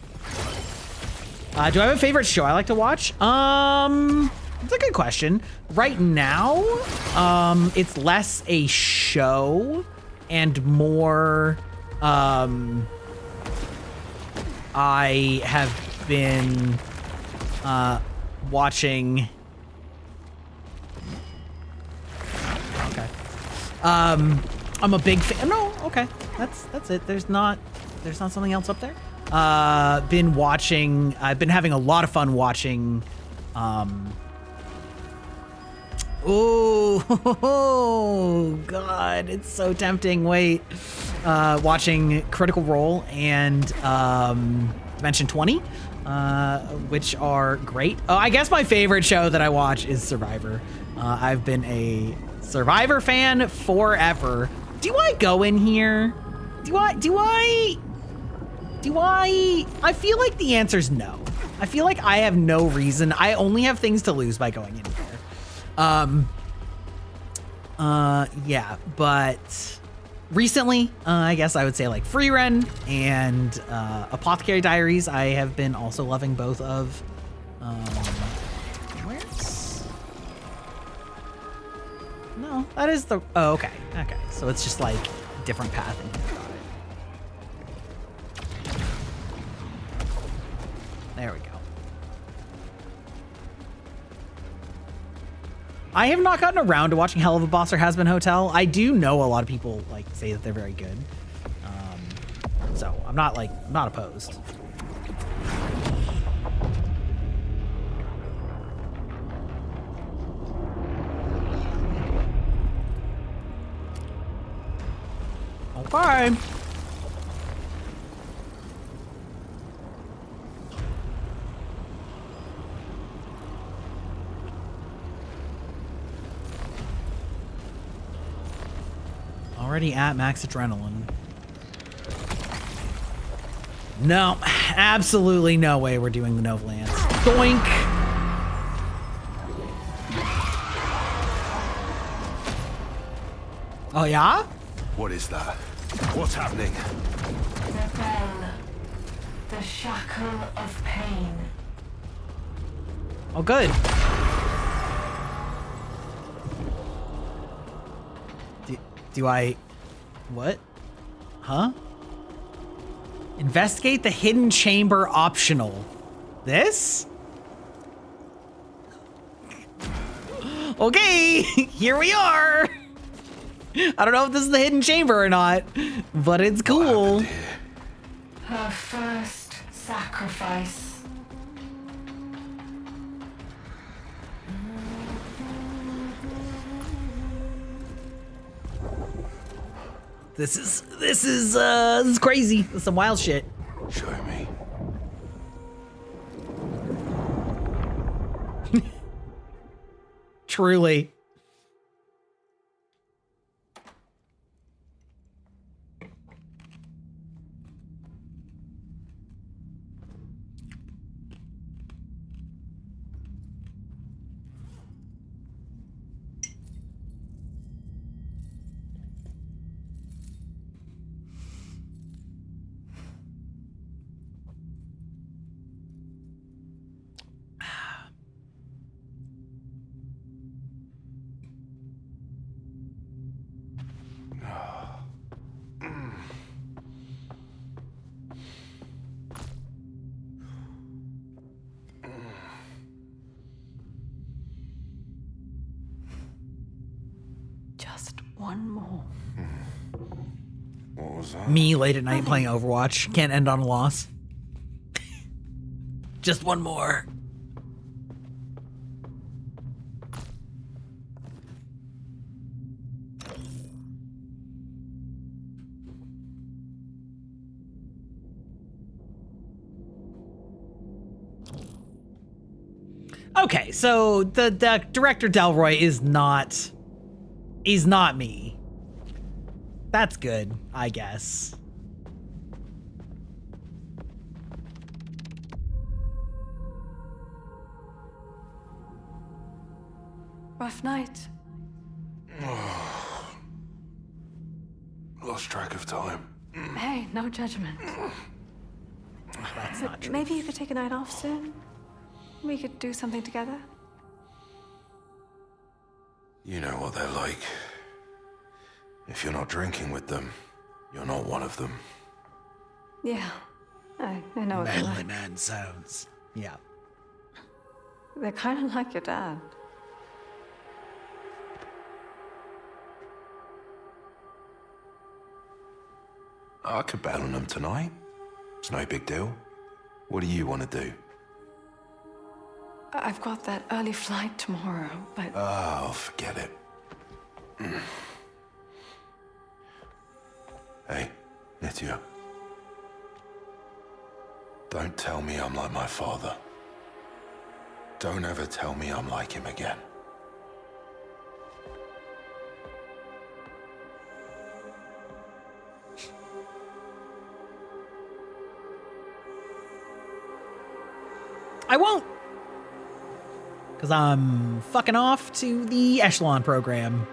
Speaker 1: Do I have a favorite show I like to watch? It's a good question. Right now, it's less a show and more I have been watching. Okay. I'm a big fan. No, okay. That's it. There's not something else up there. I've been having a lot of fun watching oh god, it's so tempting. Wait. Watching Critical Role and Dimension 20, which are great. Oh, I guess my favorite show that I watch is Survivor. I've been a Survivor fan forever. Do I go in here? Do I feel like the answer's no. I feel like I have no reason. I only have things to lose by going in here. Yeah, but recently, I guess I would say like Free Ren and Apothecary Diaries. I have been also loving both of. Where's? No, that is the. Oh, okay. Okay, so it's just like different path. Got it. There we go. I have not gotten around to watching Hell of a Boss or Has Been Hotel. I do know a lot of people like say that they're very good, so I'm not opposed. Okay. Already at max adrenaline. No, absolutely no way we're doing the Nova Lance. Doink! Oh yeah?
Speaker 3: What is that? What's happening?
Speaker 7: The bell. The shackle of pain.
Speaker 1: Oh good. Do I... What? Huh? Investigate the hidden chamber optional. This? Okay, here we are. I don't know if this is the hidden chamber or not, but it's cool.
Speaker 7: Her first sacrifice.
Speaker 1: This is crazy. This is some wild shit.
Speaker 3: Show me.
Speaker 1: Truly.
Speaker 5: Just one more.
Speaker 3: What was that?
Speaker 1: Me late at night playing Overwatch. Can't end on a loss. Just one more. Okay, so the director Delroy is not me. That's good, I guess.
Speaker 5: Rough night.
Speaker 3: Lost track of time.
Speaker 5: Hey, no judgment.
Speaker 1: That's not true.
Speaker 5: Maybe you could take a night off soon? We could do something together.
Speaker 3: You know what they're like. If you're not drinking with them, you're not one of them.
Speaker 5: Yeah, I know what they're
Speaker 1: Manly
Speaker 5: like.
Speaker 1: man sounds. Yeah.
Speaker 5: They're kind of like your dad.
Speaker 3: I could bet on them tonight. It's no big deal. What do you want to do?
Speaker 5: I've got that early flight tomorrow, but...
Speaker 3: Oh, forget it. Hey, Nitya. Don't tell me I'm like my father. Don't ever tell me I'm like him again.
Speaker 1: I won't. Because I'm fucking off to the Echelon program.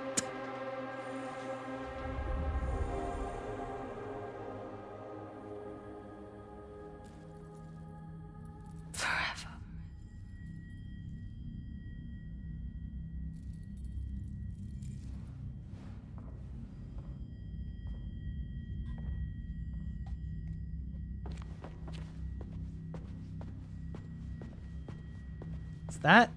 Speaker 1: that?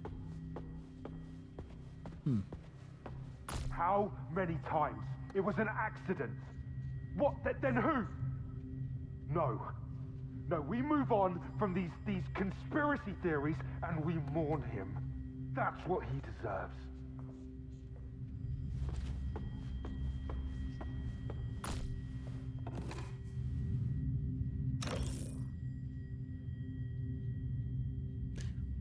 Speaker 9: How many times? It was an accident. What? Then who? No. No, we move on from these conspiracy theories and we mourn him. That's what he deserves.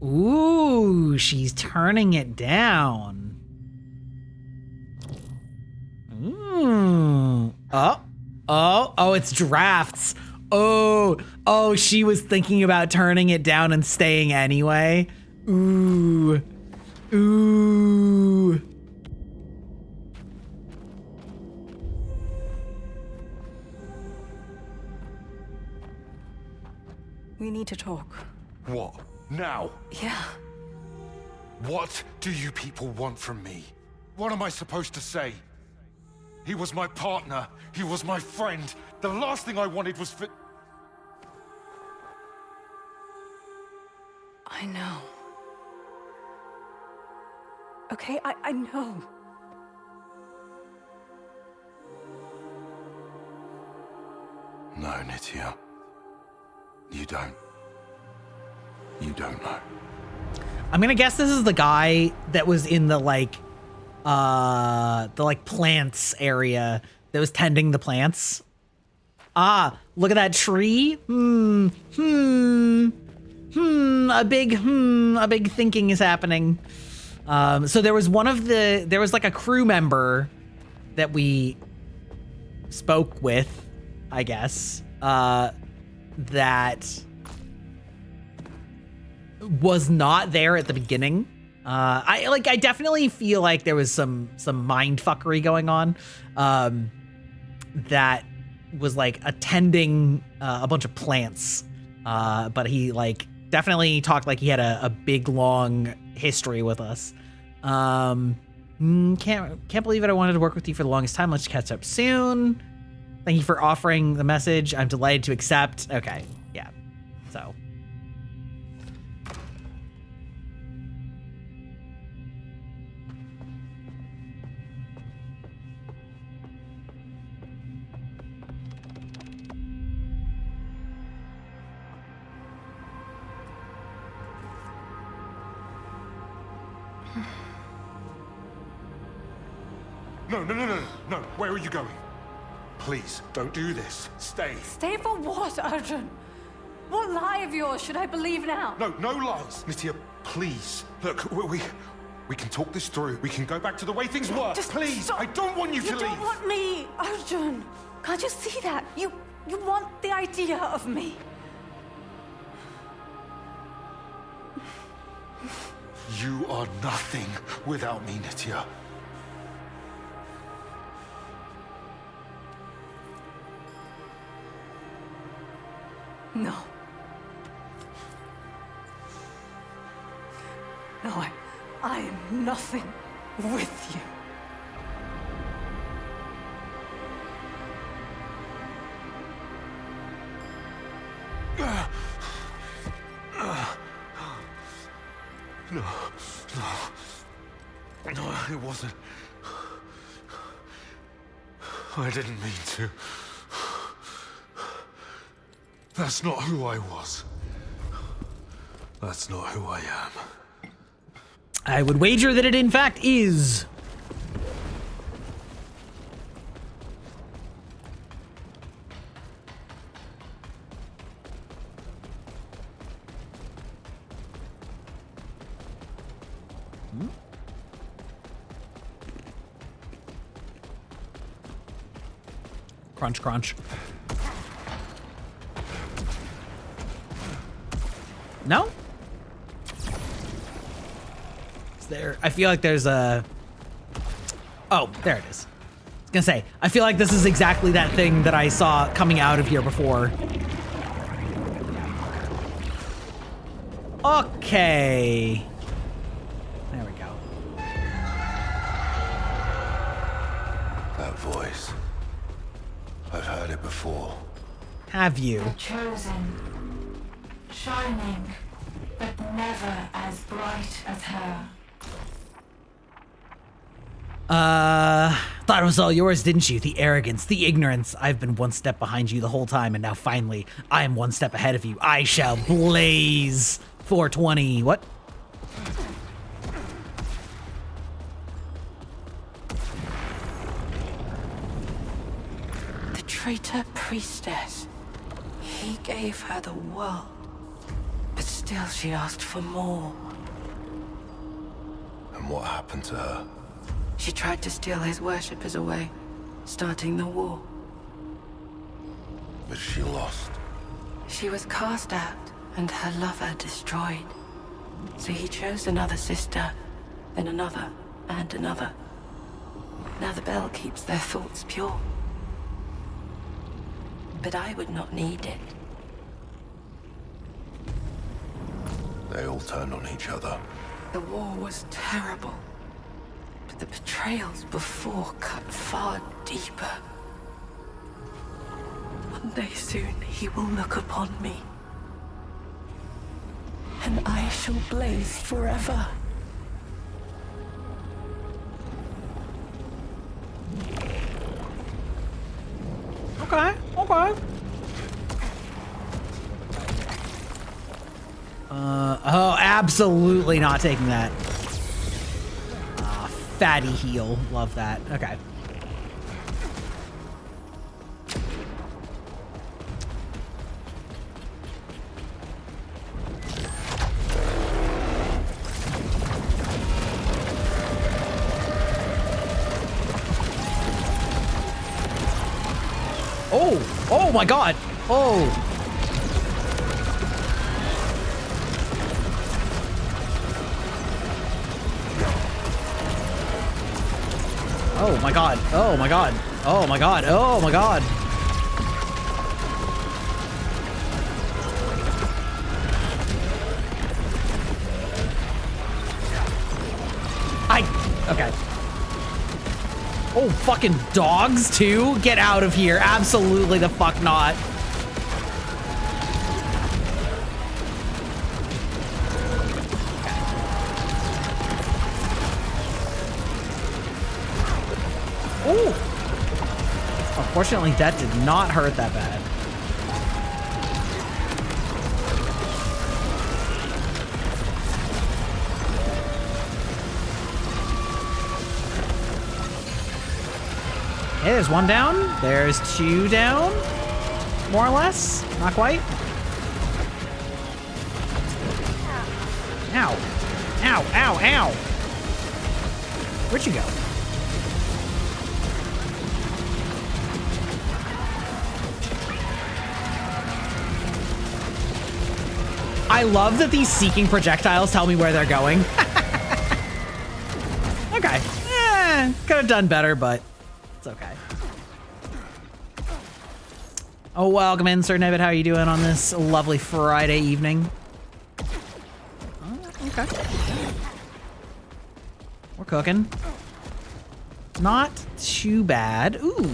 Speaker 1: Ooh, she's turning it down. Ooh. Oh, it's drafts. Oh, she was thinking about turning it down and staying anyway. Ooh.
Speaker 5: We need to talk.
Speaker 3: What? Now?
Speaker 5: Yeah.
Speaker 3: What do you people want from me? What am I supposed to say? He was my partner. He was my friend. The last thing I wanted was for...
Speaker 5: I know. Okay, I know.
Speaker 3: No, Nitya. You don't. You don't know.
Speaker 1: I'm gonna guess this is the guy that was in the plants area that was tending the plants. Ah, look at that tree. A big thinking is happening. So there was like a crew member that we spoke with, I guess, that was not there at the beginning. I definitely feel like there was some mind fuckery going on, that was like attending a bunch of plants, but he definitely talked like he had a big long history with us. Can't believe it. I wanted to work with you for the longest time. Let's catch up soon. Thank you for offering the message. I'm delighted to accept. Okay, yeah. So.
Speaker 3: No. Where are you going? Please, don't do this. Stay.
Speaker 7: Stay for what, Arjun? What lie of yours should I believe now?
Speaker 3: No lies. Nitya, please. Look, we can talk this through. We can go back to the way things were.
Speaker 7: Just
Speaker 3: please,
Speaker 7: stop.
Speaker 3: I don't want you to leave.
Speaker 7: You don't want me, Arjun. Can't you see that? You want the idea of me.
Speaker 3: You are nothing without me, Nitya.
Speaker 7: No. No, I am nothing with you.
Speaker 3: No, it wasn't. I didn't mean to. That's not who I was. That's not who I am.
Speaker 1: I would wager that it in fact is. Crunch, crunch. No? Is there? I feel like there's a... Oh, there it is. I was gonna say, I feel like this is exactly that thing that I saw coming out of here before. Okay. There we go.
Speaker 3: That voice. I've heard it before.
Speaker 1: Have you?
Speaker 7: The chosen, shining, but never as bright as her.
Speaker 1: Thought it was all yours, didn't you? The arrogance, the ignorance. I've been one step behind you the whole time, and now finally, I am one step ahead of you. I shall blaze. 420. What?
Speaker 8: The traitor priestess. He gave her the world. But still she asked for more.
Speaker 6: And what happened to her?
Speaker 8: She tried to steal his worshippers away, starting the war.
Speaker 6: But she lost.
Speaker 8: She was cast out and her lover destroyed. So he chose another sister, then another, and another. Now the bell keeps their thoughts pure. But I would not need it.
Speaker 6: They all turned on each other.
Speaker 8: The war was terrible. But the betrayals before cut far deeper. One day soon he will look upon me. And I shall blaze forever.
Speaker 1: Okay, okay. Oh, absolutely not taking that. Fatty heal. Love that. Okay. Oh! Oh my god! Oh! Oh my god. Oh my god. Oh my god. Oh my god. Okay. Oh, fucking dogs too? Get out of here. Absolutely the fuck not. Ooh. Unfortunately, that did not hurt that bad. Okay, there's one down. There's two down. More or less. Not quite. Ow. Ow, ow, ow. Where'd you go? I love that these seeking projectiles tell me where they're going. Okay. Could have done better, but it's okay. Oh, welcome in, Sir Nebbit. How are you doing on this lovely Friday evening? Oh, okay. We're cooking. Not too bad. Ooh.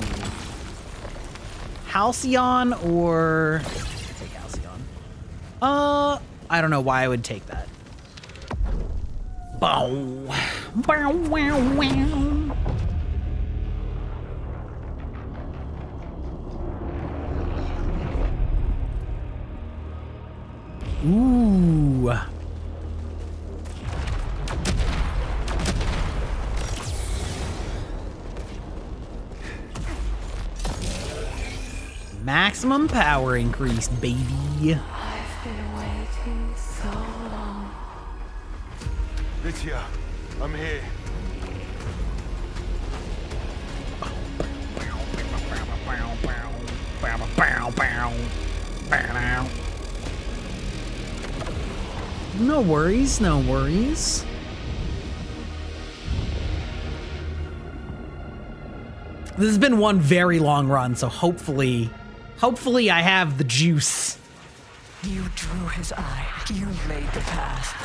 Speaker 1: Halcyon or... Take Halcyon. I don't know why I would take that. Bow. Bow, wow, wow. Ooh. Maximum power increase, baby.
Speaker 7: I've been waiting so long.
Speaker 3: Lydia, I'm here.
Speaker 1: No worries, no worries. This has been one very long run, so hopefully I have the juice.
Speaker 8: You drew his eye. You laid the path.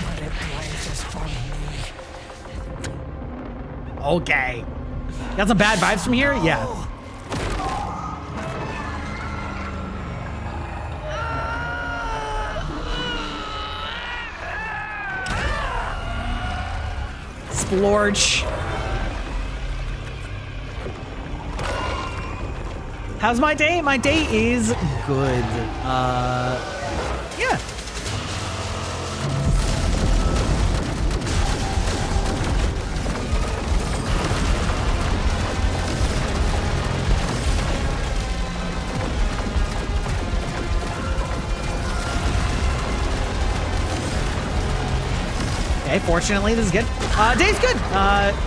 Speaker 8: But it blazes for me.
Speaker 1: Okay. Got some bad vibes from here? Yeah. splorch. How's my day? My day is good. Yeah. Okay, fortunately this is good. Day's good.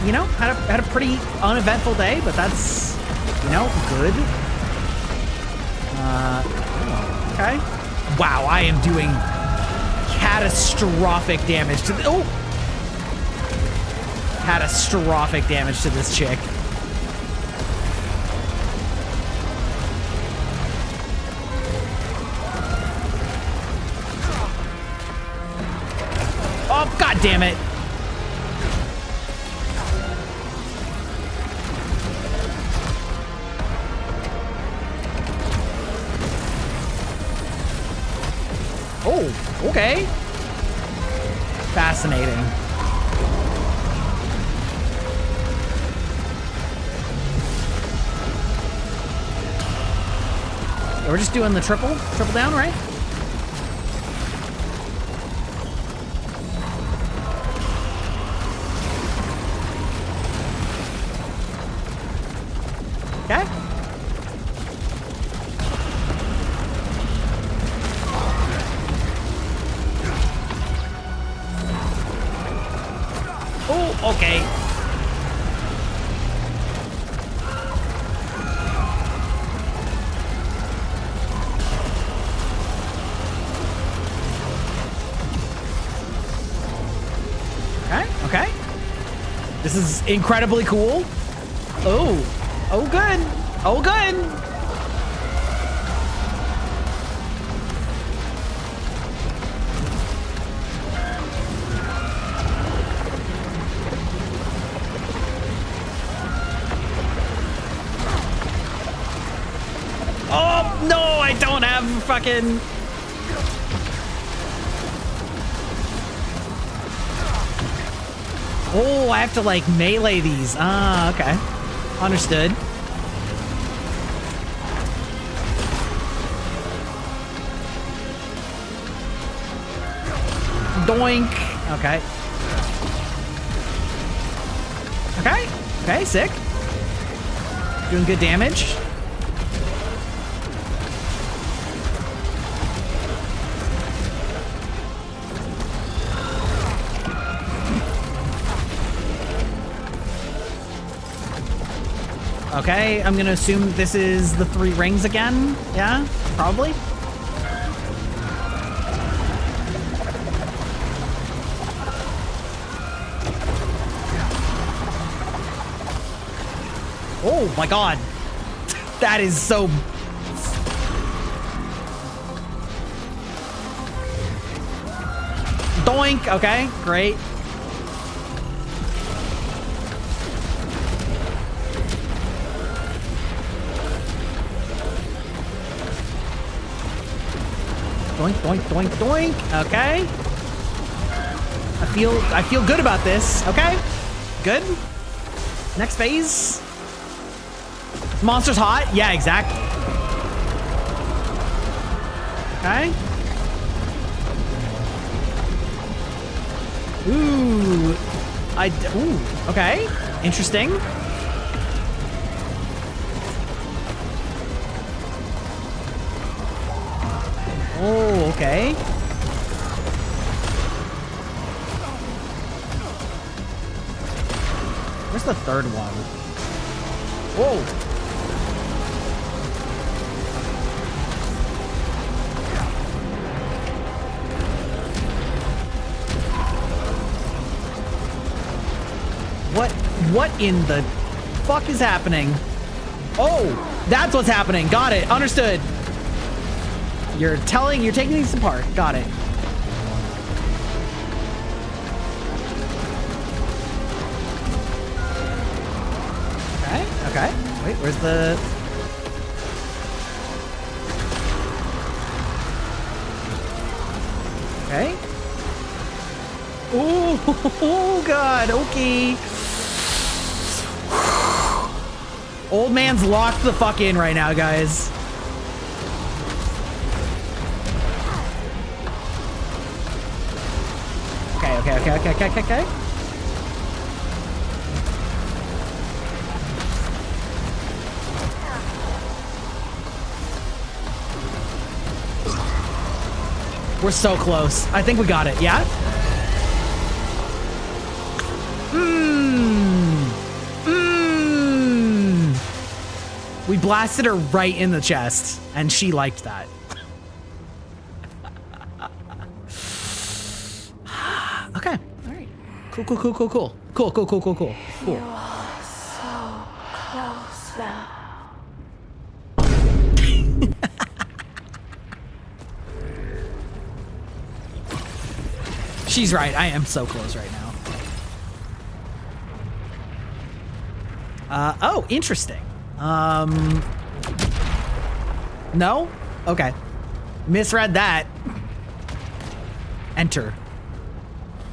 Speaker 1: You know, had a pretty uneventful day, but that's, you know, good. Okay. Wow, I am doing catastrophic damage to the, oh! Catastrophic damage to this chick. Oh, god damn it. Oh, okay. Fascinating. Yeah, we're just doing the triple down, right? Okay. Oh, okay. Okay, okay. This is incredibly cool. Oh, oh good. Oh good. Oh, no, I don't have fucking... Oh, I have to, like, melee these. Ah, okay. Understood. Doink. Okay. Okay. Okay, sick. Doing good damage. Okay, I'm gonna assume this is the 3 rings again. Yeah, probably. Oh my god. That is so... Doink. Okay, great. Doink, doink, doink, doink. Okay. I feel good about this. Okay. Good. Next phase. Monster's hot. Yeah, exactly. Okay. Ooh. Ooh. Okay. Interesting. Oh, okay. Where's the third one? Whoa. What in the fuck is happening? Oh, that's what's happening. Got it. Understood. You're taking these apart. Got it. Okay, okay. Wait, where's the... Okay. Ooh! Oh God. Okay. Old man's locked the fuck in right now, guys. Okay. We're so close. I think we got it. Yeah? We blasted her right in the chest, and she liked that. Okay. All right. Cool. Cool.
Speaker 7: You are so close now.
Speaker 1: She's right. I am so close right now. Oh, interesting. No? Okay. Misread that. Enter.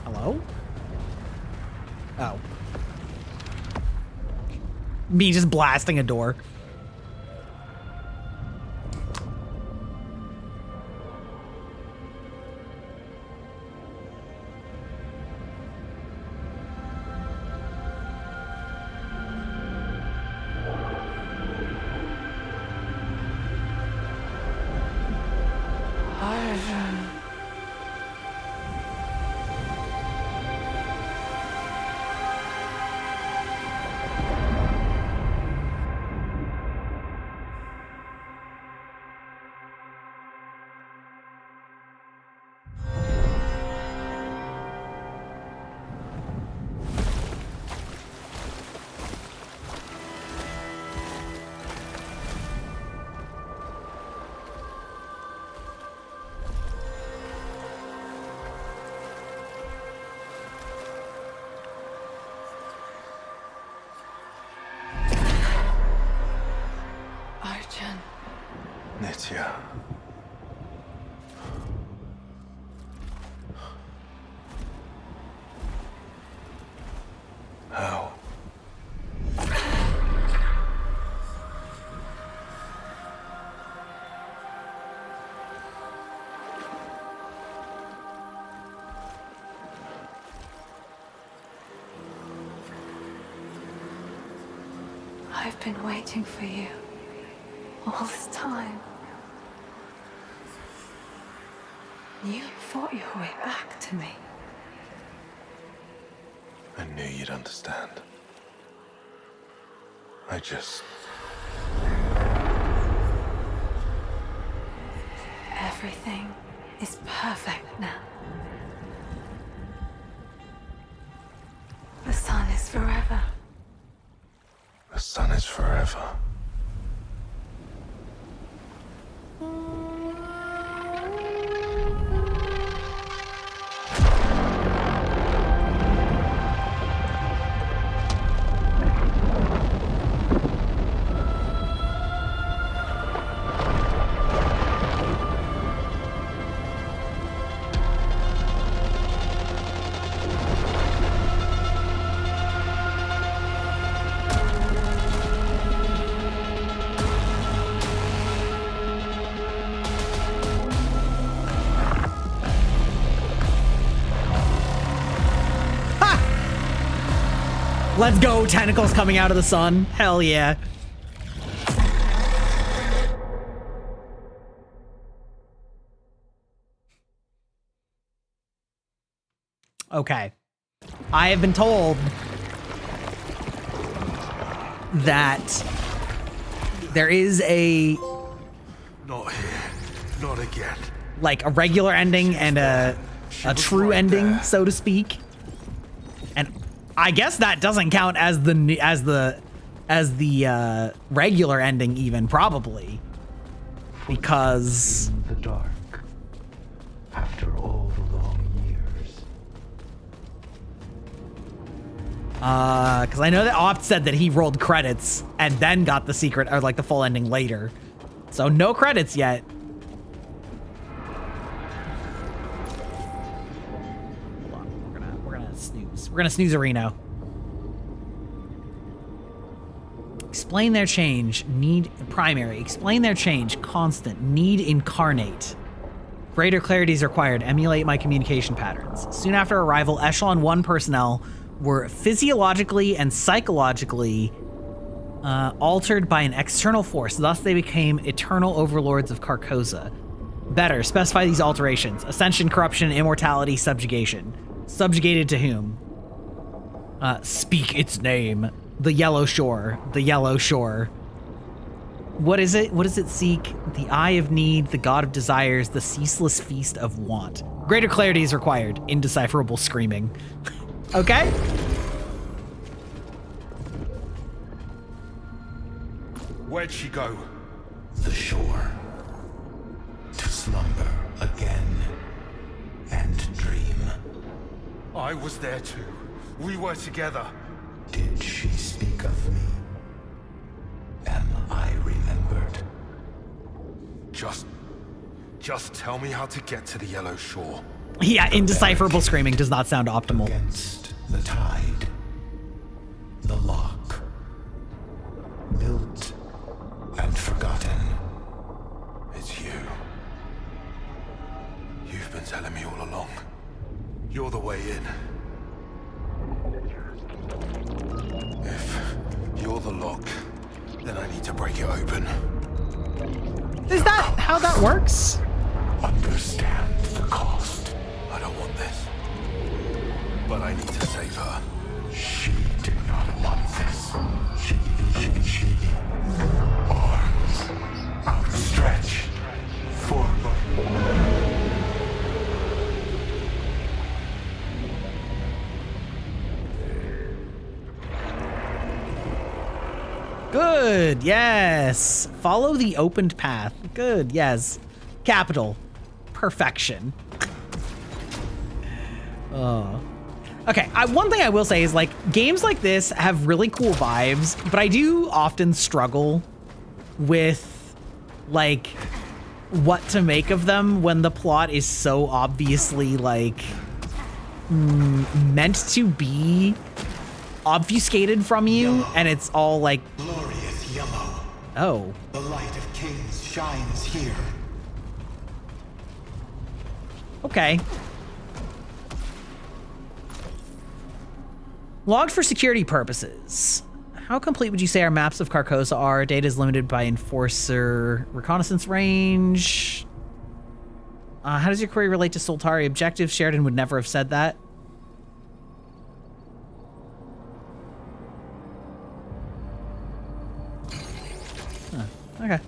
Speaker 1: Hello? Oh. Me just blasting a door.
Speaker 6: Nitya. How?
Speaker 7: I've been waiting for you all this time. You fought your way back to me.
Speaker 6: I knew you'd understand. I just...
Speaker 7: Everything is perfect now. The sun is forever.
Speaker 6: The sun is forever.
Speaker 1: Let's go, tentacles coming out of the sun. Hell yeah. Okay. I have been told that there is a...
Speaker 3: Not here. Not again.
Speaker 1: like a regular ending and a true ending, so to speak. And I guess that doesn't count as the regular ending even, probably, because
Speaker 2: In the dark, after all the long years.
Speaker 1: because I know that Opt said that he rolled credits and then got the secret, or like the full ending later. So no credits yet. Hold on, we're gonna We're gonna snooze Reno. Explain their change. Need primary. Explain their change. Constant. Need incarnate. Greater clarity is required. Emulate my communication patterns. Soon after arrival, Echelon 1 personnel were physiologically and psychologically altered by an external force. Thus, they became eternal overlords of Carcosa. Better, specify these alterations. Ascension, corruption, immortality, subjugation. Subjugated to whom? Speak its name. The Yellow Shore. The Yellow Shore. What is it? What does it seek? The Eye of Need, the God of Desires, the Ceaseless Feast of Want. Greater clarity is required. Indecipherable screaming. Okay?
Speaker 3: Where'd she go?
Speaker 4: The shore. To slumber again. And dream.
Speaker 3: I was there too. We were together.
Speaker 4: Did she speak of me? Am I remembered?
Speaker 3: Just tell me how to get to the Yellow Shore.
Speaker 1: Yeah, indecipherable screaming does not sound optimal.
Speaker 4: Against the tide. The lock. Built and forgotten.
Speaker 3: It's you. You've been telling me all along. You're the way in. If you're the lock, then I need to break it open.
Speaker 1: Is that how that works?
Speaker 4: Understand the cost.
Speaker 3: I don't want this. But I need to save her.
Speaker 4: She did not want this. She. Arms outstretched. Forward.
Speaker 1: Good, yes. Follow the opened path. Good, yes. Capital. Perfection. Okay, one thing I will say is, like, games like this have really cool vibes, but I do often struggle with, like, what to make of them when the plot is so obviously, like, meant to be obfuscated from you,
Speaker 4: Yellow.
Speaker 1: and it's all, like...
Speaker 4: Glorious yellow.
Speaker 1: Oh.
Speaker 4: The light of kings shines here.
Speaker 1: Okay. Logged for security purposes. How complete would you say our maps of Carcosa are? Data is limited by enforcer reconnaissance range. How does your query relate to Soltari objectives? Sheridan would never have said that. Okay.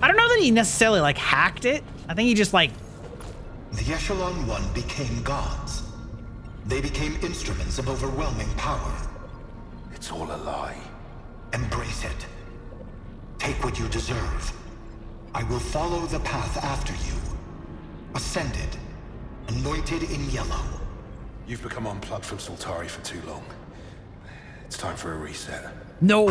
Speaker 1: I don't know that he necessarily, like, hacked it. I think he just, like...
Speaker 4: The Echelon 1 became gods. They became instruments of overwhelming power.
Speaker 3: It's all a lie.
Speaker 4: Embrace it. Take what you deserve. I will follow the path after you. Ascended. Anointed in yellow.
Speaker 3: You've become unplugged from Soltari for too long. It's time for a reset.
Speaker 1: No.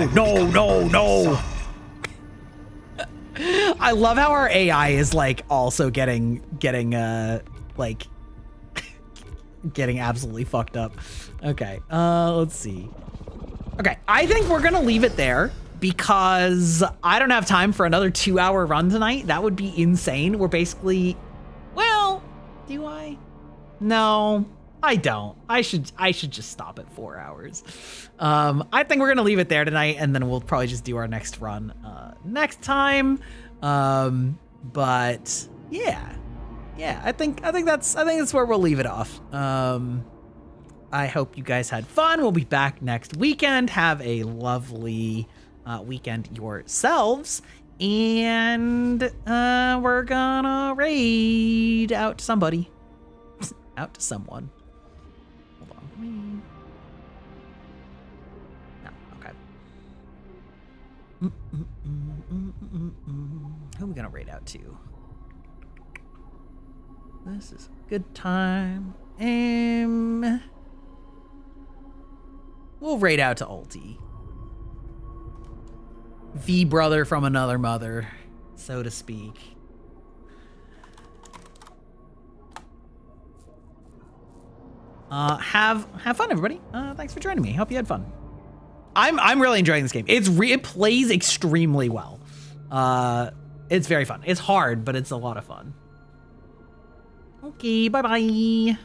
Speaker 1: I love how our AI is, like, also getting absolutely fucked up. Okay, let's see. Okay, I think we're gonna leave it there because I don't have time for another 2-hour run tonight. That would be insane. We're basically, well, do I? No, I don't. I should just stop at 4 hours. I think we're gonna leave it there tonight, and then we'll probably just do our next run next time. But yeah, I think that's where we'll leave it off. I hope you guys had fun. We'll be back next weekend. Have a lovely weekend yourselves, and we're gonna raid out to somebody, out to someone. Hold on. No, okay. Who are we gonna raid out to? This is a good time. We'll raid out to Ulti. V brother from another mother, so to speak. have fun, everybody. Thanks for joining me. Hope you had fun. I'm really enjoying this game. It plays extremely well. It's very fun. It's hard, but it's a lot of fun. Okay, bye-bye.